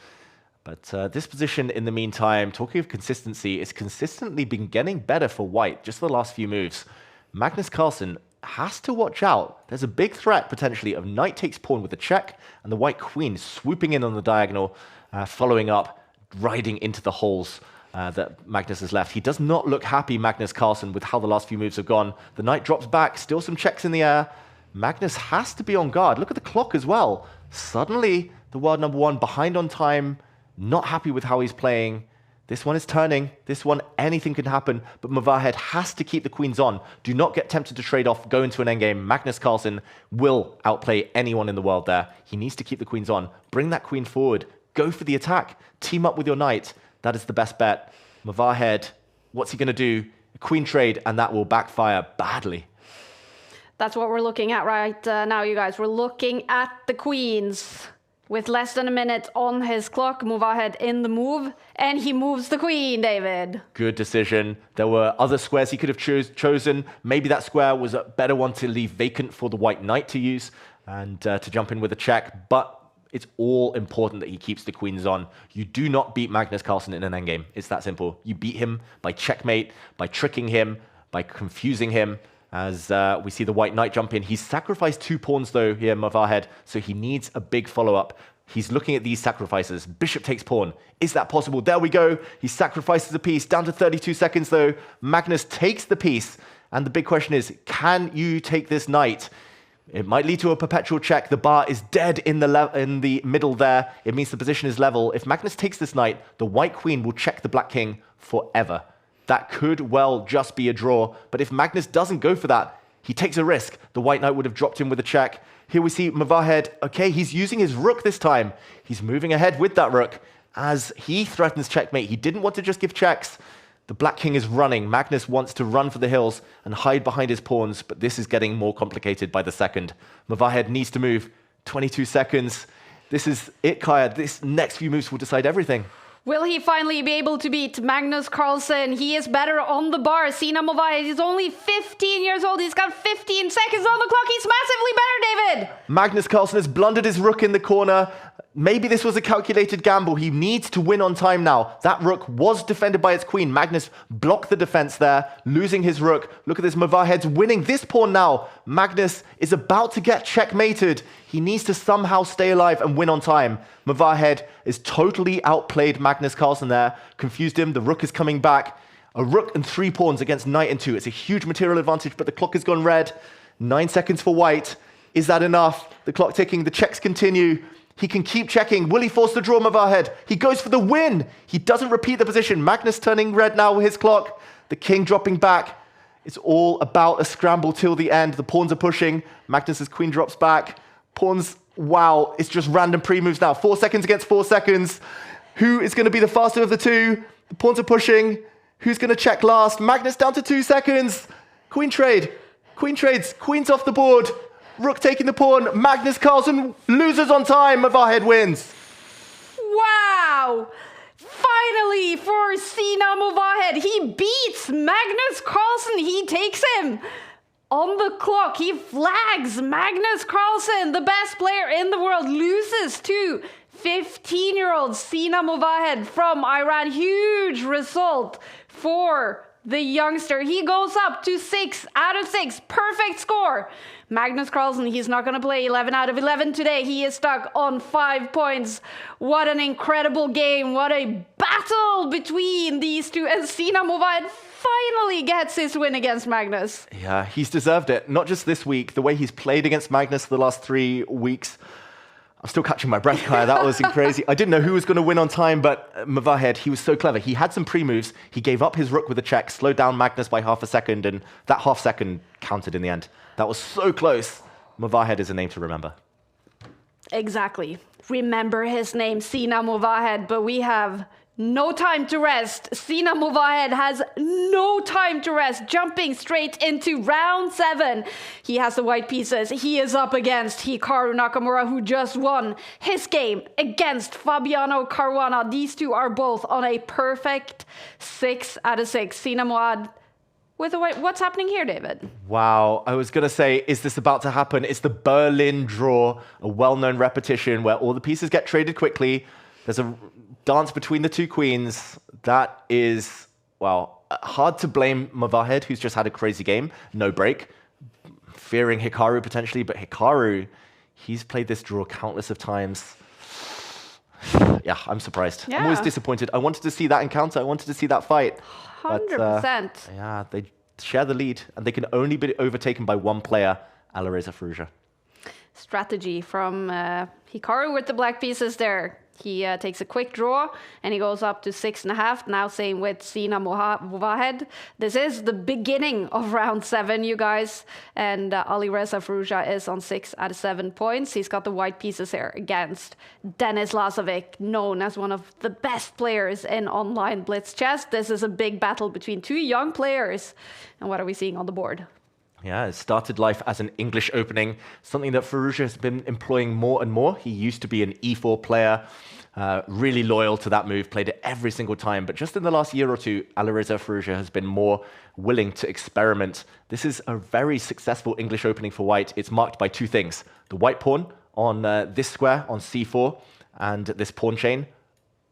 But this position, in the meantime, talking of consistency, it's consistently been getting better for white, just the last few moves. Magnus Carlsen has to watch out. There's a big threat, potentially, of knight takes pawn with a check, and the white queen swooping in on the diagonal, following up, riding into the holes that Magnus has left. He does not look happy, Magnus Carlsen, with how the last few moves have gone. The knight drops back, still some checks in the air. Magnus has to be on guard. Look at the clock as well. Suddenly, the world number 1 behind on time, not happy with how he's playing. This one is turning. This one, anything can happen, but Movahed has to keep the queens on. Do not get tempted to trade off, go into an endgame. Magnus Carlsen will outplay anyone in the world there. He needs to keep the queens on. Bring that queen forward. Go for the attack. Team up with your knight. That is the best bet. Movahed, what's he going to do? A queen trade, and that will backfire badly. That's what we're looking at right now, you guys. We're looking at the queens. With less than a minute on his clock, Movahed in the move, and he moves the queen, David. Good decision. There were other squares he could have chosen. Maybe that square was a better one to leave vacant for the white knight to use and to jump in with a check, but it's all important that he keeps the queens on. You do not beat Magnus Carlsen in an endgame. It's that simple. You beat him by checkmate, by tricking him, by confusing him. As we see the white knight jump in. He's sacrificed 2 pawns, though, here, Movahed, so he needs a big follow-up. He's looking at these sacrifices. Bishop takes pawn. Is that possible? There we go. He sacrifices a piece. Down to 32 seconds, though. Magnus takes the piece. And the big question is, can you take this knight? It might lead to a perpetual check. The bar is dead in the middle there. It means the position is level. If Magnus takes this knight, the white queen will check the black king forever. That could well just be a draw. But if Magnus doesn't go for that, he takes a risk. The white knight would have dropped in with a check. Here we see Movahed. Okay, he's using his rook this time. He's moving ahead with that rook as he threatens checkmate. He didn't want to just give checks. The black king is running. Magnus wants to run for the hills and hide behind his pawns, but this is getting more complicated by the second. Movahed needs to move. 22 seconds. This is it, Kaya. This next few moves will decide everything. Will he finally be able to beat Magnus Carlsen? He is better on the bar. Sina Movahed, he's only 15 years old. He's got 15 seconds on the clock. He's massively better, David. Magnus Carlsen has blundered his rook in the corner. Maybe this was a calculated gamble. He needs to win on time now. That rook was defended by its queen. Magnus blocked the defense there, losing his rook. Look at this, Movahed's winning this pawn now. Magnus is about to get checkmated. He needs to somehow stay alive and win on time. Movahed is totally outplayed Magnus Carlsen there. Confused him, the rook is coming back. A rook and 3 pawns against knight and 2. It's a huge material advantage, but the clock has gone red. 9 seconds for white. Is that enough? The clock ticking, the checks continue. He can keep checking. Will he force the draw, Movahed? He goes for the win. He doesn't repeat the position. Magnus turning red now with his clock. The king dropping back. It's all about a scramble till the end. The pawns are pushing. Magnus's queen drops back. Pawns, wow, it's just random pre-moves now. 4 seconds against 4 seconds. Who is going to be the faster of the two? The pawns are pushing. Who's going to check last? Magnus down to 2 seconds. Queen trade. Queen trades. Queen's off the board. Rook taking the pawn. Magnus Carlsen loses on time. Movahed wins. Wow! Finally for Sina Movahed. He beats Magnus Carlsen. He takes him. on the clock. He flags Magnus Carlsen, the best player in the world, loses to 15-year-old Sina Movahed from Iran. Huge result for the youngster. He goes up to 6 out of 6. Perfect score. Magnus Carlsen, he's not going to play 11 out of 11 today. He is stuck on 5 points. What an incredible game. What a battle between these two. And Sina Movahed finally gets his win against Magnus. Yeah, he's deserved it. Not just this week, the way he's played against Magnus the last 3 weeks. I'm still catching my breath, Kaya. That was crazy. I didn't know who was going to win on time, but Movahed, he was so clever. He had some pre-moves. He gave up his rook with a check, slowed down Magnus by half a second, and that half second counted in the end. That was so close. Movahed is a name to remember. Exactly. Remember his name, Sina Movahed, but we have no time to rest. Sina Movahed has no time to rest, jumping straight into round 7. He has the white pieces. He is up against Hikaru Nakamura, who just won his game against Fabiano Caruana. These two are both on a perfect 6 out of 6. Sina Movahed with a white. What's happening here, David? Wow, I was going to say, is this about to happen? It's the Berlin draw, a well-known repetition where all the pieces get traded quickly. There's a dance between the two queens. That is, well, hard to blame Movahed, who's just had a crazy game. No break. Fearing Hikaru potentially, but Hikaru, he's played this draw countless of times. Yeah, I'm surprised. Yeah. I'm always disappointed. I wanted to see that encounter. I wanted to see that fight. 100%. Yeah, they share the lead, and they can only be overtaken by one player, Alireza Fiorito. Strategy from Hikaru with the black pieces there. He takes a quick draw and he goes up to 6.5. Now same with Sina Movahed. This is the beginning of round 7, you guys. And Alireza Fiorito is on 6 out of 7 points. He's got the white pieces here against Denis Lazavik, known as one of the best players in online blitz chess. This is a big battle between two young players. And what are we seeing on the board? Yeah, it started life as an English opening, something that Fiorito has been employing more and more. He used to be an e4 player, really loyal to that move, played it every single time. But just in the last year or two, Alireza Fiorito has been more willing to experiment. This is a very successful English opening for white. It's marked by 2 things. The white pawn on this square on c4 and this pawn chain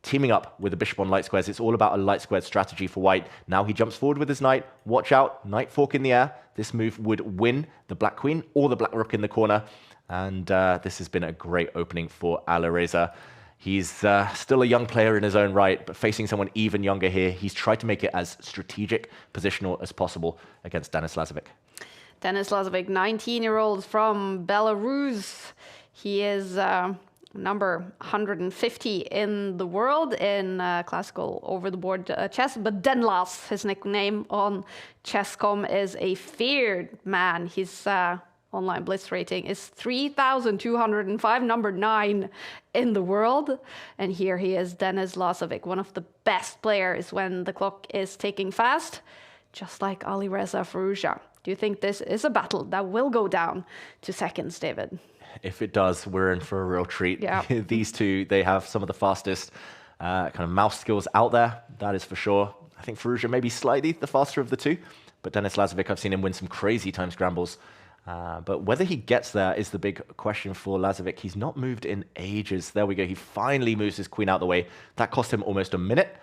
teaming up with the bishop on light squares. It's all about a light squared strategy for white. Now he jumps forward with his knight. Watch out, knight fork in the air. This move would win the black queen or the black rook in the corner. And this has been a great opening for Alireza. He's still a young player in his own right, but facing someone even younger here, he's tried to make it as strategic, positional as possible against Denis Lazavik. Denis Lazavik, 19-year-old from Belarus. He is number 150 in the world in classical over-the-board chess, but Denlas, his nickname on Chess.com, is a feared man. His online blitz rating is 3,205, number 9 in the world. And here he is, Denis Lazavik, one of the best players when the clock is ticking fast, just like Alireza Fiorito. Do you think this is a battle that will go down to seconds, David? If it does, we're in for a real treat. Yeah. These two, they have some of the fastest kind of mouse skills out there. That is for sure. I think Fiorito may be slightly the faster of the two, but Denis Lazavik, I've seen him win some crazy time scrambles. But whether he gets there is the big question for Lazavik. He's not moved in ages. There we go. He finally moves his queen out the way. That cost him almost a minute.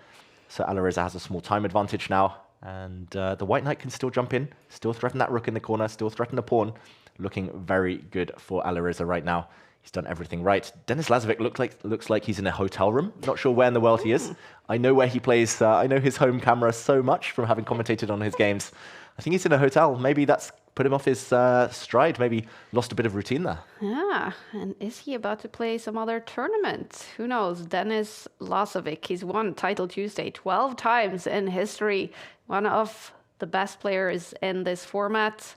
So Alireza has a small time advantage now. And the white knight can still jump in, still threaten that rook in the corner, still threaten the pawn. Looking very good for Alireza right now. He's done everything right. Denis Lazavik looks like he's in a hotel room. Not sure where in the world he is. I know where he plays. I know his home camera so much from having commentated on his games. I think he's in a hotel. Maybe that's put him off his stride. Maybe lost a bit of routine there. Yeah, and is he about to play some other tournament? Who knows? Denis Lazavik, he's won Title Tuesday 12 times in history. One of the best players in this format.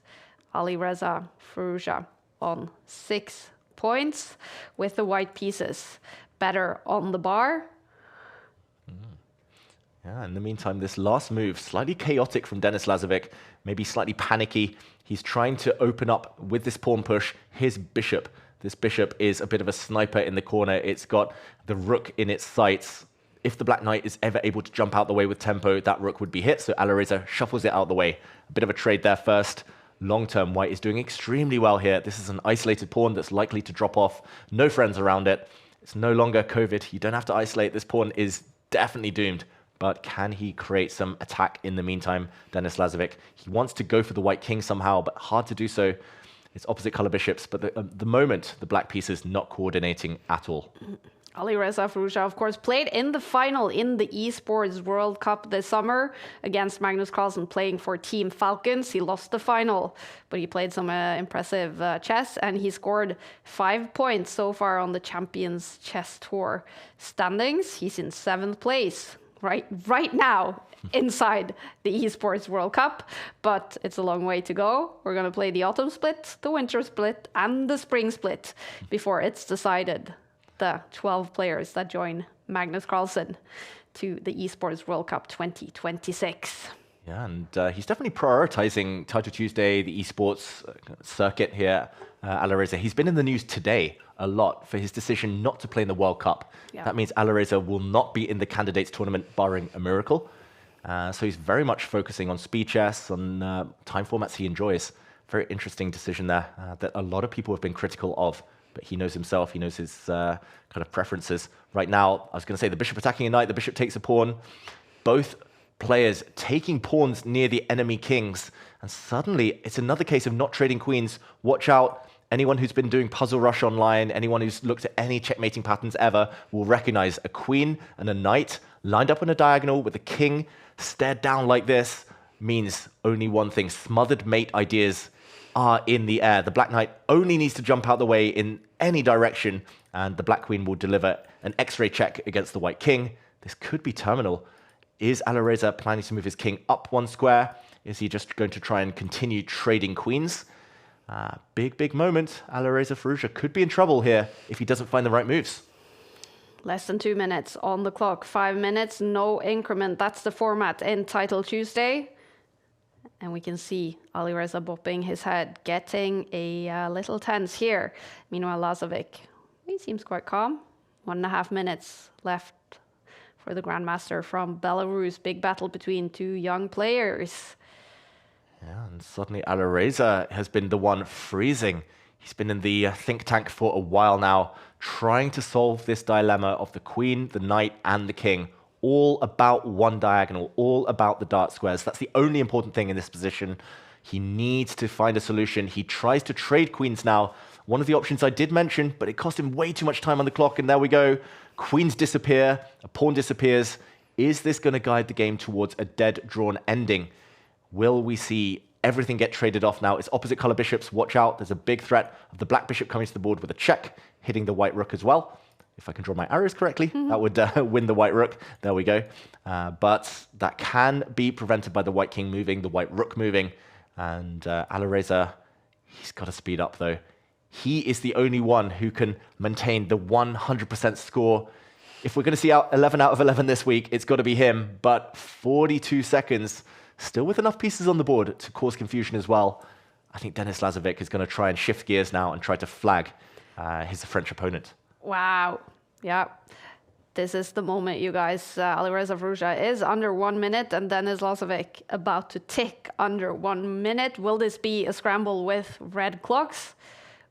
Alireza Fiorito on 6 points with the white pieces better on the bar. Yeah, in the meantime, this last move, slightly chaotic from Denis Lazavik, maybe slightly panicky. He's trying to open up with this pawn push his bishop. This bishop is a bit of a sniper in the corner. It's got the rook in its sights. If the black knight is ever able to jump out the way with tempo, that rook would be hit. So Alireza shuffles it out the way. A bit of a trade there first. long-term, white is doing extremely well here. This is an isolated pawn that's likely to drop off. No friends around it. It's no longer COVID. You don't have to isolate. This pawn is definitely doomed. But can he create some attack in the meantime, Denis Lazavik? He wants to go for the white king somehow, but hard to do so. It's opposite color bishops, but the moment, the black piece is not coordinating at all. Alireza Fiorito, of course, played in the final in the Esports World Cup this summer against Magnus Carlsen, playing for Team Falcons. He lost the final, but he played some impressive chess, and he scored 5 points so far on the Champions Chess Tour standings. He's in 7th place right now inside the Esports World Cup, but it's a long way to go. We're going to play the autumn split, the winter split, and the spring split before it's decided the 12 players that join Magnus Carlsen to the Esports World Cup 2026. Yeah, and he's definitely prioritizing Title Tuesday, the esports circuit here, Alireza. He's been in the news today a lot for his decision not to play in the World Cup. Yeah. That means Alireza will not be in the candidates tournament barring a miracle. So he's very much focusing on speed chess, on time formats he enjoys. Very interesting decision there that a lot of people have been critical of. But he knows himself, he knows his kind of preferences. Right now, I was going to say the bishop attacking a knight, the bishop takes a pawn. Both players taking pawns near the enemy kings. And suddenly, it's another case of not trading queens. Watch out. Anyone who's been doing Puzzle Rush online, anyone who's looked at any checkmating patterns ever, will recognize a queen and a knight lined up on a diagonal with a king stared down like this means only one thing. Smothered mate ideas are in the air. The black knight only needs to jump out the way in any direction, and the black queen will deliver an X-ray check against the white king. This could be terminal. Is Alireza planning to move his king up 1 square? Is he just going to try and continue trading queens? Big moment. Alireza Fiorito could be in trouble here if he doesn't find the right moves. Less than 2 minutes on the clock. 5 minutes, no increment. That's the format in Title Tuesday. And we can see Alireza bopping his head, getting a little tense here. Meanwhile, Lazavik, he seems quite calm. 1.5 minutes left for the Grandmaster from Belarus. Big battle between 2 young players. Yeah, and suddenly Alireza has been the one freezing. He's been in the think tank for a while now, trying to solve this dilemma of the queen, the knight, and the king. All about one diagonal, all about the dark squares. That's the only important thing in this position. He needs to find a solution. He tries to trade queens now. One of the options I did mention, but it cost him way too much time on the clock, and there we go. Queens disappear, a pawn disappears. Is this going to guide the game towards a dead drawn ending? Will we see everything get traded off now? It's opposite color bishops. Watch out. There's a big threat of the black bishop coming to the board with a check, hitting the white rook as well. If I can draw my arrows correctly, that would win the white rook. There we go. But that can be prevented by the white king moving, the white rook moving. And Alireza, he's got to speed up though. He is the only one who can maintain the 100% score. If we're going to see 11 out of 11 this week, it's got to be him. But 42 seconds, still with enough pieces on the board to cause confusion as well. I think Denis Lazavik is going to try and shift gears now and try to flag his French opponent. Wow. Yeah. This is the moment, you guys. Alireza Fiorito is under 1 minute, and Denis Lazavik about to tick under 1 minute. Will this be a scramble with red clocks,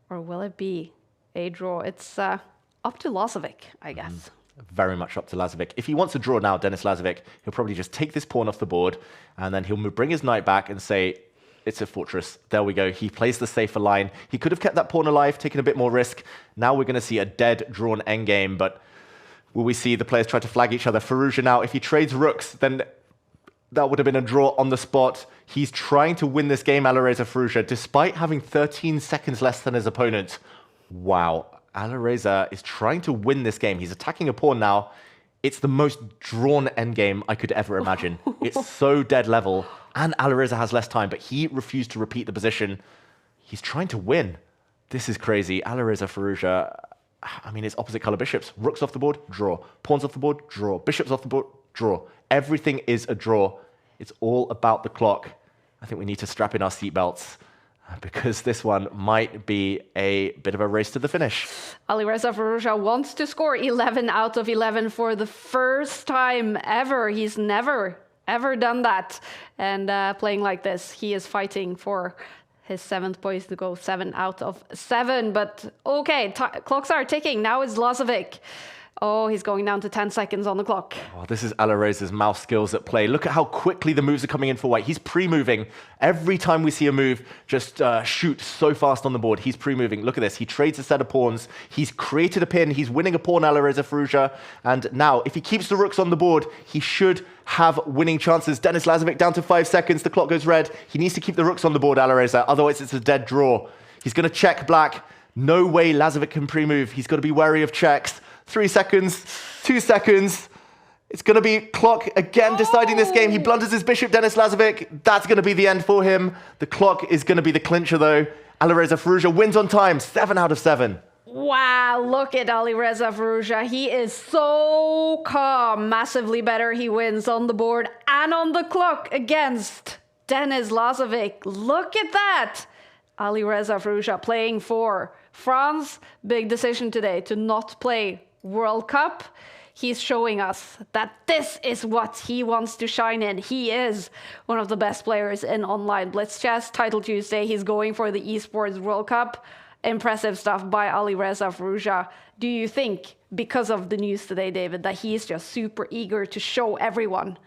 or will it be a draw? It's up to Lazavik, I guess. Very much up to Lazavik. If he wants to draw now, Denis Lazavik, he'll probably just take this pawn off the board, and then he'll bring his knight back and say, it's a fortress. There we go. He plays the safer line. He could have kept that pawn alive, taken a bit more risk. Now we're going to see a dead, drawn endgame, but will we see the players try to flag each other? Fiorito now, if he trades rooks, then that would have been a draw on the spot. He's trying to win this game, Alireza Fiorito, despite having 13 seconds less than his opponent. Wow. Alireza is trying to win this game. He's attacking a pawn now. It's the most drawn endgame I could ever imagine. It's so dead level, and Alireza has less time, but he refused to repeat the position. He's trying to win. This is crazy. Alireza Fiorito, I mean, it's opposite color bishops. Rooks off the board, draw. Pawns off the board, draw. Bishops off the board, draw. Everything is a draw. It's all about the clock. I think we need to strap in our seatbelts, because this one might be a bit of a race to the finish. Alireza Fiorito wants to score 11 out of 11 for the first time ever. He's never, ever done that. And playing like this, he is fighting for his 7th points to go, 7 out of 7. But okay, clocks are ticking. Now it's Lazavik. Oh, he's going down to 10 seconds on the clock. Oh, this is Alireza's mouse skills at play. Look at how quickly the moves are coming in for white. He's pre-moving. Every time we see a move, just shoot so fast on the board. He's pre-moving. Look at this. He trades a set of pawns. He's created a pin. He's winning a pawn, Alireza Fiorito. And now, if he keeps the rooks on the board, he should have winning chances. Denis Lazavik down to 5 seconds. The clock goes red. He needs to keep the rooks on the board, Alireza. Otherwise, it's a dead draw. He's going to check black. No way Lazavik can pre-move. He's got to be wary of checks. 3 seconds, 2 seconds. It's going to be clock again deciding this game. He blunders his bishop, Denis Lazavik. That's going to be the end for him. The clock is going to be the clincher, though. Alireza Fiorito wins on time, 7 out of 7. Wow, look at Alireza Fiorito. He is so calm. Massively better. He wins on the board and on the clock against Denis Lazavik. Look at that. Alireza Fiorito playing for France. Big decision today to not play World Cup. He's showing us that this is what he wants to shine in. He is one of the best players in online blitz chess. Title Tuesday, he's going for the Esports World Cup. Impressive stuff by Alireza Fiorito. Do you think, because of the news today, David, that he's just super eager to show everyone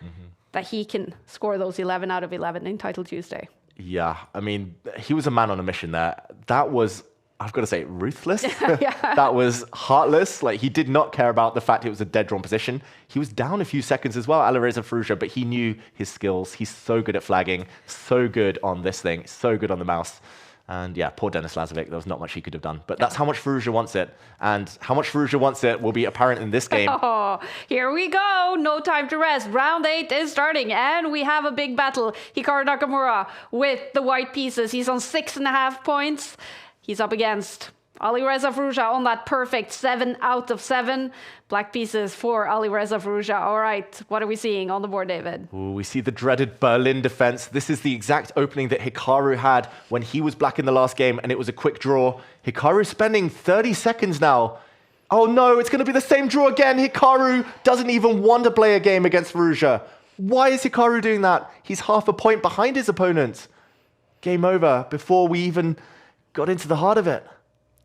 that he can score those 11 out of 11 in Title Tuesday? Yeah, I mean, he was a man on a mission there. That was, I've got to say, ruthless. That was heartless. Like, he did not care about the fact it was a dead drawn position. He was down a few seconds as well, Alireza Fiorito, but he knew his skills. He's so good at flagging, so good on this thing, so good on the mouse. And yeah, poor Denis Lazavik, there was not much he could have done. But that's how much Fiorito wants it. And how much Fiorito wants it will be apparent in this game. Oh, here we go. No time to rest. Round 8 is starting. And we have a big battle. Hikaru Nakamura with the white pieces. He's on 6.5 points. He's up against Alireza Fiorito on that perfect 7 out of 7. Black pieces for Alireza Fiorito. All right, what are we seeing on the board, David? Ooh, we see the dreaded Berlin defense. This is the exact opening that Hikaru had when he was black in the last game, and it was a quick draw. Hikaru spending 30 seconds now. Oh no, it's going to be the same draw again. Hikaru doesn't even want to play a game against Fiorito. Why is Hikaru doing that? He's half a point behind his opponent. Game over before we even got into the heart of it.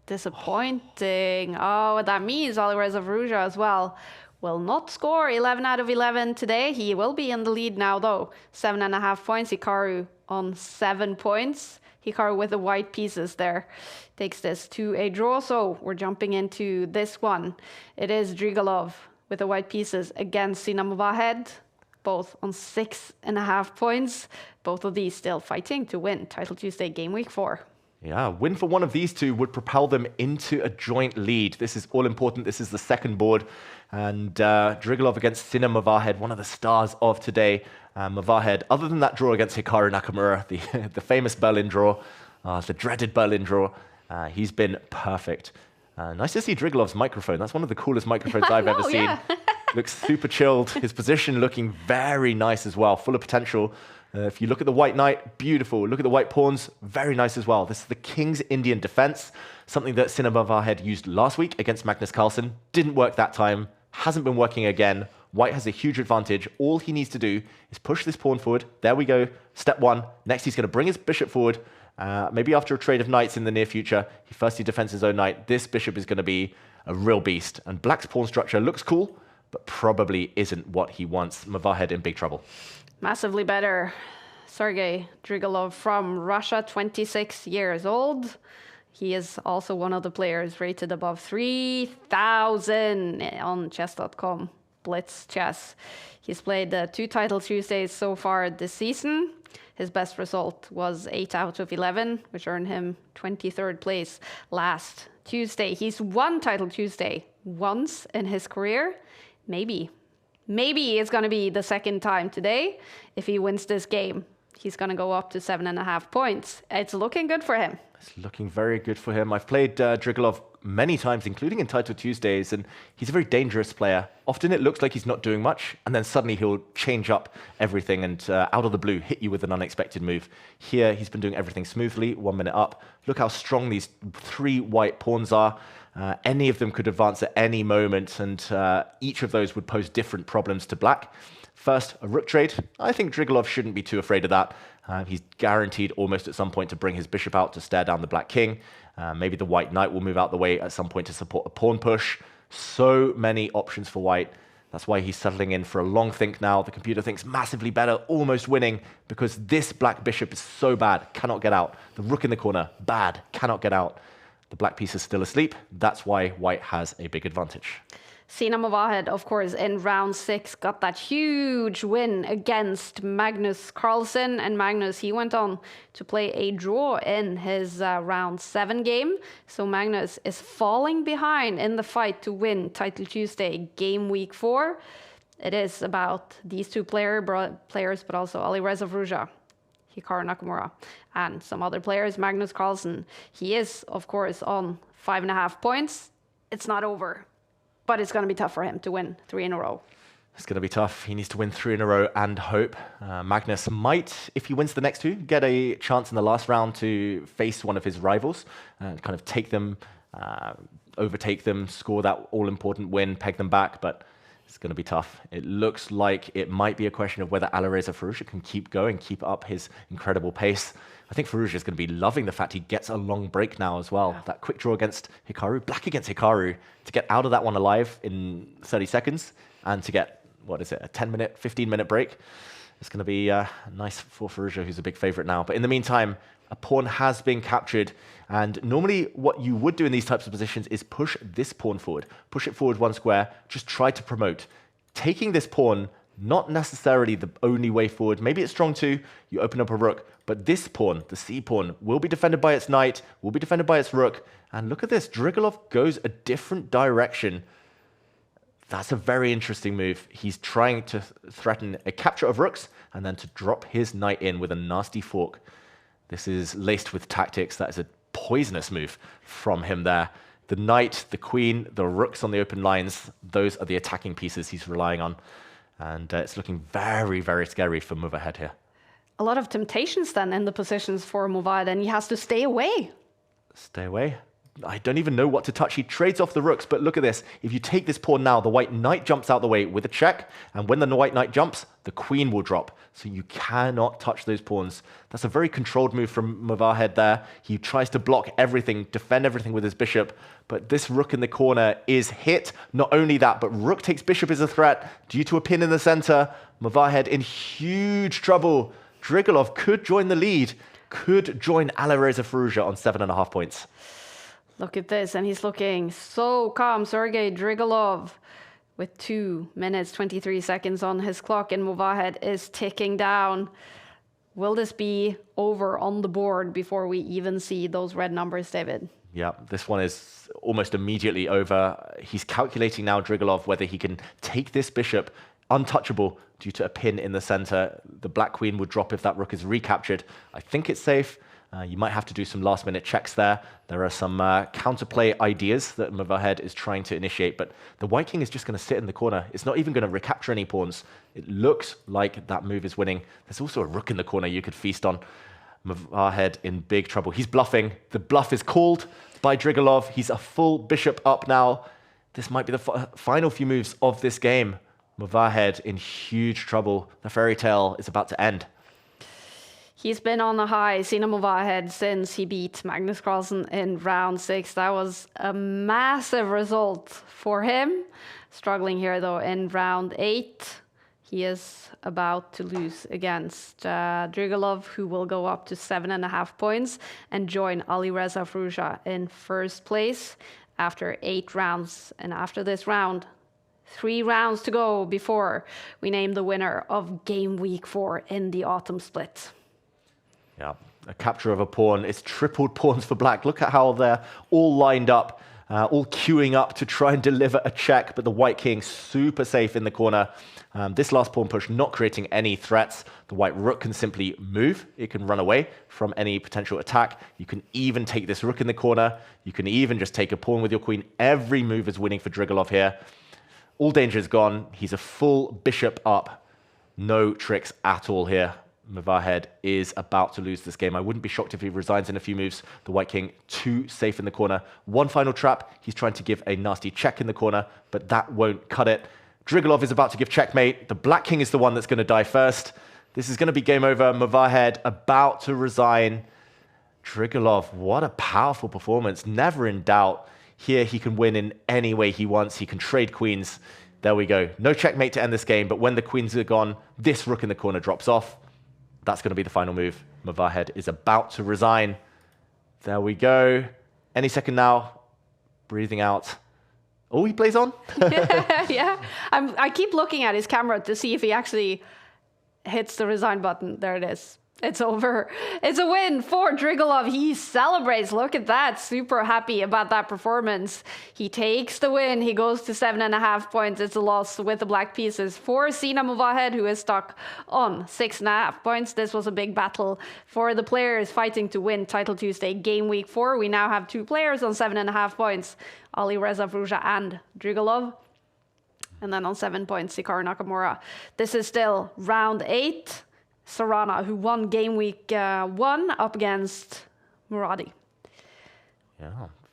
Disappointing. Oh, what that means, Alireza Fiorito as well will not score 11 out of 11 today. He will be in the lead now, though. 7.5 points. Hikaru on 7 points. Hikaru with the white pieces there takes this to a draw. So we're jumping into this one. It is Zigalo with the white pieces against Movahed, both on 6.5 points. Both of these still fighting to win Title Tuesday Game Week 4. Yeah, win for one of these two would propel them into a joint lead. This is all important. This is the second board. And Zigalo against Movahed, one of the stars of today. Movahed, other than that draw against Hikaru Nakamura, the famous Berlin draw, the dreaded Berlin draw, he's been perfect. Nice to see Zigalo's microphone. That's one of the coolest microphones I've ever seen. Looks super chilled. His position looking very nice as well, full of potential. If you look at the white knight, beautiful. Look at the white pawns, very nice as well. This is the King's Indian defense, something that Movahed used last week against Magnus Carlsen. Didn't work that time, hasn't been working again. White has a huge advantage. All he needs to do is push this pawn forward. There we go, step 1. Next, he's going to bring his bishop forward. Maybe after a trade of knights in the near future, he defends his own knight. This bishop is going to be a real beast. And Black's pawn structure looks cool, but probably isn't what he wants. Movahed in big trouble. Massively better. Sergei Zigalo from Russia, 26 years old. He is also one of the players rated above 3,000 on chess.com Blitz Chess. He's played 2 Title Tuesdays so far this season. His best result was 8 out of 11, which earned him 23rd place last Tuesday. He's won Title Tuesday once in his career. Maybe it's going to be the second time today. If he wins this game, he's going to go up to 7.5 points. It's looking good for him. It's looking very good for him. I've played Zigalo many times, including in Title Tuesdays, and he's a very dangerous player. Often it looks like he's not doing much, and then suddenly he'll change up everything and out of the blue hit you with an unexpected move. Here, he's been doing everything smoothly, 1 minute up. Look how strong these 3 white pawns are. Any of them could advance at any moment, and each of those would pose different problems to Black. First, a rook trade. I think Zigalo shouldn't be too afraid of that. He's guaranteed almost at some point to bring his bishop out to stare down the black king. Maybe the white knight will move out the way at some point to support a pawn push. So many options for white. That's why he's settling in for a long think now. The computer thinks massively better, almost winning, because this black bishop is so bad, cannot get out. The rook in the corner, bad, cannot get out. The black piece is still asleep. That's why white has a big advantage. Sina Movahed, of course, in round 6, got that huge win against Magnus Carlsen. And Magnus, he went on to play a draw in his round 7 game. So Magnus is falling behind in the fight to win Title Tuesday Game Week 4. It is about these two players, but also Alireza Fruja, Hikaru Nakamura, and some other players. Magnus Carlsen, he is, of course, on 5.5 points. It's not over. But it's going to be tough for him to win 3 in a row. It's going to be tough. He needs to win 3 in a row and hope. Magnus might, if he wins the next 2, get a chance in the last round to face one of his rivals and kind of take them, overtake them, score that all-important win, peg them back. But it's going to be tough. It looks like it might be a question of whether Alireza Fiorito can keep going, keep up his incredible pace. I think Fiorito is going to be loving the fact he gets a long break now as well. Yeah. That quick draw against Hikaru, black against Hikaru, to get out of that one alive in 30 seconds and to get, what is it, a 10-minute, 15-minute break. It's going to be nice for Fiorito, who's a big favorite now. But in the meantime, a pawn has been captured. And normally what you would do in these types of positions is push this pawn forward. Push it forward 1 square, just try to promote. Taking this pawn, not necessarily the only way forward. Maybe it's strong too, you open up a rook. But this pawn, the c pawn, will be defended by its knight, will be defended by its rook. And look at this, Zigalo goes a different direction. That's a very interesting move. He's trying to threaten a capture of rooks and then to drop his knight in with a nasty fork. This is laced with tactics. That is a poisonous move from him there. The knight, the queen, the rooks on the open lines, those are the attacking pieces he's relying on. And it's looking very, very scary for Movahed here. A lot of temptations then in the positions for Movahed, and he has to stay away. Stay away? I don't even know what to touch. He trades off the rooks, but look at this. If you take this pawn now, the white knight jumps out the way with a check, and when the white knight jumps, the queen will drop. So you cannot touch those pawns. That's a very controlled move from Movahed there. He tries to block everything, defend everything with his bishop, but this rook in the corner is hit. Not only that, but rook takes bishop as a threat due to a pin in the center. Movahed in huge trouble. Zigalo could join the lead, could join Alireza Fiorito on 7.5 points. Look at this, and he's looking so calm. Sergei Zigalo with 2 minutes, 23 seconds on his clock, and Movahed is ticking down. Will this be over on the board before we even see those red numbers, David? Yeah, this one is almost immediately over. He's calculating now, Zigalo, whether he can take this bishop untouchable due to a pin in the center. The black queen would drop if that rook is recaptured. I think it's safe. You might have to do some last-minute checks there. There are some counterplay ideas that Movahed is trying to initiate, but the white king is just going to sit in the corner. It's not even going to recapture any pawns. It looks like that move is winning. There's also a rook in the corner you could feast on. Movahed in big trouble. He's bluffing. The bluff is called by Zigalo. He's a full bishop up now. This might be the final few moves of this game. Movahed in huge trouble. The fairy tale is about to end. He's been on a high, Sina Movahed, since he beat Magnus Carlsen in round 6. That was a massive result for him. Struggling here, though, in round 8. He is about to lose against Zigalo, who will go up to 7.5 points and join Alireza Fiorito in first place after 8 rounds. And after this round, 3 rounds to go before we name the winner of Game Week 4 in the autumn split. Yeah, a capture of a pawn. It's tripled pawns for black. Look at how they're all lined up, all queuing up to try and deliver a check, but the white king super safe in the corner. This last pawn push not creating any threats. The white rook can simply move. It can run away from any potential attack. You can even take this rook in the corner. You can even just take a pawn with your queen. Every move is winning for Zigalo here. All danger is gone. He's a full bishop up. No tricks at all here. Movahed is about to lose this game. I wouldn't be shocked if he resigns in a few moves. The white king too safe in the corner. One final trap. He's trying to give a nasty check in the corner, but that won't cut it. Zigalo is about to give checkmate. The black king is the one that's going to die first. This is going to be game over. Movahed about to resign. Zigalo, what a powerful performance. Never in doubt. Here he can win in any way he wants. He can trade queens. There we go. No checkmate to end this game, but when the queens are gone, this rook in the corner drops off. That's going to be the final move. Movahed is about to resign. There we go. Any second now. Breathing out. Oh, he plays on? Yeah. I keep looking at his camera to see if he actually hits the resign button. There it is. It's over. It's a win for Zigalo. He celebrates. Look at that. Super happy about that performance. He takes the win. He goes to 7.5 points. It's a loss with the black pieces for Sina Movahed, who is stuck on 6.5 points. This was a big battle for the players fighting to win Title Tuesday Game Week 4. We now have 2 players on 7.5 points, Alireza and Zigalo. And then on 7 points, Hikaru Nakamura. This is still round 8. Sarana, who won Game Week 1 up against Muradi. Yeah,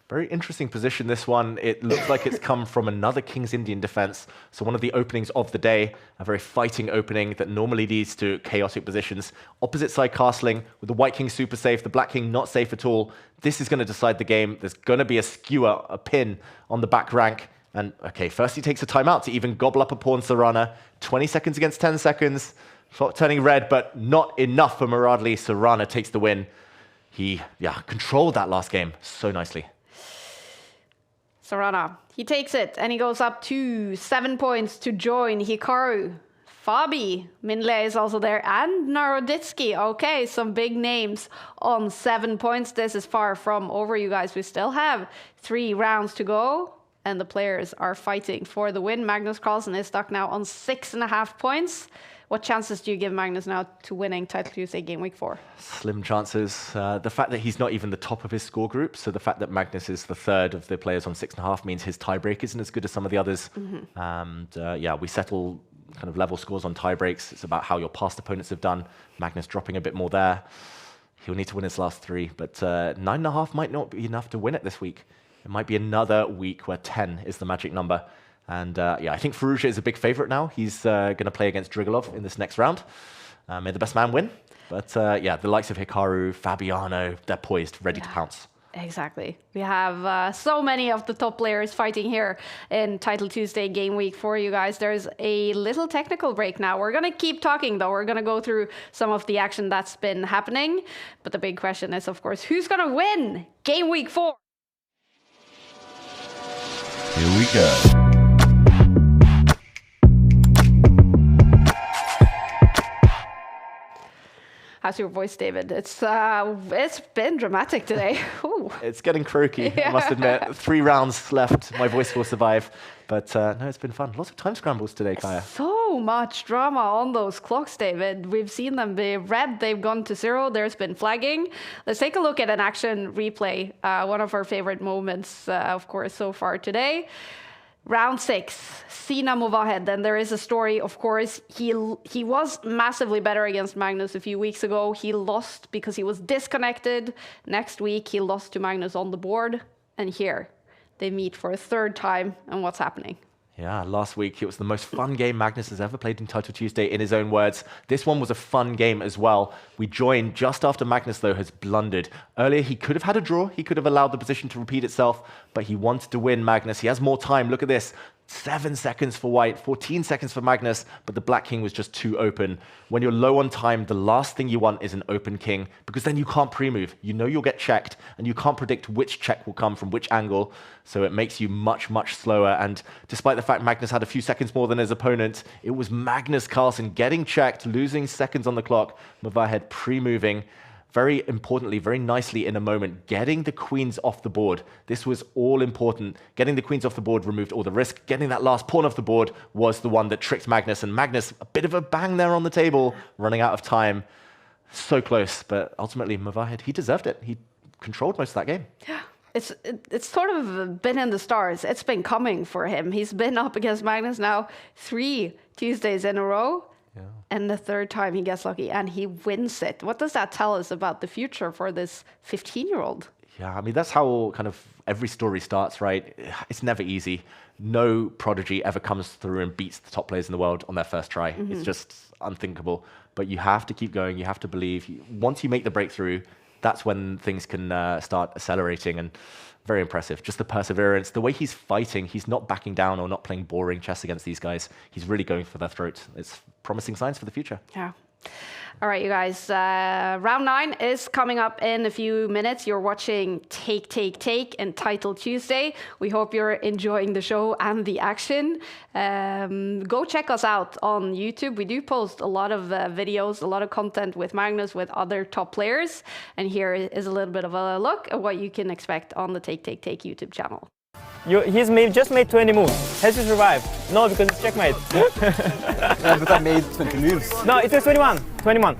very interesting position, this one. It looks like it's come from another King's Indian defense. So one of the openings of the day, a very fighting opening that normally leads to chaotic positions. Opposite side castling with the White King super safe, the Black King not safe at all. This is going to decide the game. There's going to be a skewer, a pin on the back rank. And okay, first he takes a timeout to even gobble up a pawn Sarana. 20 seconds against 10 seconds. Turning red, but not enough for Muradli. Sarana takes the win. He, controlled that last game so nicely. Sarana, he takes it, and he goes up to 7 points to join Hikaru. Fabi, Minle is also there, and Naroditsky. Okay, some big names on 7 points. This is far from over, you guys. We still have 3 rounds to go, and the players are fighting for the win. Magnus Carlsen is stuck now on 6.5 points. What chances do you give Magnus now to winning Title Tuesday Game Week 4? Slim chances. The fact that he's not even the top of his score group, so the fact that Magnus is the third of the players on 6.5 means his tiebreak isn't as good as some of the others. We settle kind of level scores on tiebreaks. It's about how your past opponents have done. Magnus dropping a bit more there. He'll need to win his last 3, but 9.5 might not be enough to win it this week. It might be another week where 10 is the magic number. And I think Fiorito is a big favorite now. He's going to play against Zigalo in this next round. May the best man win. But the likes of Hikaru, Fabiano, they're poised, ready to pounce. Exactly. We have so many of the top players fighting here in Title Tuesday Game Week for you guys. There's a little technical break now. We're going to keep talking, though. We're going to go through some of the action that's been happening. But the big question is, of course, who's going to win Game Week 4? Here we go. How's your voice, David? It's been dramatic today. Ooh. It's getting croaky, I must admit. 3 rounds left. My voice will survive. But no, it's been fun. Lots of time scrambles today, Kaya. So much drama on those clocks, David. We've seen them be red. They've gone to 0. There's been flagging. Let's take a look at an action replay. One of our favorite moments, of course, so far today. Round 6, Sina Movahed. Then there is a story, of course. He was massively better against Magnus a few weeks ago. He lost because he was disconnected. Next week, he lost to Magnus on the board. And here, they meet for a 3rd time. And what's happening? Yeah, last week it was the most fun game Magnus has ever played in Title Tuesday, in his own words. This one was a fun game as well. We joined just after Magnus, though, has blundered. Earlier, he could have had a draw. He could have allowed the position to repeat itself, but he wanted to win Magnus. He has more time. Look at this. 7 seconds for White, 14 seconds for Magnus, but the Black King was just too open. When you're low on time, the last thing you want is an open king, because then you can't pre-move. You know you'll get checked, and you can't predict which check will come from which angle, so it makes you much, much slower. And despite the fact Magnus had a few seconds more than his opponent, it was Magnus Carlsen getting checked, losing seconds on the clock, Movahed pre-moving. Very importantly, very nicely in a moment, getting the queens off the board. This was all important. Getting the queens off the board removed all the risk. Getting that last pawn off the board was the one that tricked Magnus. And Magnus, a bit of a bang there on the table, running out of time. So close, but ultimately Movahed, he deserved it. He controlled most of that game. Yeah. It's sort of been in the stars. It's been coming for him. He's been up against Magnus now 3 Tuesdays in a row. Yeah. And the 3rd time he gets lucky and he wins it. What does that tell us about the future for this 15-year-old? Yeah, I mean, that's how kind of every story starts, right? It's never easy. No prodigy ever comes through and beats the top players in the world on their first try. It's just unthinkable. But you have to keep going. You have to believe. Once you make the breakthrough, that's when things can start accelerating. And very impressive. Just the perseverance. The way he's fighting, he's not backing down or not playing boring chess against these guys. He's really going for their throat. It's promising signs for the future. Yeah. All right, you guys. Round 9 is coming up in a few minutes. You're watching Take and Title Tuesday. We hope you're enjoying the show and the action. Go check us out on YouTube. We do post a lot of videos, a lot of content with Magnus, with other top players. And here is a little bit of a look at what you can expect on the Take YouTube channel. He's just made 20 moves. Has he survived? No, because it's checkmate. Yeah, but I made 20 moves. No, it says 21.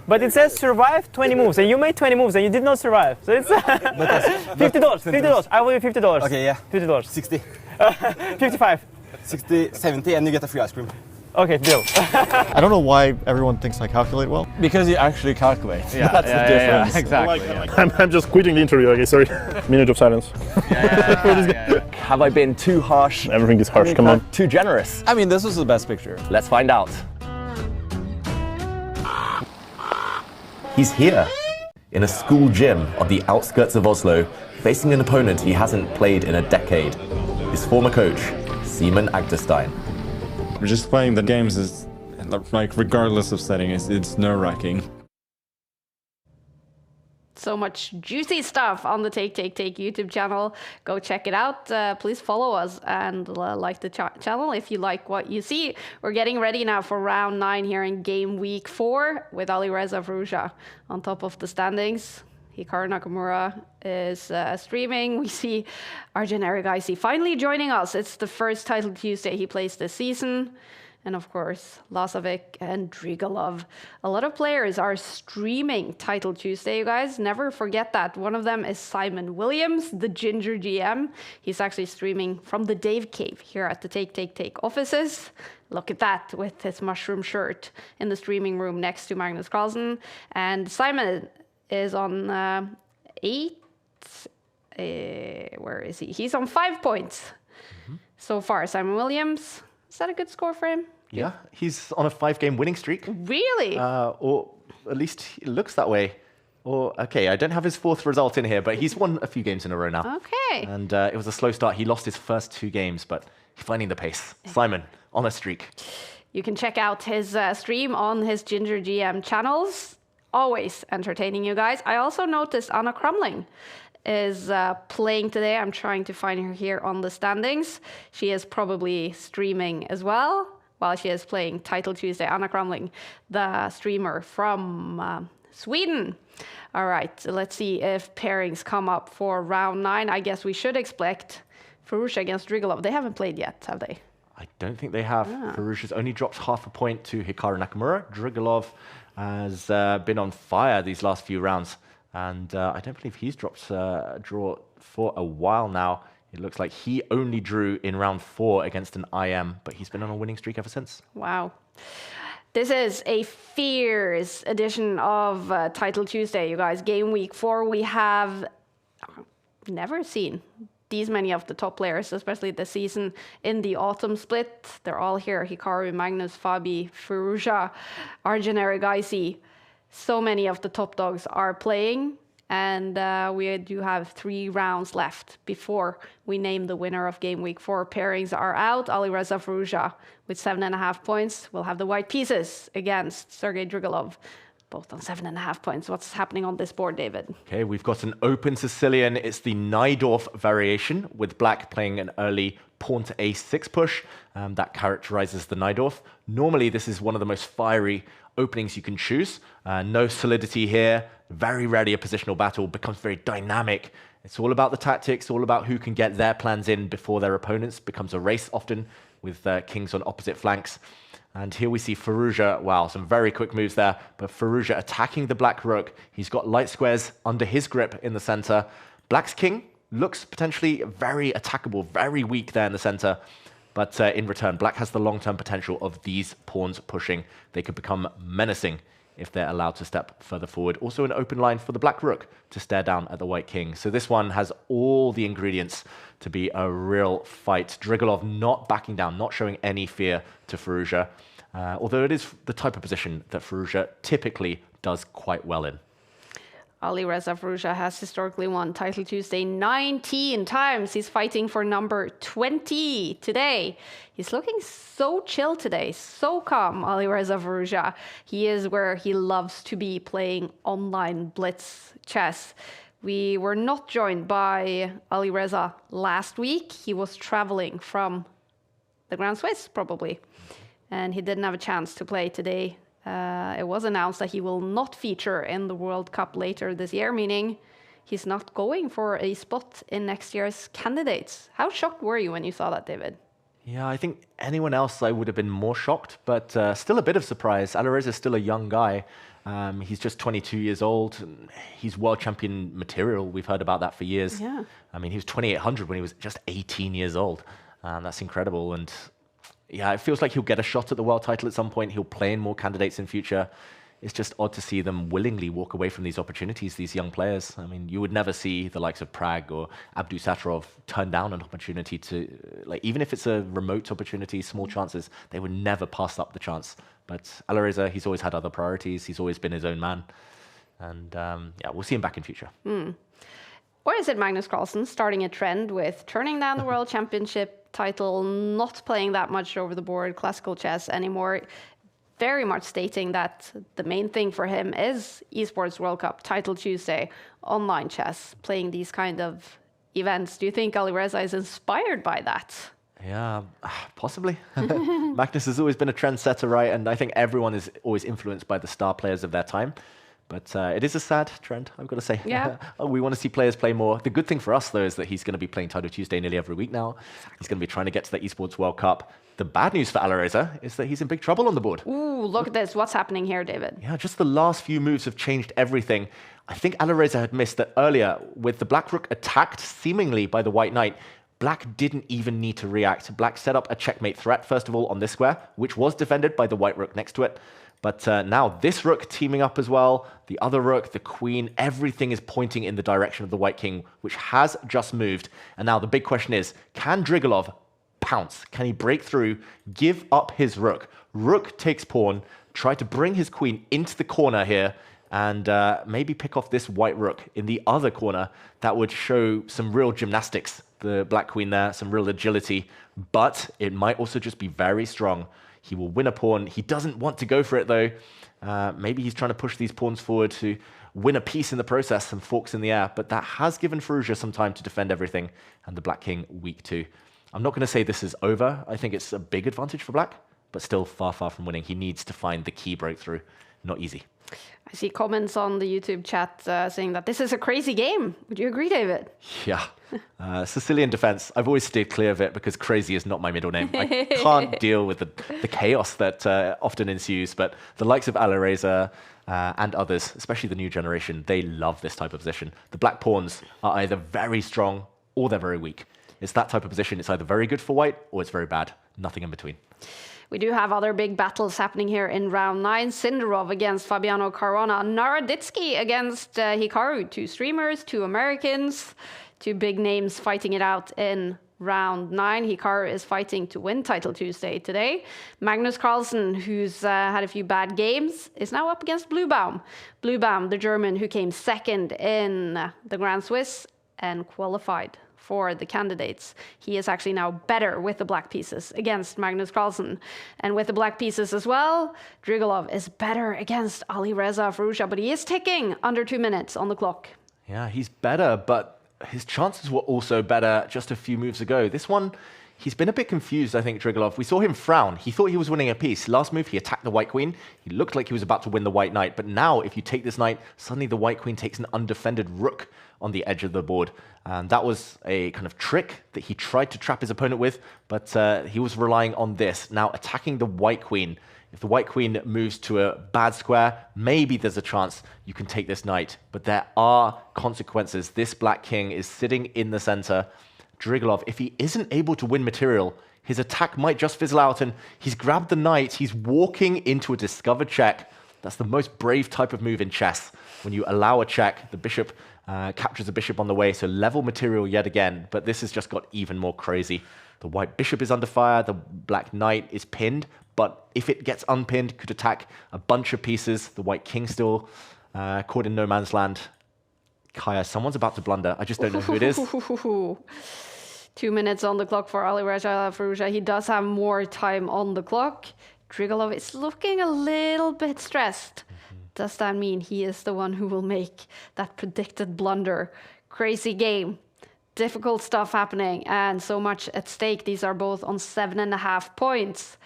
But it says survive 20 moves, and you made 20 moves, and you did not survive. So it's $50. I will give you $50. Okay, yeah. $50. 60. 55. 60, 70, and you get a free ice cream. Okay, deal. I don't know why everyone thinks I calculate well. Because you actually calculate. Yeah, that's the difference. Yeah, exactly. I'm just quitting the interview, okay, sorry. Minute of silence. Have I been too harsh? Everything is harsh, come on. Too generous? I mean, this was the best picture. Let's find out. He's here, in a school gym on the outskirts of Oslo, facing an opponent he hasn't played in a decade. His former coach, Simon Agdestein. Just playing the games is, like, regardless of setting, it's nerve-wracking. So much juicy stuff on the Take YouTube channel. Go check it out. Please follow us and like the channel if you like what you see. We're getting ready now for round 9 here in game week 4 with Alireza Fiorito on top of the standings. Hikaru Nakamura is streaming. We see Arjun finally joining us. It's the first Title Tuesday he plays this season. And of course, Lazavik and Zigalo. A lot of players are streaming Title Tuesday, you guys. Never forget that. One of them is Simon Williams, the Ginger GM. He's actually streaming from the Dave Cave here at the Take offices. Look at that, with his mushroom shirt in the streaming room next to Magnus Carlsen. And Simon is on 8. Where is he? He's on 5 points so far. Simon Williams. Is that a good score for him? Yeah, he's on a 5-game winning streak. Really? Or at least it looks that way. Or, okay, I don't have his 4th result in here, but he's won a few games in a row now. Okay. And it was a slow start. He lost his first 2 games, but he's finding the pace. Simon, on a streak. You can check out his stream on his Ginger GM channels. Always entertaining, you guys. I also noticed Anna Crumling is playing today. I'm trying to find her here on the standings. She is probably streaming as well while she is playing Title Tuesday. Anna Crumling, the streamer from Sweden. All right, so let's see if pairings come up for round 9. I guess we should expect Fiorito against Zigalo. They haven't played yet, have they? I don't think they have. Fiorito's only dropped half a point to Hikaru Nakamura. Zigalo has been on fire these last few rounds. And I don't believe he's dropped a draw for a while now. It looks like he only drew in round 4 against an IM, but he's been on a winning streak ever since. Wow. This is a fierce edition of Title Tuesday, you guys. Game week 4, we have never seen these many of the top players, especially this season in the autumn split. They're all here. Hikaru, Magnus, Fabi, Fiorito, Arjun. So many of the top dogs are playing, and we do have 3 rounds left before we name the winner of Game Week 4. Pairings are out. Alireza Fiorito with 7.5 points. We'll have the white pieces against Sergei Zigalo, both on 7.5 points. What's happening on this board, David? Okay, we've got an open Sicilian. It's the Najdorf variation, with black playing an early pawn to a6 push. That characterizes the Najdorf. Normally, this is one of the most fiery openings you can choose. No solidity here. Very rarely a positional battle. Becomes very dynamic. It's all about the tactics, all about who can get their plans in before their opponents. Becomes a race often with kings on opposite flanks. And here we see Fiorito. Wow, some very quick moves there. But Fiorito attacking the black rook. He's got light squares under his grip in the center. Black's king looks potentially very attackable, very weak there in the center. But in return, black has the long-term potential of these pawns pushing. They could become menacing if they're allowed to step further forward. Also an open line for the black rook to stare down at the white king. So this one has all the ingredients to be a real fight. Drigalov not backing down, not showing any fear to Fiorito, although it is the type of position that Fiorito typically does quite well in. Alireza Fiorito has historically won Title Tuesday 19 times. He's fighting for number 20 today. He's looking so chill today, so calm, Alireza Fiorito. He is where he loves to be, playing online blitz chess. We were not joined by Alireza last week. He was traveling from the Grand Swiss, probably, and he didn't have a chance to play today. It was announced that he will not feature in the World Cup later this year, meaning he's not going for a spot in next year's candidates. How shocked were you when you saw that, David? Yeah, I think anyone else I would have been more shocked, but still a bit of surprise. Alireza is still a young guy. He's just 22 years old. He's world champion material. We've heard about that for years. Yeah. I mean, he was 2,800 when he was just 18 years old. That's incredible. And yeah, it feels like he'll get a shot at the world title at some point. He'll play in more candidates in future. It's just odd to see them willingly walk away from these opportunities, these young players. I mean, you would never see the likes of Prag or Abdu Satrov turn down an opportunity to, like, even if it's a remote opportunity, small chances, they would never pass up the chance. But Alireza, he's always had other priorities. He's always been his own man. And yeah, we'll see him back in future. Or is it Magnus Carlsen starting a trend with turning down the World Championship title, not playing that much over the board, classical chess anymore, very much stating that the main thing for him is Esports World Cup, Title Tuesday, online chess, playing these kind of events. Do you think Alireza is inspired by that? Yeah, possibly. Magnus has always been a trendsetter, right? And I think everyone is always influenced by the star players of their time. But it is a sad trend, I've got to say. Yeah. We want to see players play more. The good thing for us, though, is that he's going to be playing Title Tuesday nearly every week now. He's going to be trying to get to the Esports World Cup. The bad news for Alireza is that he's in big trouble on the board. Ooh, look at this. What's happening here, David? Yeah, just the last few moves have changed everything. I think Alireza had missed that earlier with the black rook attacked seemingly by the white knight. Black didn't even need to react. Black set up a checkmate threat, first of all, on this square, which was defended by the white rook next to it. But now this rook teaming up as well, the other rook, the queen, everything is pointing in the direction of the white king, which has just moved. And now the big question is, can Drigalov pounce? Can he break through, give up his rook? Rook takes pawn, try to bring his queen into the corner here, and maybe pick off this white rook in the other corner. That would show some real gymnastics, the black queen there, some real agility, but it might also just be very strong. He will win a pawn. He doesn't want to go for it, though. Maybe he's trying to push these pawns forward to win a piece in the process, some forks in the air, but that has given Fiorito some time to defend everything, and the black king weak too. I'm not going to say this is over. I think it's a big advantage for black, but still far, far from winning. He needs to find the key breakthrough. Not easy. I see comments on the YouTube chat saying that this is a crazy game. Would you agree, David? Yeah. Sicilian defense. I've always stayed clear of it because crazy is not my middle name. I can't deal with the chaos that often ensues, but the likes of Alireza and others, especially the new generation, they love this type of position. The black pawns are either very strong or they're very weak. It's that type of position. It's either very good for white or it's very bad. Nothing in between. We do have other big battles happening here in round 9. Sindarov against Fabiano Caruana. Naroditsky against Hikaru. 2 streamers, 2 Americans, 2 big names fighting it out in round 9. Hikaru is fighting to win Title Tuesday today. Magnus Carlsen, who's had a few bad games, is now up against Bluebaum. Bluebaum, the German who came second in the Grand Swiss and qualified for the candidates. He is actually now better with the black pieces against Magnus Carlsen. And with the black pieces as well, Drigalov is better against Alireza Fiorito, but he is ticking under 2 minutes on the clock. Yeah, he's better, but his chances were also better just a few moves ago. This one, he's been a bit confused, I think, Drigalov. We saw him frown. He thought he was winning a piece. Last move, he attacked the white queen. He looked like he was about to win the white knight. But now, if you take this knight, suddenly the white queen takes an undefended rook on the edge of the board. And that was a kind of trick that he tried to trap his opponent with, but he was relying on this. Now attacking the white queen. If the white queen moves to a bad square, maybe there's a chance you can take this knight. But there are consequences. This black king is sitting in the center. Drigalov, if he isn't able to win material, his attack might just fizzle out, and he's grabbed the knight. He's walking into a discovered check. That's the most brave type of move in chess. When you allow a check, the bishop captures a bishop on the way, so level material yet again, but this has just got even more crazy. The white bishop is under fire, the black knight is pinned, but if it gets unpinned, could attack a bunch of pieces. The white king still caught in no man's land. Kaya, someone's about to blunder. I just don't know who it is. 2 minutes on the clock for Alireza Fiorito. He does have more time on the clock. Drigalov is looking a little bit stressed. Does that mean he is the one who will make that predicted blunder? Crazy game. Difficult stuff happening and so much at stake. These are both on 7.5 points.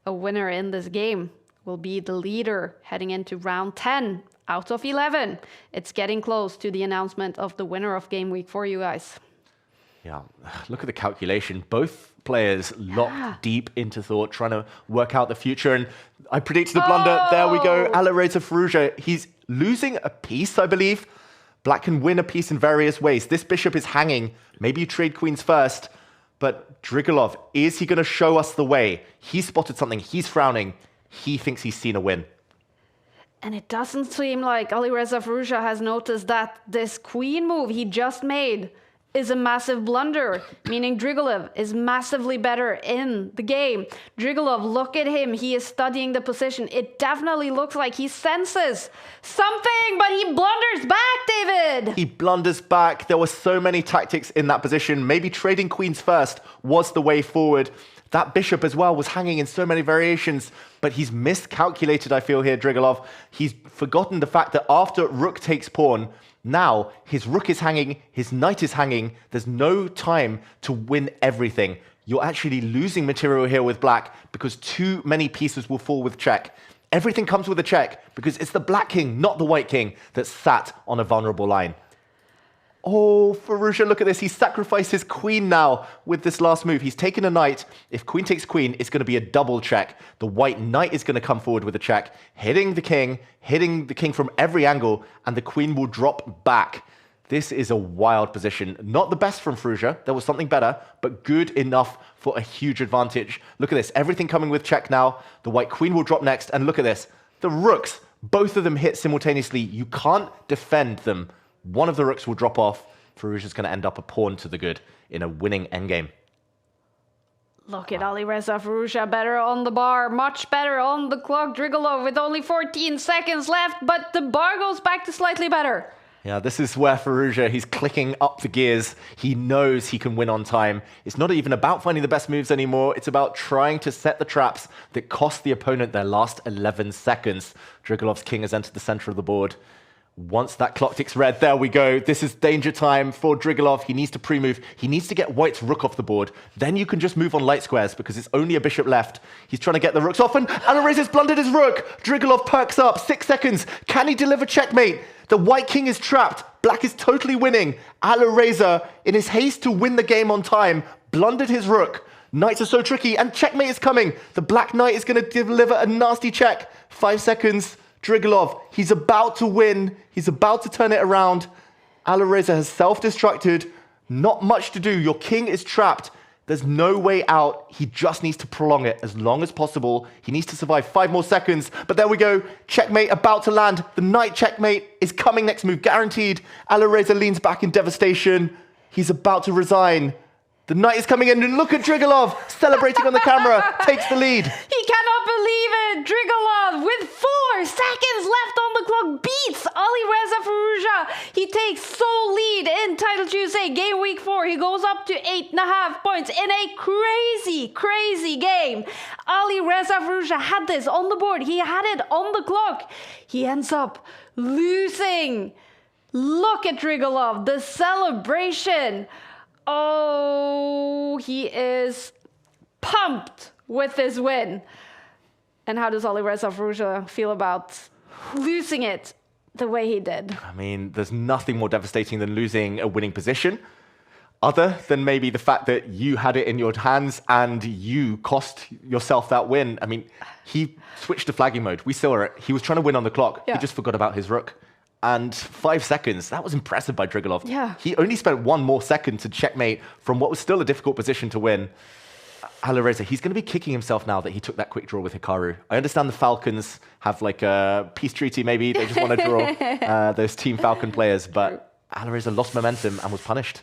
A winner in this game will be the leader heading into round 10 out of 11. It's getting close to the announcement of the winner of Game Week for you guys. Yeah, look at the calculation. Both players locked deep into thought, trying to work out the future. And I predicted the blunder. There we go. Alireza Fiorito. He's losing a piece, I believe. Black can win a piece in various ways. This bishop is hanging. Maybe you trade queens first. But Drigalov, is he going to show us the way? He spotted something. He's frowning. He thinks he's seen a win. And it doesn't seem like Alireza Fiorito has noticed that this queen move he just made is a massive blunder, meaning Drigalov is massively better in the game. Drigalov, look at him. He is studying the position. It definitely looks like he senses something, but he blunders back, David. He blunders back. There were so many tactics in that position. Maybe trading queens first was the way forward. That bishop as well was hanging in so many variations, but he's miscalculated, I feel here, Drigalov. He's forgotten the fact that after rook takes pawn, now his rook is hanging, his knight is hanging. There's no time to win everything. You're actually losing material here with black because too many pieces will fall with check. Everything comes with a check because it's the black king, not the white king, that's sat on a vulnerable line. Oh, Fiorito, look at this. He sacrificed his queen now with this last move. He's taken a knight. If queen takes queen, it's going to be a double check. The white knight is going to come forward with a check, hitting the king from every angle, and the queen will drop back. This is a wild position. Not the best from Fiorito. There was something better, but good enough for a huge advantage. Look at this. Everything coming with check now. The white queen will drop next, and look at this. The rooks, both of them hit simultaneously. You can't defend them. One of the rooks will drop off. Fiorito's going to end up a pawn to the good in a winning endgame. Look at Alireza Fiorito, better on the bar, much better on the clock. Drigalov with only 14 seconds left, but the bar goes back to slightly better. Yeah, this is where Fiorito, he's clicking up the gears. He knows he can win on time. It's not even about finding the best moves anymore. It's about trying to set the traps that cost the opponent their last 11 seconds. Drigalov's king has entered the center of the board. Once that clock ticks red, there we go. This is danger time for Drigalov. He needs to pre-move. He needs to get white's rook off the board. Then you can just move on light squares because it's only a bishop left. He's trying to get the rooks off, and Alireza's blundered his rook. Drigalov perks up. 6 seconds. Can he deliver checkmate? The white king is trapped. Black is totally winning. Alireza, in his haste to win the game on time, blundered his rook. Knights are so tricky, and checkmate is coming. The black knight is going to deliver a nasty check. 5 seconds. Drigalov, he's about to win. He's about to turn it around. Alireza has self-destructed. Not much to do. Your king is trapped. There's no way out. He just needs to prolong it as long as possible. He needs to survive 5 more seconds. But there we go. Checkmate about to land. The knight checkmate is coming next move, guaranteed. Alireza leans back in devastation. He's about to resign. The knight is coming in, and look at Drigalov celebrating on the camera, takes the lead. He cannot believe it. Drigalov, with 4 seconds left on the clock, beats Alireza Fiorito. He takes sole lead in Title Tuesday, Game Week 4. He goes up to 8.5 points in a crazy, crazy game. Alireza Fiorito had this on the board. He had it on the clock. He ends up losing. Look at Drigalov, the celebration. Oh, he is pumped with this win. And how does Alireza Fiorito feel about losing it the way he did? I mean, there's nothing more devastating than losing a winning position, other than maybe the fact that you had it in your hands and you cost yourself that win. I mean, he switched to flagging mode. We saw it. He was trying to win on the clock. Yeah. He just forgot about his rook. And 5 seconds, that was impressive by Drigalov. Yeah. He only spent 1 more second to checkmate from what was still a difficult position to win. Alireza, he's going to be kicking himself now that he took that quick draw with Hikaru. I understand the Falcons have like a peace treaty, maybe. They just want to draw those Team Falcon players. But Alireza lost momentum and was punished.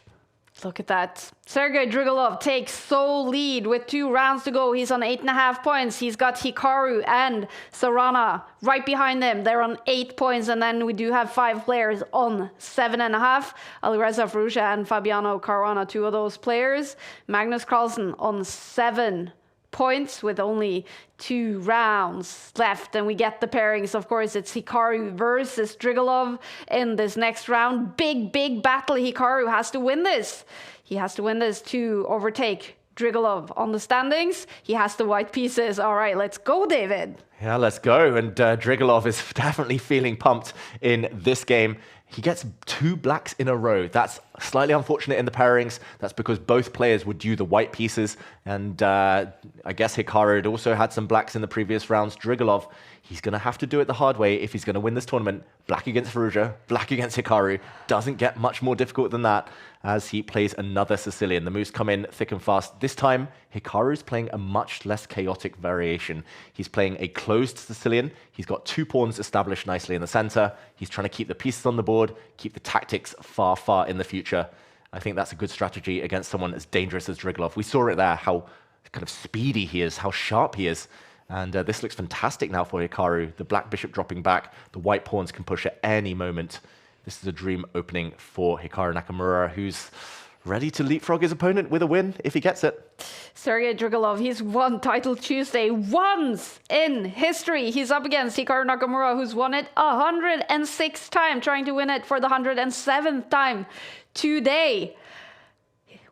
Look at that. Sergei Drigalov takes sole lead with 2 rounds to go. He's on 8.5 points. He's got Hikaru and Sarana right behind them. They're on 8 points. And then we do have 5 players on 7.5. Alireza Fruja and Fabiano Caruana, 2 of those players. Magnus Carlsen on 7 points with only 2 rounds left, and we get the pairings. Of course, it's Hikaru versus Drigalov in this next round. Big battle. Hikaru has to win this. He has to win this to overtake Drigalov on the standings. He has the white pieces. All right, let's go, David. Yeah, let's go. And Drigalov is definitely feeling pumped in this game. He gets 2 blacks in a row. That's slightly unfortunate in the pairings. That's because both players would do the white pieces. And I guess Hikaru had also had some blacks in the previous rounds. Drigalov, he's going to have to do it the hard way if he's going to win this tournament. Black against Fiorito, black against Hikaru. Doesn't get much more difficult than that as he plays another Sicilian. The moves come in thick and fast. This time, Hikaru's playing a much less chaotic variation. He's playing a closed Sicilian. He's got 2 pawns established nicely in the center. He's trying to keep the pieces on the board, keep the tactics far in the future. I think that's a good strategy against someone as dangerous as Drigalov. We saw it there, how kind of speedy he is, how sharp he is. And this looks fantastic now for Hikaru. The black bishop dropping back. The white pawns can push at any moment. This is a dream opening for Hikaru Nakamura, who's ready to leapfrog his opponent with a win if he gets it. Sergei Drigalov, he's won Title Tuesday once in history. He's up against Hikaru Nakamura, who's won it 106 times, trying to win it for the 107th time today.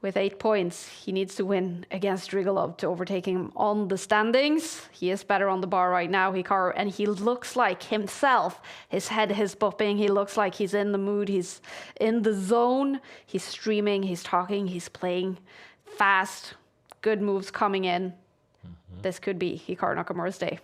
With 8 points, he needs to win against Drigalov to overtake him on the standings. He is better on the bar right now, Hikaru, and he looks like himself. His head is bopping. He looks like he's in the mood. He's in the zone. He's streaming. He's talking. He's playing fast. Good moves coming in. This could be Hikaru Nakamura's day.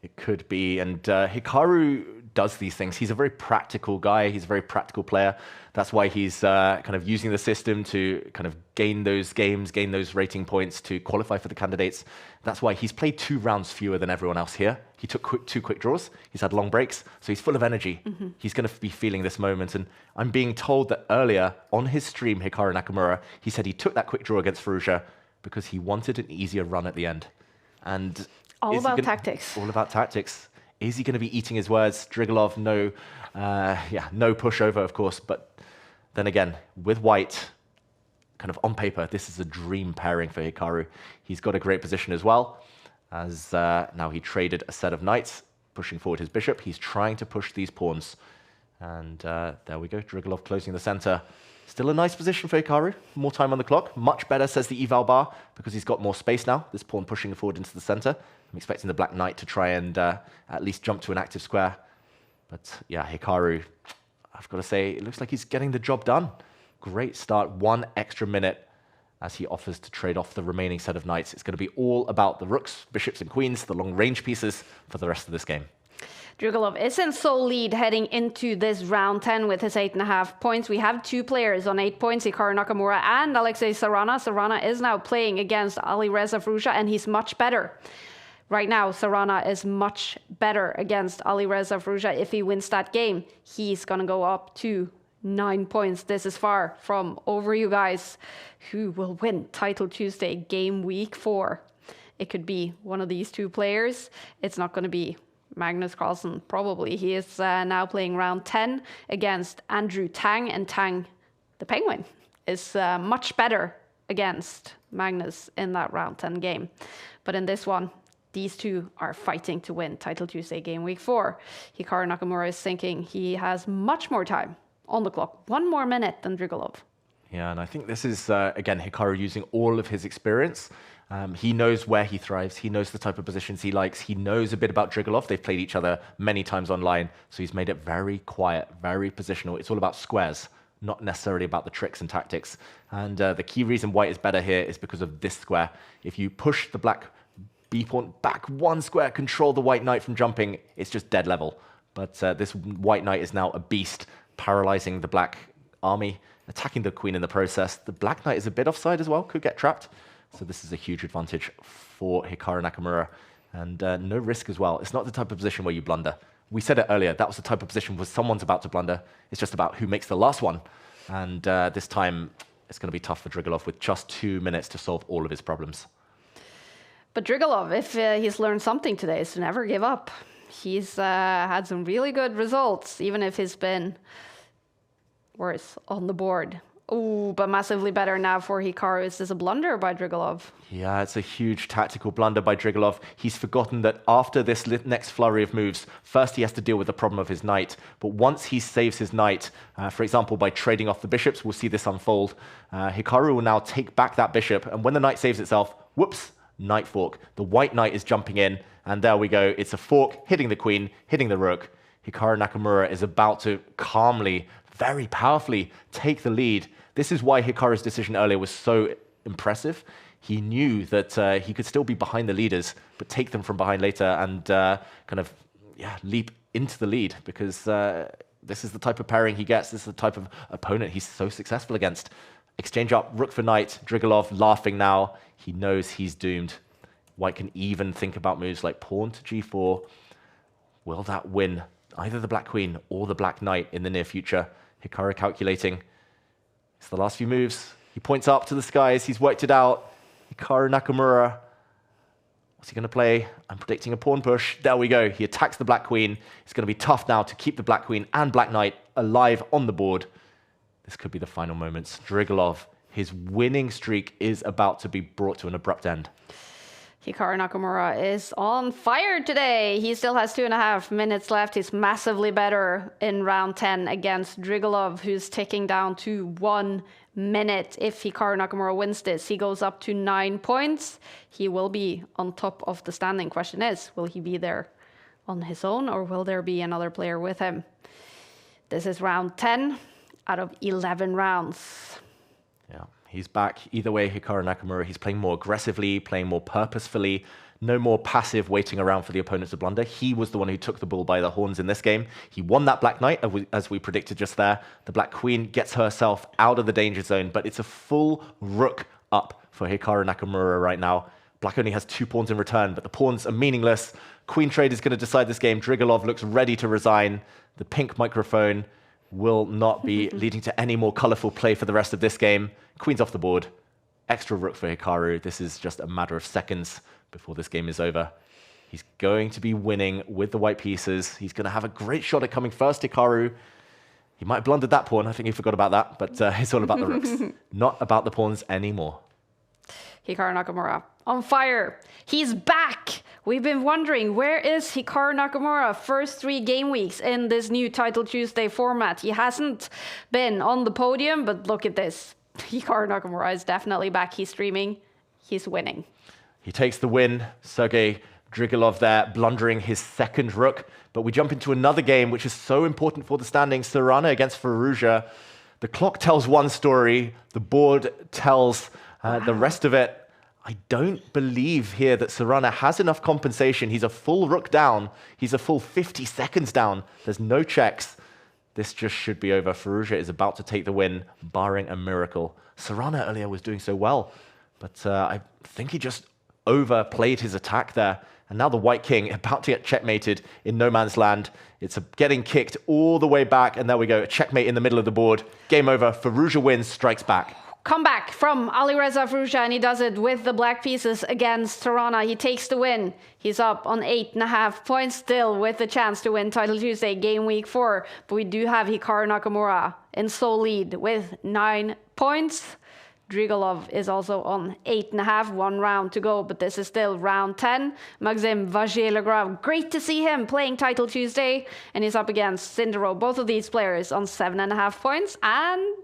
It could be, and Hikaru does these things. He's a very practical guy. He's a very practical player. That's why he's kind of using the system to kind of gain those games, gain those rating points to qualify for the candidates. That's why he's played 2 rounds fewer than everyone else here. He took 2 quick draws. He's had long breaks, so he's full of energy. He's going to be feeling this moment, and I'm being told that earlier on his stream, Hikaru Nakamura, he said he took that quick draw against Fiorito because he wanted an easier run at the end. And all about tactics. All about tactics. Is he going to be eating his words? Drigalov, no pushover, of course. But then again, with white, kind of on paper, this is a dream pairing for Hikaru. He's got a great position as well, as now he traded a set of knights, pushing forward his bishop. He's trying to push these pawns. And there we go, Drigalov closing the center. Still a nice position for Hikaru. More time on the clock. Much better, says the eval bar, because he's got more space now. This pawn pushing forward into the center. I'm expecting the black knight to try and at least jump to an active square. But yeah, Hikaru, I've got to say, it looks like he's getting the job done. Great start. 1 extra minute as he offers to trade off the remaining set of knights. It's going to be all about the rooks, bishops, and queens, the long range pieces for the rest of this game. Drigalov is in sole lead heading into this round 10 with his 8.5 points. We have 2 players on 8 points, Hikaru Nakamura and Alexei Sarana. Sarana is now playing against Alireza Fruja, and he's much better. Right now, Sarana is much better against Alireza Fruja. If he wins that game, he's going to go up to 9 points. This is far from over, you guys. Who will win Title Tuesday Game Week 4? It could be one of these 2 players. It's not going to be Magnus Carlsen, probably. He is now playing round 10 against Andrew Tang, and Tang, the Penguin, is much better against Magnus in that round 10 game. But in this one, these 2 are fighting to win Title Tuesday Game Week 4. Hikaru Nakamura is thinking he has much more time on the clock, 1 more minute than Drigalov. Yeah, and I think this is, again, Hikaru using all of his experience. He knows where he thrives. He knows the type of positions he likes. He knows a bit about Drigalov. They've played each other many times online, so he's made it very quiet, very positional. It's all about squares, not necessarily about the tricks and tactics. And the key reason white is better here is because of this square. If you push the black b-pawn back 1 square, control the white knight from jumping, it's just dead level. But this white knight is now a beast, paralyzing the black army, attacking the queen in the process. The black knight is a bit offside as well, could get trapped. So this is a huge advantage for Hikaru Nakamura. And no risk as well. It's not the type of position where you blunder. We said it earlier, that was the type of position where someone's about to blunder. It's just about who makes the last one. And this time, it's going to be tough for Drigalov with just 2 minutes to solve all of his problems. But Drigalov, if he's learned something today, is to never give up. He's had some really good results, even if he's been worse on the board. Oh, but massively better now for Hikaru. Is this a blunder by Drigalov? Yeah, it's a huge tactical blunder by Drigalov. He's forgotten that after this next flurry of moves, first he has to deal with the problem of his knight. But once he saves his knight, for example, by trading off the bishops, we'll see this unfold. Hikaru will now take back that bishop, and when the knight saves itself, whoops, knight fork. The white knight is jumping in, and there we go. It's a fork hitting the queen, hitting the rook. Hikaru Nakamura is about to calmly, very powerfully take the lead. This is why Hikaru's decision earlier was so impressive. He knew that he could still be behind the leaders, but take them from behind later and leap into the lead, because this is the type of pairing he gets. This is the type of opponent he's so successful against. Exchange up, rook for knight. Drigalov laughing now. He knows he's doomed. White can even think about moves like pawn to g4. Will that win either the black queen or the black knight in the near future? Hikaru calculating. It's the last few moves. He points up to the skies. He's worked it out. Hikaru Nakamura. What's he going to play? I'm predicting a pawn push. There we go. He attacks the black queen. It's going to be tough now to keep the black queen and black knight alive on the board. This could be the final moments. Drigalov, his winning streak is about to be brought to an abrupt end. Hikaru Nakamura is on fire today. He still has 2.5 minutes left. He's massively better in round 10 against Drigalov, who's ticking down to 1 minute. If Hikaru Nakamura wins this, he goes up to 9 points. He will be on top of the standing. Question is, will he be there on his own, or will there be another player with him? This is round 10 out of 11 rounds. Yeah, he's back. Either way, Hikaru Nakamura, he's playing more aggressively, playing more purposefully, no more passive waiting around for the opponent to blunder. He was the one who took the bull by the horns in this game. He won that black knight, as we predicted just there. The black queen gets herself out of the danger zone, but it's a full rook up for Hikaru Nakamura right now. Black only has 2 pawns in return, but the pawns are meaningless. Queen trade is going to decide this game. Drigalov looks ready to resign. The pink microphone will not be leading to any more colorful play for the rest of this game. Queen's off the board. Extra rook for Hikaru. This is just a matter of seconds before this game is over. He's going to be winning with the white pieces. He's going to have a great shot at coming first, Hikaru. He might have blundered that pawn. I think he forgot about that, but it's all about the rooks, not about the pawns anymore. Hikaru Nakamura on fire. He's back. We've been wondering, where is Hikaru Nakamura first 3 game weeks in this new Title Tuesday format? He hasn't been on the podium, but look at this. Hikaru Nakamura is definitely back. He's streaming. He's winning. He takes the win. Sergei Drigalov there, blundering his second rook. But we jump into another game, which is so important for the standings. Sarana against Fiorito. The clock tells one story. The board tells the rest of it. I don't believe here that Sarana has enough compensation. He's a full rook down. He's a full 50 seconds down. There's no checks. This just should be over. Fiorito is about to take the win, barring a miracle. Sarana earlier was doing so well, but I think he just overplayed his attack there. And now the white king about to get checkmated in no man's land. It's getting kicked all the way back, and there we go. A checkmate in the middle of the board. Game over. Fiorito wins, strikes back. Comeback from Alireza Fiorito, and he does it with the black pieces against Sarana. He takes the win. He's up on 8.5 points still, with the chance to win Title Tuesday Game Week 4. But we do have Hikaru Nakamura in sole lead with 9 points. Drigalov is also on 8.5, 1 round to go, but this is still round 10. Maxim Vagier-Legrave, great to see him playing Title Tuesday, and he's up against Sindero. Both of these players on 7.5 points, and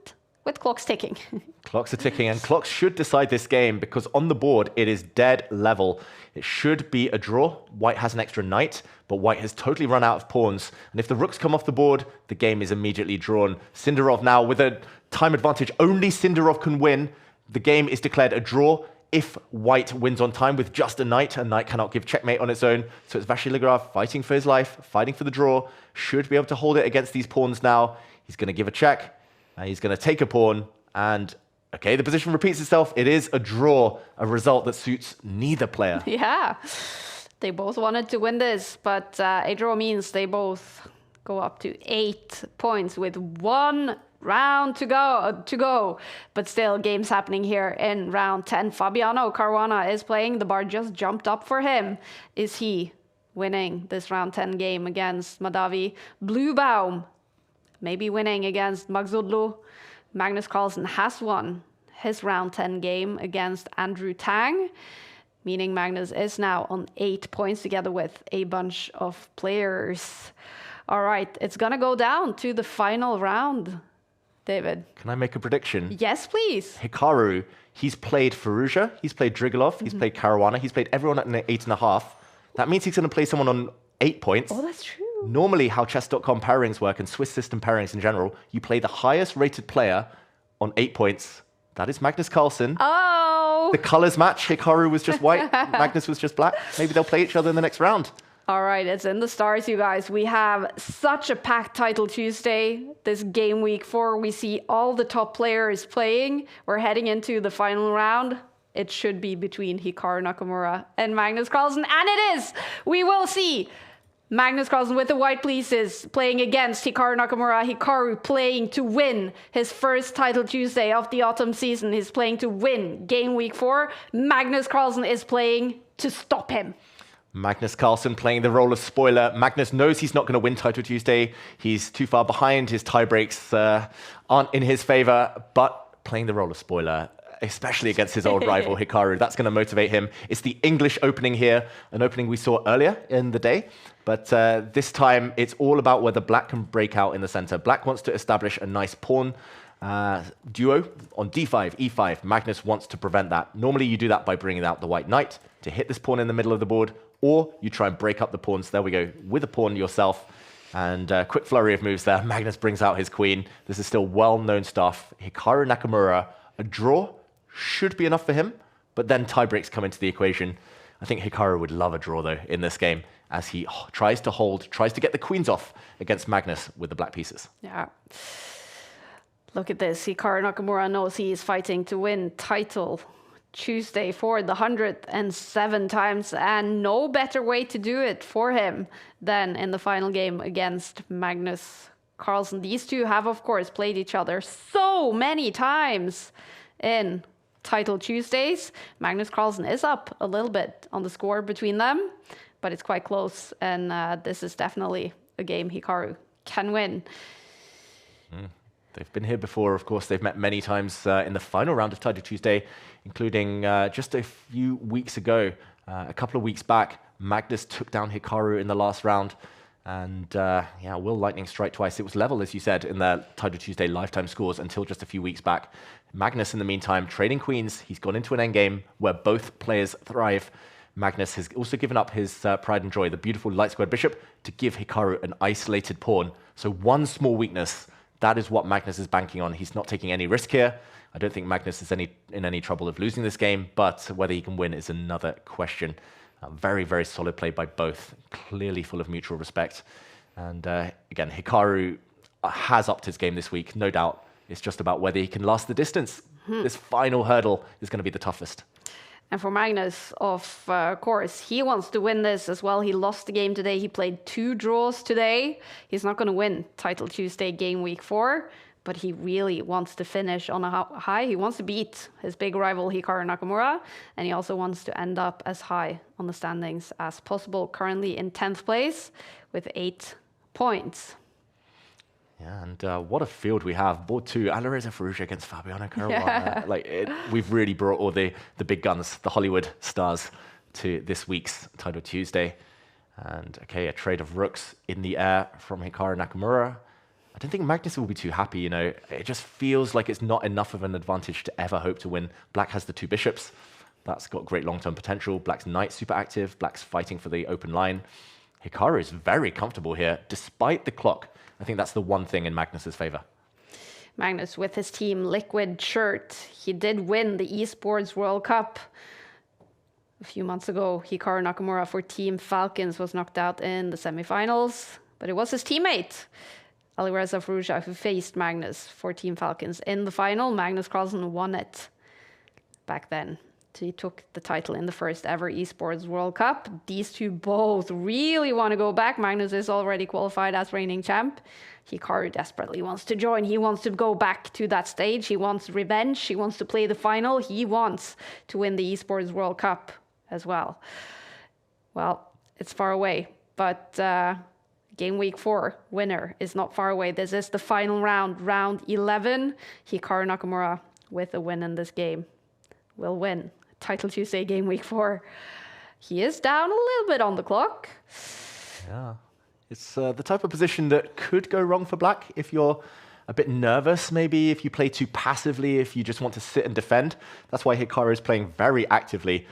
with clocks ticking. Clocks are ticking, and clocks should decide this game, because on the board it is dead level. It should be a draw. White has an extra knight, but white has totally run out of pawns. And if the rooks come off the board, the game is immediately drawn. Sinderov now with a time advantage. Only Sinderov can win. The game is declared a draw if white wins on time with just a knight. A knight cannot give checkmate on its own. So it's Vagier-Legrave fighting for his life, fighting for the draw. Should be able to hold it against these pawns now. He's going to give a check. He's going to take a pawn, and Okay, the position repeats itself. It is a draw, a result that suits neither player. Yeah, they both wanted to win this, but a draw means they both go up to 8 points with 1 round to go. But still, games happening here in round 10. Fabiano Caruana is playing. The bar just jumped up for him. Is he winning this round 10 game against Madavi? Bluebaum maybe winning against Magzudlu. Magnus Carlsen has won his round 10 game against Andrew Tang, meaning Magnus is now on 8 points together with a bunch of players. All right, it's gonna go down to the final round. David. Can I make a prediction? Yes, please. Hikaru, he's played Faruja, he's played Drigalov, he's played Caruana, he's played everyone at an 8.5. That means he's going to play someone on 8 points. Oh, that's true. Normally, how chess.com pairings work and Swiss system pairings in general, you play the highest rated player on 8 points. That is Magnus Carlsen. Oh! The colors match. Hikaru was just white, Magnus was just black. Maybe they'll play each other in the next round. All right, it's in the stars, you guys. We have such a packed title Tuesday. This game week 4, we see all the top players playing. We're heading into the final round. It should be between Hikaru Nakamura and Magnus Carlsen, and it is! We will see Magnus Carlsen with the white pieces playing against Hikaru Nakamura. Hikaru playing to win his first title Tuesday of the autumn season. He's playing to win game week 4. Magnus Carlsen is playing to stop him. Magnus Carlsen playing the role of spoiler. Magnus knows he's not going to win Title Tuesday. He's too far behind. His tie breaks aren't in his favor, but playing the role of spoiler, especially against his old rival Hikaru, that's going to motivate him. It's the English opening here, an opening we saw earlier in the day. But this time, it's all about whether Black can break out in the center. Black wants to establish a nice pawn duo on d5, e5. Magnus wants to prevent that. Normally, you do that by bringing out the white knight to hit this pawn in the middle of the board, or you try and break up the pawns. There we go, with a pawn yourself. And quick flurry of moves there. Magnus brings out his queen. This is still well-known stuff. Hikaru Nakamura, a draw should be enough for him, but then tie breaks come into the equation. I think Hikaru would love a draw, though, in this game, as he tries to hold, tries to get the queens off against Magnus with the black pieces. Yeah. Look at this. Hikaru Nakamura knows he is fighting to win title Tuesday for the 107 times, and no better way to do it for him than in the final game against Magnus Carlsen. These two have, of course, played each other so many times in Title Tuesdays. Magnus Carlsen is up a little bit on the score between them, but it's quite close, and this is definitely a game Hikaru can win. They've been here before, of course. They've met many times in the final round of Title Tuesday, including just a few weeks ago. A couple of weeks back, Magnus took down Hikaru in the last round. And yeah, will lightning strike twice? It was level, as you said, in their Title Tuesday lifetime scores until just a few weeks back. Magnus, in the meantime, trading queens. He's gone into an endgame where both players thrive. Magnus has also given up his pride and joy, the beautiful light squared bishop, to give Hikaru an isolated pawn. So one small weakness. That is what Magnus is banking on. He's not taking any risk here. I don't think Magnus is in any trouble of losing this game, but whether he can win is another question. Very, very solid play by both, clearly full of mutual respect. And again, Hikaru has upped his game this week, no doubt. It's just about whether he can last the distance. This final hurdle is going to be the toughest. And for Magnus, of course, he wants to win this as well. He lost the game today. He played 2 draws today. He's not going to win Title Tuesday game week 4, but he really wants to finish on a high. He wants to beat his big rival Hikaru Nakamura, and he also wants to end up as high on the standings as possible. Currently in 10th place with 8 points. Yeah, and what a field we have. Board 2, Alireza Faruja against Fabiano Caruana. Yeah. We've really brought all the big guns, the Hollywood stars, to this week's Title Tuesday. And okay, a trade of rooks in the air from Hikaru Nakamura. I don't think Magnus will be too happy, you know. It just feels like it's not enough of an advantage to ever hope to win. Black has the 2 bishops. That's got great long-term potential. Black's knight super active. Black's fighting for the open line. Hikaru is very comfortable here, despite the clock. I think that's the one thing in Magnus's favor. Magnus with his team Liquid shirt. He did win the Esports World Cup a few months ago. Hikaru Nakamura for Team Falcons was knocked out in the semifinals, but it was his teammate, Alireza Fruja, who faced Magnus for Team Falcons in the final. Magnus Carlsen won it back then. So he took the title in the first ever Esports World Cup. These two both really want to go back. Magnus is already qualified as reigning champ. Hikaru desperately wants to join. He wants to go back to that stage. He wants revenge. He wants to play the final. He wants to win the Esports World Cup as well. Well, it's far away, but Game Week 4 winner is not far away. This is the final round, round 11. Hikaru Nakamura with a win in this game will win Title Tuesday Game Week 4. He is down a little bit on the clock. Yeah. It's the type of position that could go wrong for Black if you're a bit nervous, maybe if you play too passively, if you just want to sit and defend. That's why Hikaru is playing very actively.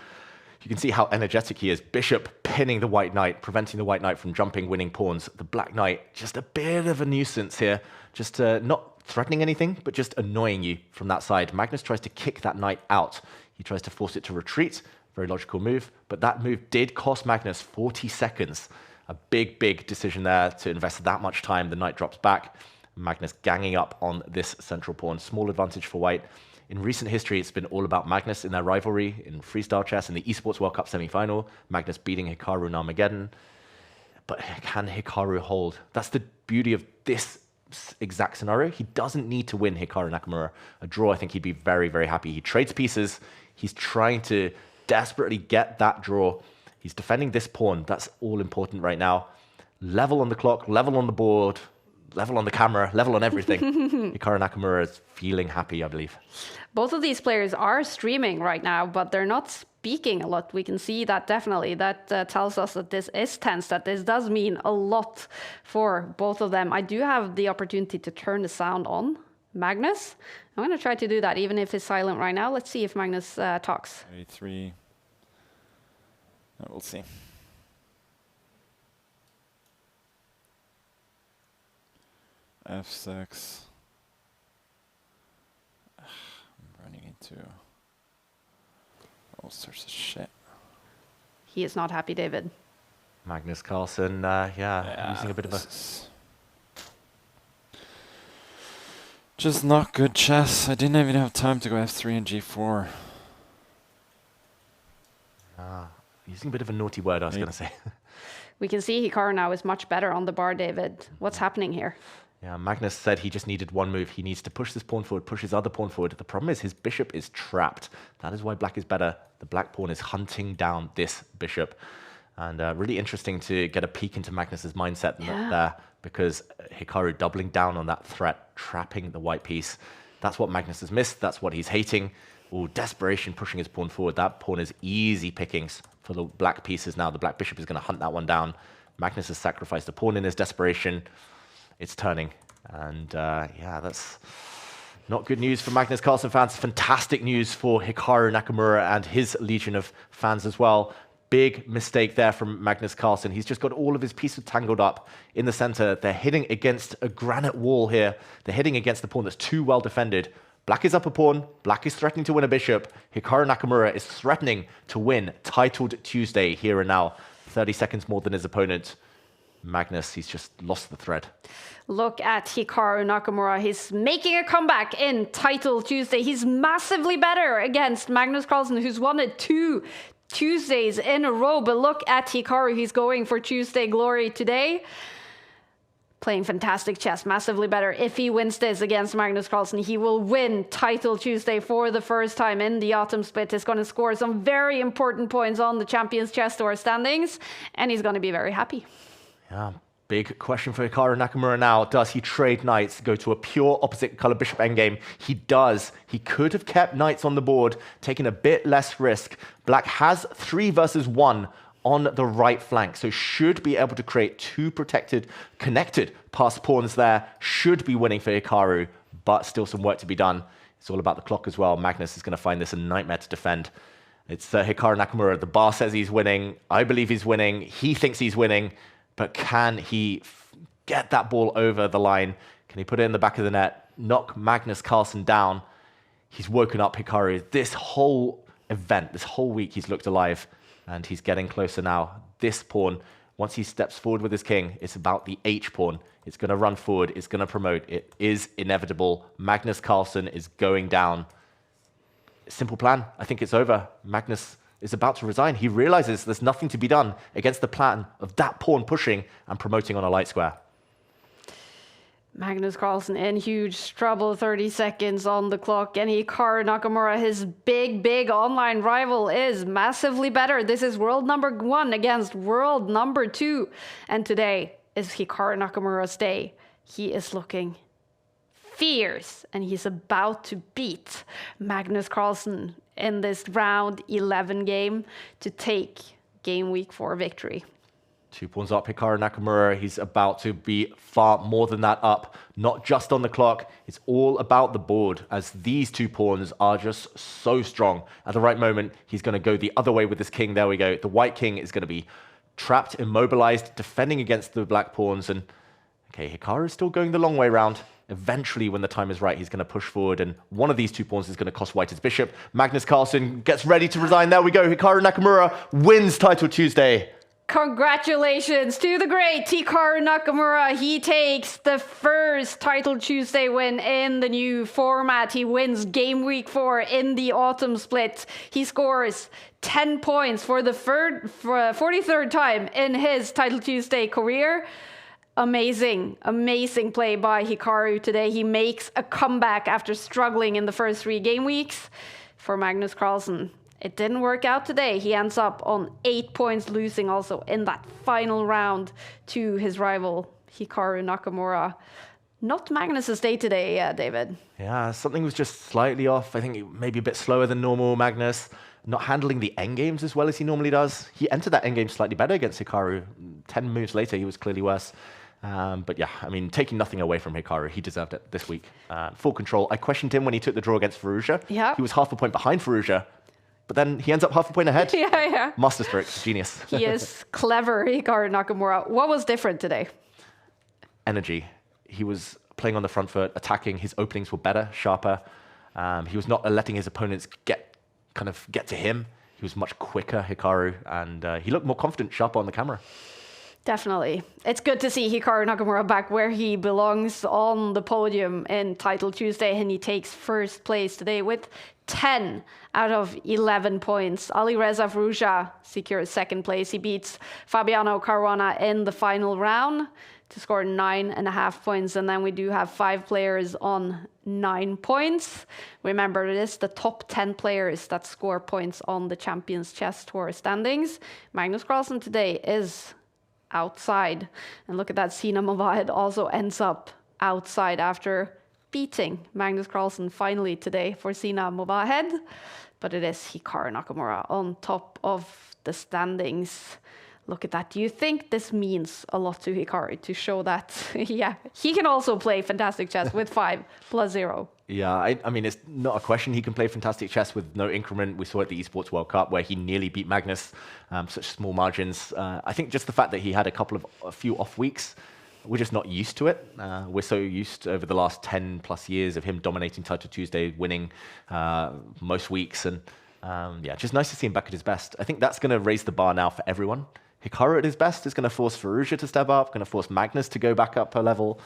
You can see how energetic he is. Bishop pinning the White Knight, preventing the White Knight from jumping, winning pawns. The Black Knight, just a bit of a nuisance here. Just not threatening anything, but just annoying you from that side. Magnus tries to kick that Knight out. He tries to force it to retreat. Very logical move. But that move did cost Magnus 40 seconds. A big, big decision there to invest that much time. The Knight drops back. Magnus ganging up on this central pawn. Small advantage for White. In recent history, it's been all about Magnus in their rivalry in freestyle chess in the Esports World Cup semi-final. Magnus beating Hikaru in Armageddon. But can Hikaru hold? That's the beauty of this exact scenario. He doesn't need to win Hikaru Nakamura. A draw, I think he'd be very, very happy. He trades pieces. He's trying to desperately get that draw. He's defending this pawn. That's all important right now. Level on the clock, level on the board, level on the camera, level on everything. Hikaru Nakamura is feeling happy, I believe. Both of these players are streaming right now, but they're not speaking a lot. We can see that definitely. That tells us that this is tense, that this does mean a lot for both of them. I do have the opportunity to turn the sound on. Magnus, I'm going to try to do that, even if it's silent right now. Let's see if Magnus talks. 33. We'll see. F6. I'm running into all sorts of shit. He is not happy, David. Magnus Carlsen, using a bit of a... Just not good chess. I didn't even have time to go F3 and G4. Using a bit of a naughty word, I was going to say. We can see Hikaru now is much better on the bar, David. What's happening here? Yeah, Magnus said he just needed one move. He needs to push this pawn forward, push his other pawn forward. The problem is his bishop is trapped. That is why Black is better. The Black pawn is hunting down this bishop. And really interesting to get a peek into Magnus's mindset there, because Hikaru doubling down on that threat, trapping the white piece. That's what Magnus has missed. That's what he's hating. Oh, desperation, pushing his pawn forward. That pawn is easy pickings for the black pieces now. The black bishop is going to hunt that one down. Magnus has sacrificed a pawn in his desperation. It's turning. And that's not good news for Magnus Carlsen fans. Fantastic news for Hikaru Nakamura and his legion of fans as well. Big mistake there from Magnus Carlsen. He's just got all of his pieces tangled up in the center. They're hitting against a granite wall here. They're hitting against the pawn that's too well defended. Black is up a pawn. Black is threatening to win a bishop. Hikaru Nakamura is threatening to win Titled Tuesday here and now. 30 seconds more than his opponent. Magnus, he's just lost the thread. Look at Hikaru Nakamura. He's making a comeback in Title Tuesday. He's massively better against Magnus Carlsen, who's won it 2 Tuesdays in a row. But look at Hikaru. He's going for Tuesday glory today. Playing fantastic chess, massively better. If he wins this against Magnus Carlsen, he will win Title Tuesday for the first time in the autumn split. He's going to score some very important points on the Champions Chess Tour standings, and he's going to be very happy. Yeah, big question for Hikaru Nakamura now. Does he trade knights, go to a pure opposite color bishop endgame? He does. He could have kept knights on the board, taking a bit less risk. Black has 3 versus 1 on the right flank, so should be able to create 2 protected, connected passed pawns there. Should be winning for Hikaru, but still some work to be done. It's all about the clock as well. Magnus is going to find this a nightmare to defend. It's Hikaru Nakamura. The bar says he's winning. I believe he's winning. He thinks he's winning, but can he get that ball over the line? Can he put it in the back of the net, knock Magnus Carlsen down? He's woken up Hikaru. This whole event, this whole week, he's looked alive. And he's getting closer now. This pawn Once he steps forward with his king, it's about the H pawn. It's going to run forward. It's going to promote. It is inevitable. Magnus Carlsen is going down. Simple plan. I think it's over. Magnus is about to resign. He realizes there's nothing to be done against the plan of that pawn pushing and promoting on a light square. Magnus Carlsen in huge trouble, 30 seconds on the clock, and Hikaru Nakamura, his big online rival, is massively better. This is world number 1 against world number 2, and today is Hikaru Nakamura's day. He is looking fierce, and he's about to beat Magnus Carlsen in this round 11 game to take game week 4 victory. 2 pawns up, Hikaru Nakamura. He's about to be far more than that up, not just on the clock. It's all about the board, as these 2 pawns are just so strong. At the right moment, he's going to go the other way with his king. There we go. The white king is going to be trapped, immobilized, defending against the black pawns. And okay, Hikaru is still going the long way round. Eventually, when the time is right, he's going to push forward, and one of these 2 pawns is going to cost white his bishop. Magnus Carlsen gets ready to resign. There we go. Hikaru Nakamura wins Title Tuesday. Congratulations to the great Hikaru Nakamura. He takes the first Title Tuesday win in the new format. He wins Game Week 4 in the autumn split. He scores 10 points for the 43rd time in his Title Tuesday career. Amazing play by Hikaru today. He makes a comeback after struggling in the first 3 game weeks. For Magnus Carlsen, it didn't work out today. He ends up on 8 points, losing also in that final round to his rival, Hikaru Nakamura. Not Magnus's day today, David. Yeah, something was just slightly off. I think maybe a bit slower than normal, Magnus. Not handling the endgames as well as he normally does. He entered that endgame slightly better against Hikaru. 10 moves later, he was clearly worse. But yeah, I mean, taking nothing away from Hikaru, he deserved it this week. Full control. I questioned him when he took the draw against Fiorito. Yeah. He was half a point behind Fiorito. But then he ends up half a point ahead. Yeah. Masterstroke, genius. He is clever, Hikaru Nakamura. What was different today? Energy. He was playing on the front foot, attacking. His openings were better, sharper. He was not letting his opponents get to him. He was much quicker, Hikaru, and he looked more confident, sharper on the camera. Definitely. It's good to see Hikaru Nakamura back where he belongs on the podium in Title Tuesday, and he takes first place today with 10 out of 11 points. Alireza Fruja secures second place. He beats Fabiano Caruana in the final round to score 9.5 points. And then we do have 5 players on 9 points. Remember, it is the top 10 players that score points on the Champions Chess Tour standings. Magnus Carlsen today is outside. And look at that, Sina Movahed also ends up outside after beating Magnus Carlsen finally today for Sina Movahed. But it is Hikaru Nakamura on top of the standings. Look at that. Do you think this means a lot to Hikaru to show that, yeah, he can also play fantastic chess with 5+0? Yeah, I mean, it's not a question. He can play fantastic chess with no increment. We saw at the Esports World Cup where he nearly beat Magnus, such small margins. I think just the fact that he had a few off weeks, we're just not used to it. We're so used over the last 10 plus years of him dominating Title Tuesday, winning most weeks. And yeah, just nice to see him back at his best. I think that's going to raise the bar now for everyone. Hikaru at his best is going to force Fiorito to step up, going to force Magnus to go back up a level.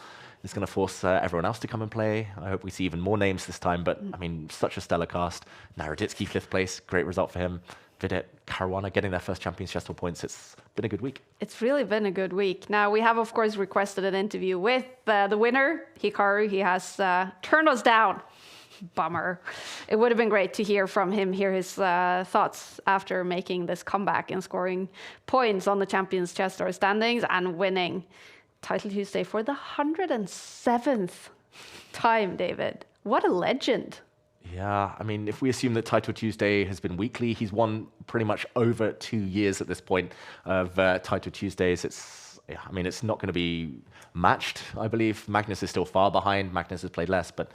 It's going to force everyone else to come and play. I hope we see even more names this time, but I mean, such a stellar cast. Naroditsky, 5th place, great result for him. Vidit, Caruana getting their first Champions Chess Tour points. It's been a good week. It's really been a good week. Now, we have, of course, requested an interview with the winner, Hikaru. He has turned us down. Bummer. It would have been great to hear from him, hear his thoughts after making this comeback and scoring points on the Champions Chess Tour standings and winning Title Tuesday for the 107th time, David. What a legend. Yeah, I mean, if we assume that Title Tuesday has been weekly, he's won pretty much over 2 years at this point of Title Tuesdays. I mean, it's not going to be matched, I believe. Magnus is still far behind. Magnus has played less, but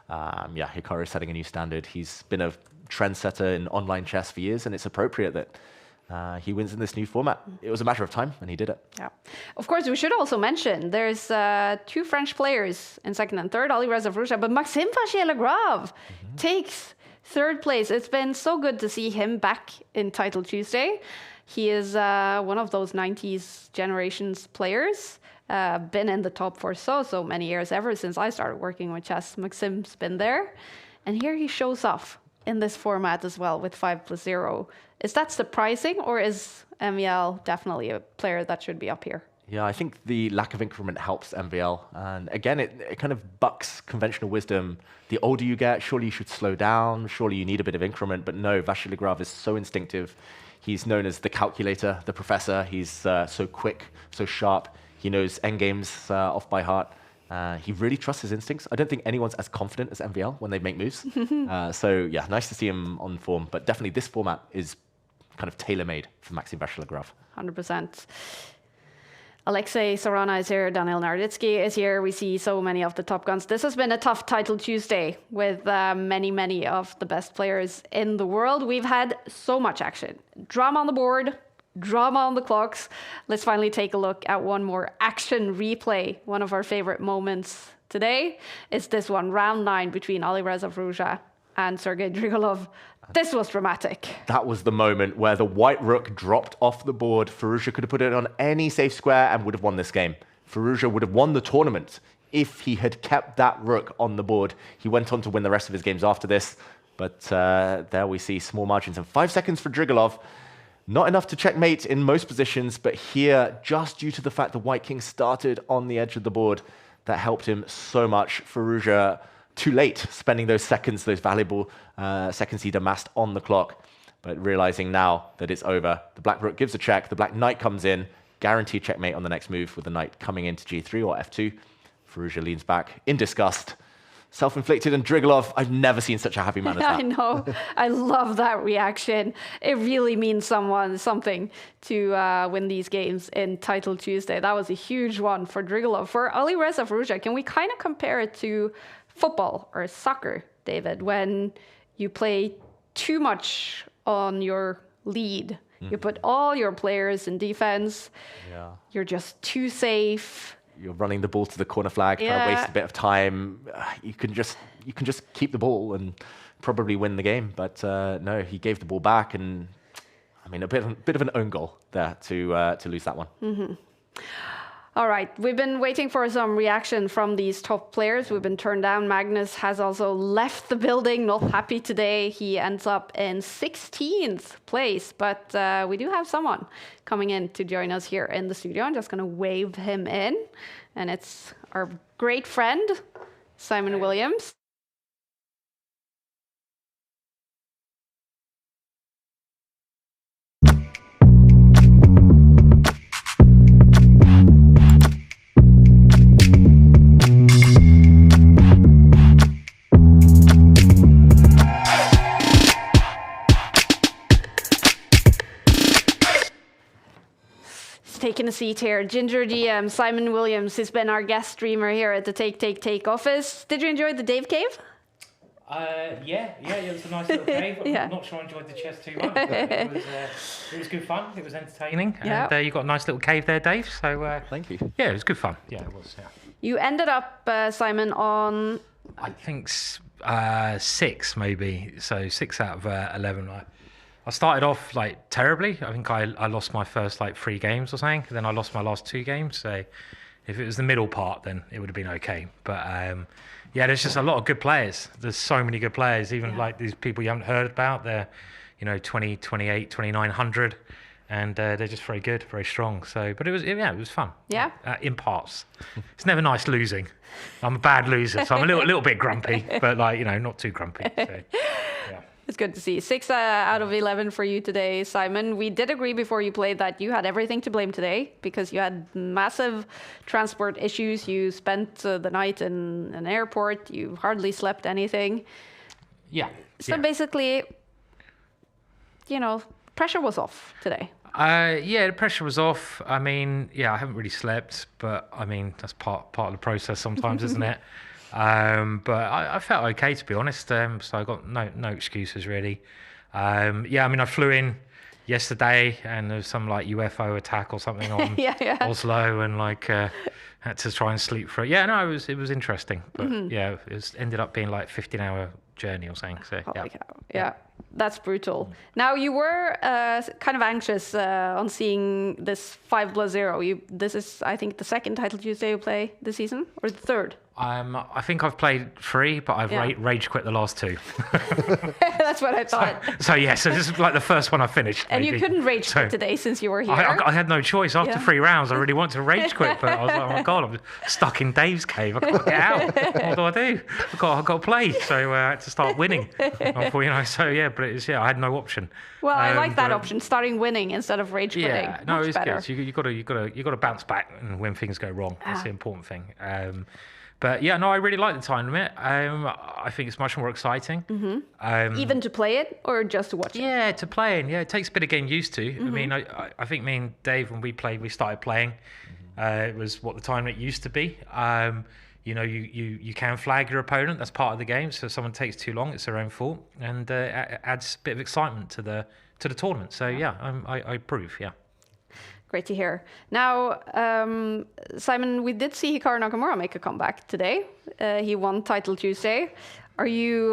yeah, Hikaru is setting a new standard. He's been a trendsetter in online chess for years, and it's appropriate that he wins in this new format. It was a matter of time, and he did it. Yeah. Of course, we should also mention there's 2 French players in second and third, Alireza Fruja, but Maxime Vachier-Lagrave takes third place. It's been so good to see him back in Title Tuesday. He is one of those 90s generations players. Been in the top for so many years, ever since I started working with chess. Maxim's been there. And here he shows off in this format as well with 5+0. Is that surprising, or is MVL definitely a player that should be up here? Yeah, I think the lack of increment helps MVL. And again, it kind of bucks conventional wisdom. The older you get, surely you should slow down. Surely you need a bit of increment. But no, Vasily Grav is so instinctive. He's known as the calculator, the professor. He's so quick, so sharp. He knows endgames off by heart. He really trusts his instincts. I don't think anyone's as confident as MVL when they make moves. So yeah, nice to see him on form. But definitely this format is kind of tailor-made for Maxim Vasily-Grav. 100%. Alexei Sorana is here, Daniel Narditsky is here. We see so many of the top guns. This has been a tough title Tuesday with many of the best players in the world. We've had so much action. Drama on the board, drama on the clocks. Let's finally take a look at one more action replay. One of our favorite moments today is this one, round 9 between Alireza and Sergei Drigalov. This was dramatic. That was the moment where the white rook dropped off the board. Fiorito could have put it on any safe square and would have won this game. Fiorito would have won the tournament if he had kept that rook on the board. He went on to win the rest of his games after this, but there we see small margins. And 5 seconds for Drigalov. Not enough to checkmate in most positions, but here, just due to the fact the white king started on the edge of the board, that helped him so much. Fiorito too late, spending those seconds, those valuable seconds he'd amassed on the clock, but realizing now that it's over. The black rook gives a check, the black knight comes in, guaranteed checkmate on the next move with the knight coming into G3 or F2. Fiorito leans back in disgust. Self-inflicted, and Drigalov, I've never seen such a happy man as that. I know. I love that reaction. It really means something to win these games in Title Tuesday. That was a huge one for Drigalov. For Alireza, can we kind of compare it to football or soccer, David, when you play too much on your lead? You put all your players in defense. Yeah. You're just too safe. You're running the ball to the corner flag, trying to waste a bit of time. You can just keep the ball and probably win the game. But no, he gave the ball back, and I mean a bit of an own goal there to lose that one. Mm-hmm. All right, we've been waiting for some reaction from these top players. We've been turned down. Magnus has also left the building, not happy today. He ends up in 16th place, but we do have someone coming in to join us here in the studio. I'm just going to wave him in, and it's our great friend, Simon Williams. Taking a seat here. Ginger GM, Simon Williams, has been our guest streamer here at the Take office. Did you enjoy the Dave Cave? Yeah, it was a nice little cave. I'm not sure I enjoyed the chess too much, but it was good fun. It was entertaining. Yeah. And you got a nice little cave there, Dave. So thank you. Yeah, it was good fun. Yeah, it was. Yeah. You ended up, Simon, on I think 6 maybe. So 6 out of 11. I started off like terribly. I think I lost my first like 3 games or something. Then I lost my last 2 games. So if it was the middle part, then it would have been okay. But yeah, there's just a lot of good players. There's so many good players, even like these people you haven't heard about. They're 20, 28, 2900, and they're just very good, very strong. So, but it was fun. Yeah. In parts. It's never nice losing. I'm a bad loser, so I'm a little bit grumpy, but not too grumpy. So, yeah. It's good to see. 6 out of 11 for you today, Simon. We did agree before you played that you had everything to blame today because you had massive transport issues. You spent the night in an airport. You hardly slept anything. Yeah. So basically, pressure was off today. The pressure was off. I mean, I haven't really slept, but I mean, that's part of the process sometimes, isn't it? But I felt okay, to be honest. So I got no excuses really. I mean, I flew in yesterday, and there was some like UFO attack or something on Oslo, and had to try and sleep for it. Yeah, no, it was interesting, but it ended up being like 15-hour journey or something. So Holy cow. Yeah, that's brutal. Now, you were kind of anxious on seeing this 5+0. This is, I think, the second Title Tuesday you play this season, or the third? I think I've played 3, but I've rage quit the last 2. That's what I thought. So this is like the first one I finished. And maybe. you couldn't rage quit today since you were here. I had no choice. After 3 rounds, I really wanted to rage quit, but I was like, oh my God, I'm stuck in Dave's cave. I can't get out. What do? I've got to play. So I had to start winning. I thought, but I had no option. Well, I like that option, starting winning instead of rage quitting. Yeah, no, it's better. good. You got to bounce back when things go wrong. That's the important thing. But I really like the tournament. I think it's much more exciting. Mm-hmm. Even to play it or just to watch it? Yeah, to play it. Yeah, it takes a bit of getting used to. Mm-hmm. I mean, I think me and Dave, when we started playing, it was what the tournament used to be. You can flag your opponent. That's part of the game. So if someone takes too long, it's their own fault, and it adds a bit of excitement to the tournament. So I approve. Yeah. Great to hear. Now, Simon, we did see Hikaru Nakamura make a comeback today. He won Title Tuesday. Are you?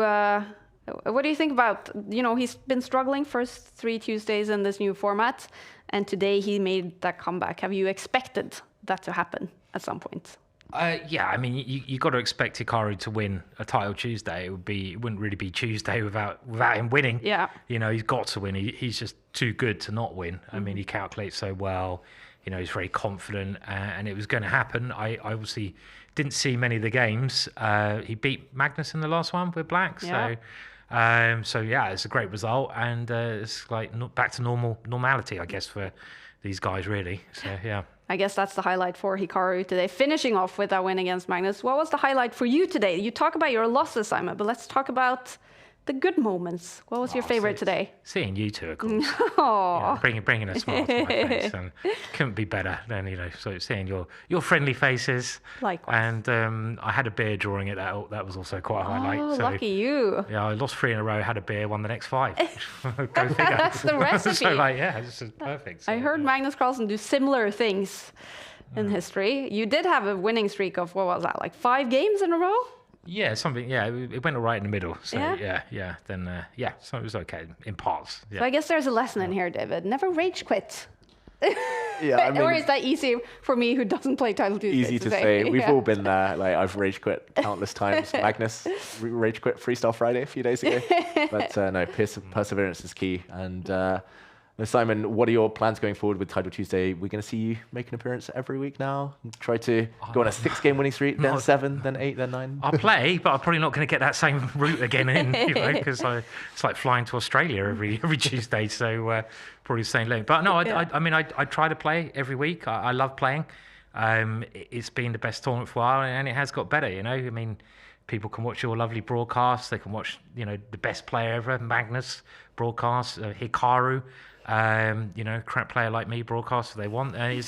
What do you think about? He's been struggling first 3 Tuesdays in this new format, and today he made that comeback. Have you expected that to happen at some point? I mean, you got to expect Hikaru to win a Title Tuesday. It wouldn't really be Tuesday without him winning. Yeah. He's got to win. He's just too good to not win. I mean, he calculates so well. He's very confident, and it was going to happen. I obviously didn't see many of the games. He beat Magnus in the last one with Black. Yeah. So it's a great result, and it's like back to normality, I guess, for these guys, really. So yeah. I guess that's the highlight for Hikaru today, finishing off with that win against Magnus. What was the highlight for you today? You talk about your losses, Simon, but let's talk about the good moments. What was your favorite today? Seeing you two, of course. Yeah, bringing a smile to my face, and couldn't be better than So seeing your friendly faces. Likewise. And I had a beer during it. That was also quite a highlight. Oh, lucky you. Yeah, I lost 3 in a row. Had a beer, won the next 5. Go figure. That's the recipe. So this is perfect. So, I heard Magnus Carlsen do similar things in history. You did have a winning streak of what was that, like 5 games in a row? Yeah, something. Yeah, it went all right in the middle. So yeah. Then so it was okay in parts. Yeah. So I guess there's a lesson in here, David. Never rage quit. Yeah, I mean, or is that easy for me who doesn't play Title Tuesday? Easy to say. We've all been there. Like I've rage quit countless times. Magnus rage quit Freestyle Friday a few days ago. But no, perseverance is key. And Simon, what are your plans going forward with Title Tuesday? We're going to see you make an appearance every week now. Try to go on a 6-game winning streak, then 7, then 8, then 9. I'll play, but I'm probably not going to get that same route again in, because it's like flying to Australia every Tuesday. So probably the same length. But no, I mean, I try to play every week. I love playing. It's been the best tournament for a while, and it has got better. I mean, people can watch your lovely broadcasts. They can watch, the best player ever, Magnus broadcast, Hikaru. Crap player like me broadcast if they want. And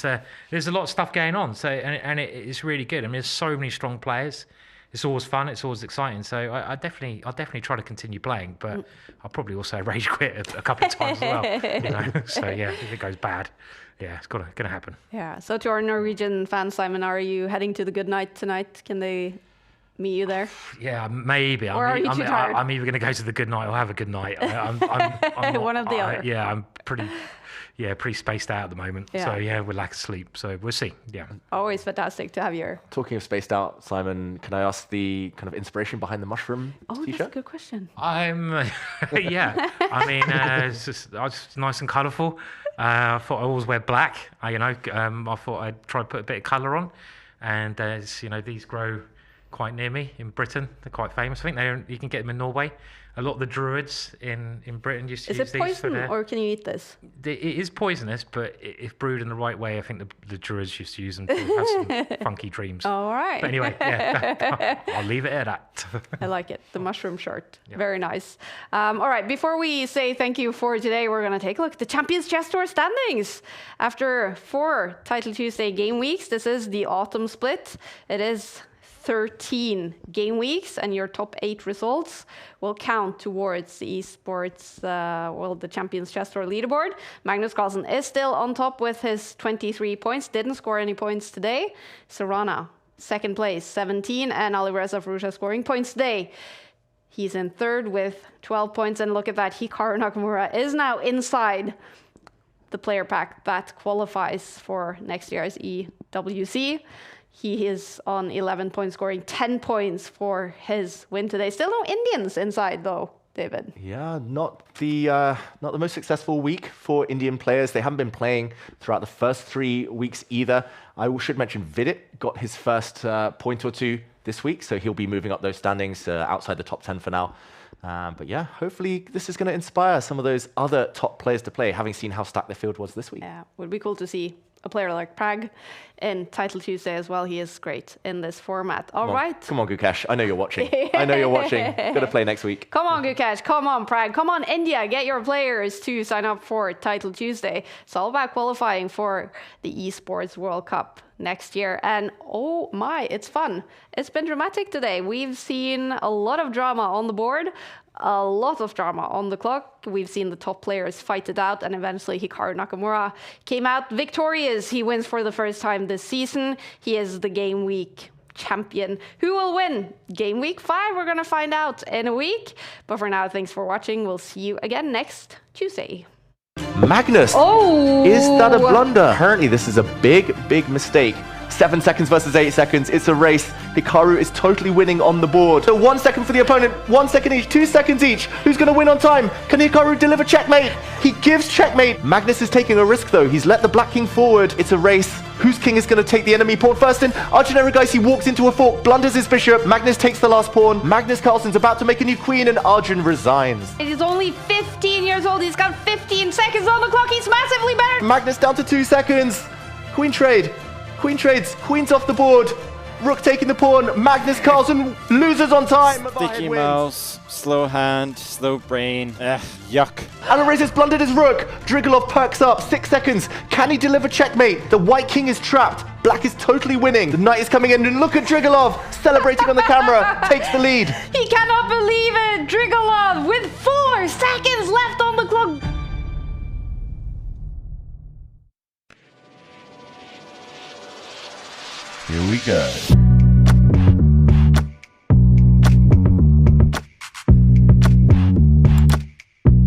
there's a lot of stuff going on. So and it's really good. I mean, there's so many strong players. It's always fun. It's always exciting. So I'll definitely try to continue playing. But I'll probably also rage quit a couple of times as well. So yeah, if it goes bad, it's gonna happen. Yeah. So to our Norwegian fans, Simon, are you heading to the good night tonight? Can they meet you there? Yeah, maybe. Or are you too tired? I'm either going to go to the good night or have a good night. I'm not, one of the other. Yeah, I'm pretty spaced out at the moment. Yeah. So we're lack of sleep. So we'll see. Yeah. Always fantastic to have you. Talking of spaced out, Simon, can I ask the kind of inspiration behind the mushroom t-shirt? That's a good question. I mean, it's just nice and colourful. I thought I always wear black. I thought I'd try to put a bit of colour on, and these grow quite near me in Britain. They're quite famous. I think you can get them in Norway. A lot of the druids in Britain used to use these. Is it poison or can you eat this? It is poisonous, but if brewed in the right way, I think the druids used to use them to have some funky dreams. All right. But anyway, I'll leave it at that. I like it. The mushroom shirt. Yep. Very nice. All right. Before we say thank you for today, we're going to take a look at the Champions Chess Tour standings. After 4 Title Tuesday game weeks, this is the autumn split. It is 13 game weeks, and your top 8 results will count towards the Esports, the Champions Chess Tour leaderboard. Magnus Carlsen is still on top with his 23 points, didn't score any points today. Serrana, second place, 17, and Alireza Fruja scoring points today. He's in third with 12 points. And look at that, Hikaru Nakamura is now inside the player pack that qualifies for next year's EWC. He is on 11 points, scoring 10 points for his win today. Still no Indians inside though, David. Yeah, not the most successful week for Indian players. They haven't been playing throughout the first 3 weeks either. I should mention Vidit got his first point or two this week, so he'll be moving up those standings outside the top 10 for now. But yeah, hopefully this is going to inspire some of those other top players to play, having seen how stacked the field was this week. Yeah, would be cool to see a player like Prag in Title Tuesday as well. He is great in this format. All right. Come on, Gukesh. I know you're watching. I know you're watching. Got to play next week. Come on, Gukesh. Come on, Prag. Come on, India. Get your players to sign up for Title Tuesday. It's all about qualifying for the Esports World Cup next year. And oh my, it's fun. It's been dramatic today. We've seen a lot of drama on the board, a lot of drama on the clock. We've seen the top players fight it out, and eventually Hikaru Nakamura came out victorious. He wins for the first time this season. He is the Gameweek champion. Who will win Gameweek 5? We're going to find out in a week. But for now, thanks for watching. We'll see you again next Tuesday. Magnus! Oh! Is that a blunder? Apparently this is a big, big mistake. 7 seconds versus 8 seconds. It's a race. Hikaru is totally winning on the board. So 1 second for the opponent, 1 second each, 2 seconds each. Who's going to win on time? Can Hikaru deliver checkmate? He gives checkmate. Magnus is taking a risk though. He's let the Black King forward. It's a race. Whose king is going to take the enemy pawn first in? Arjun he walks into a fork, blunders his bishop. Magnus takes the last pawn. Magnus Carlsen's about to make a new queen, and Arjun resigns. He's only 15 years old. He's got 15 seconds on the clock. He's massively better. Magnus down to 2 seconds. Queen trade. Queen trades. Queen's off the board. Rook taking the pawn. Magnus Carlsen loses on time. Sticky mouse, slow hand, slow brain. Yuck. Alireza's blundered his rook. Drigalov perks up. 6 seconds. Can he deliver checkmate? The white king is trapped. Black is totally winning. The knight is coming in, and look at Drigalov celebrating on the camera. Takes the lead. He cannot believe it. Drigalov with 4 seconds left on the clock. Here we go.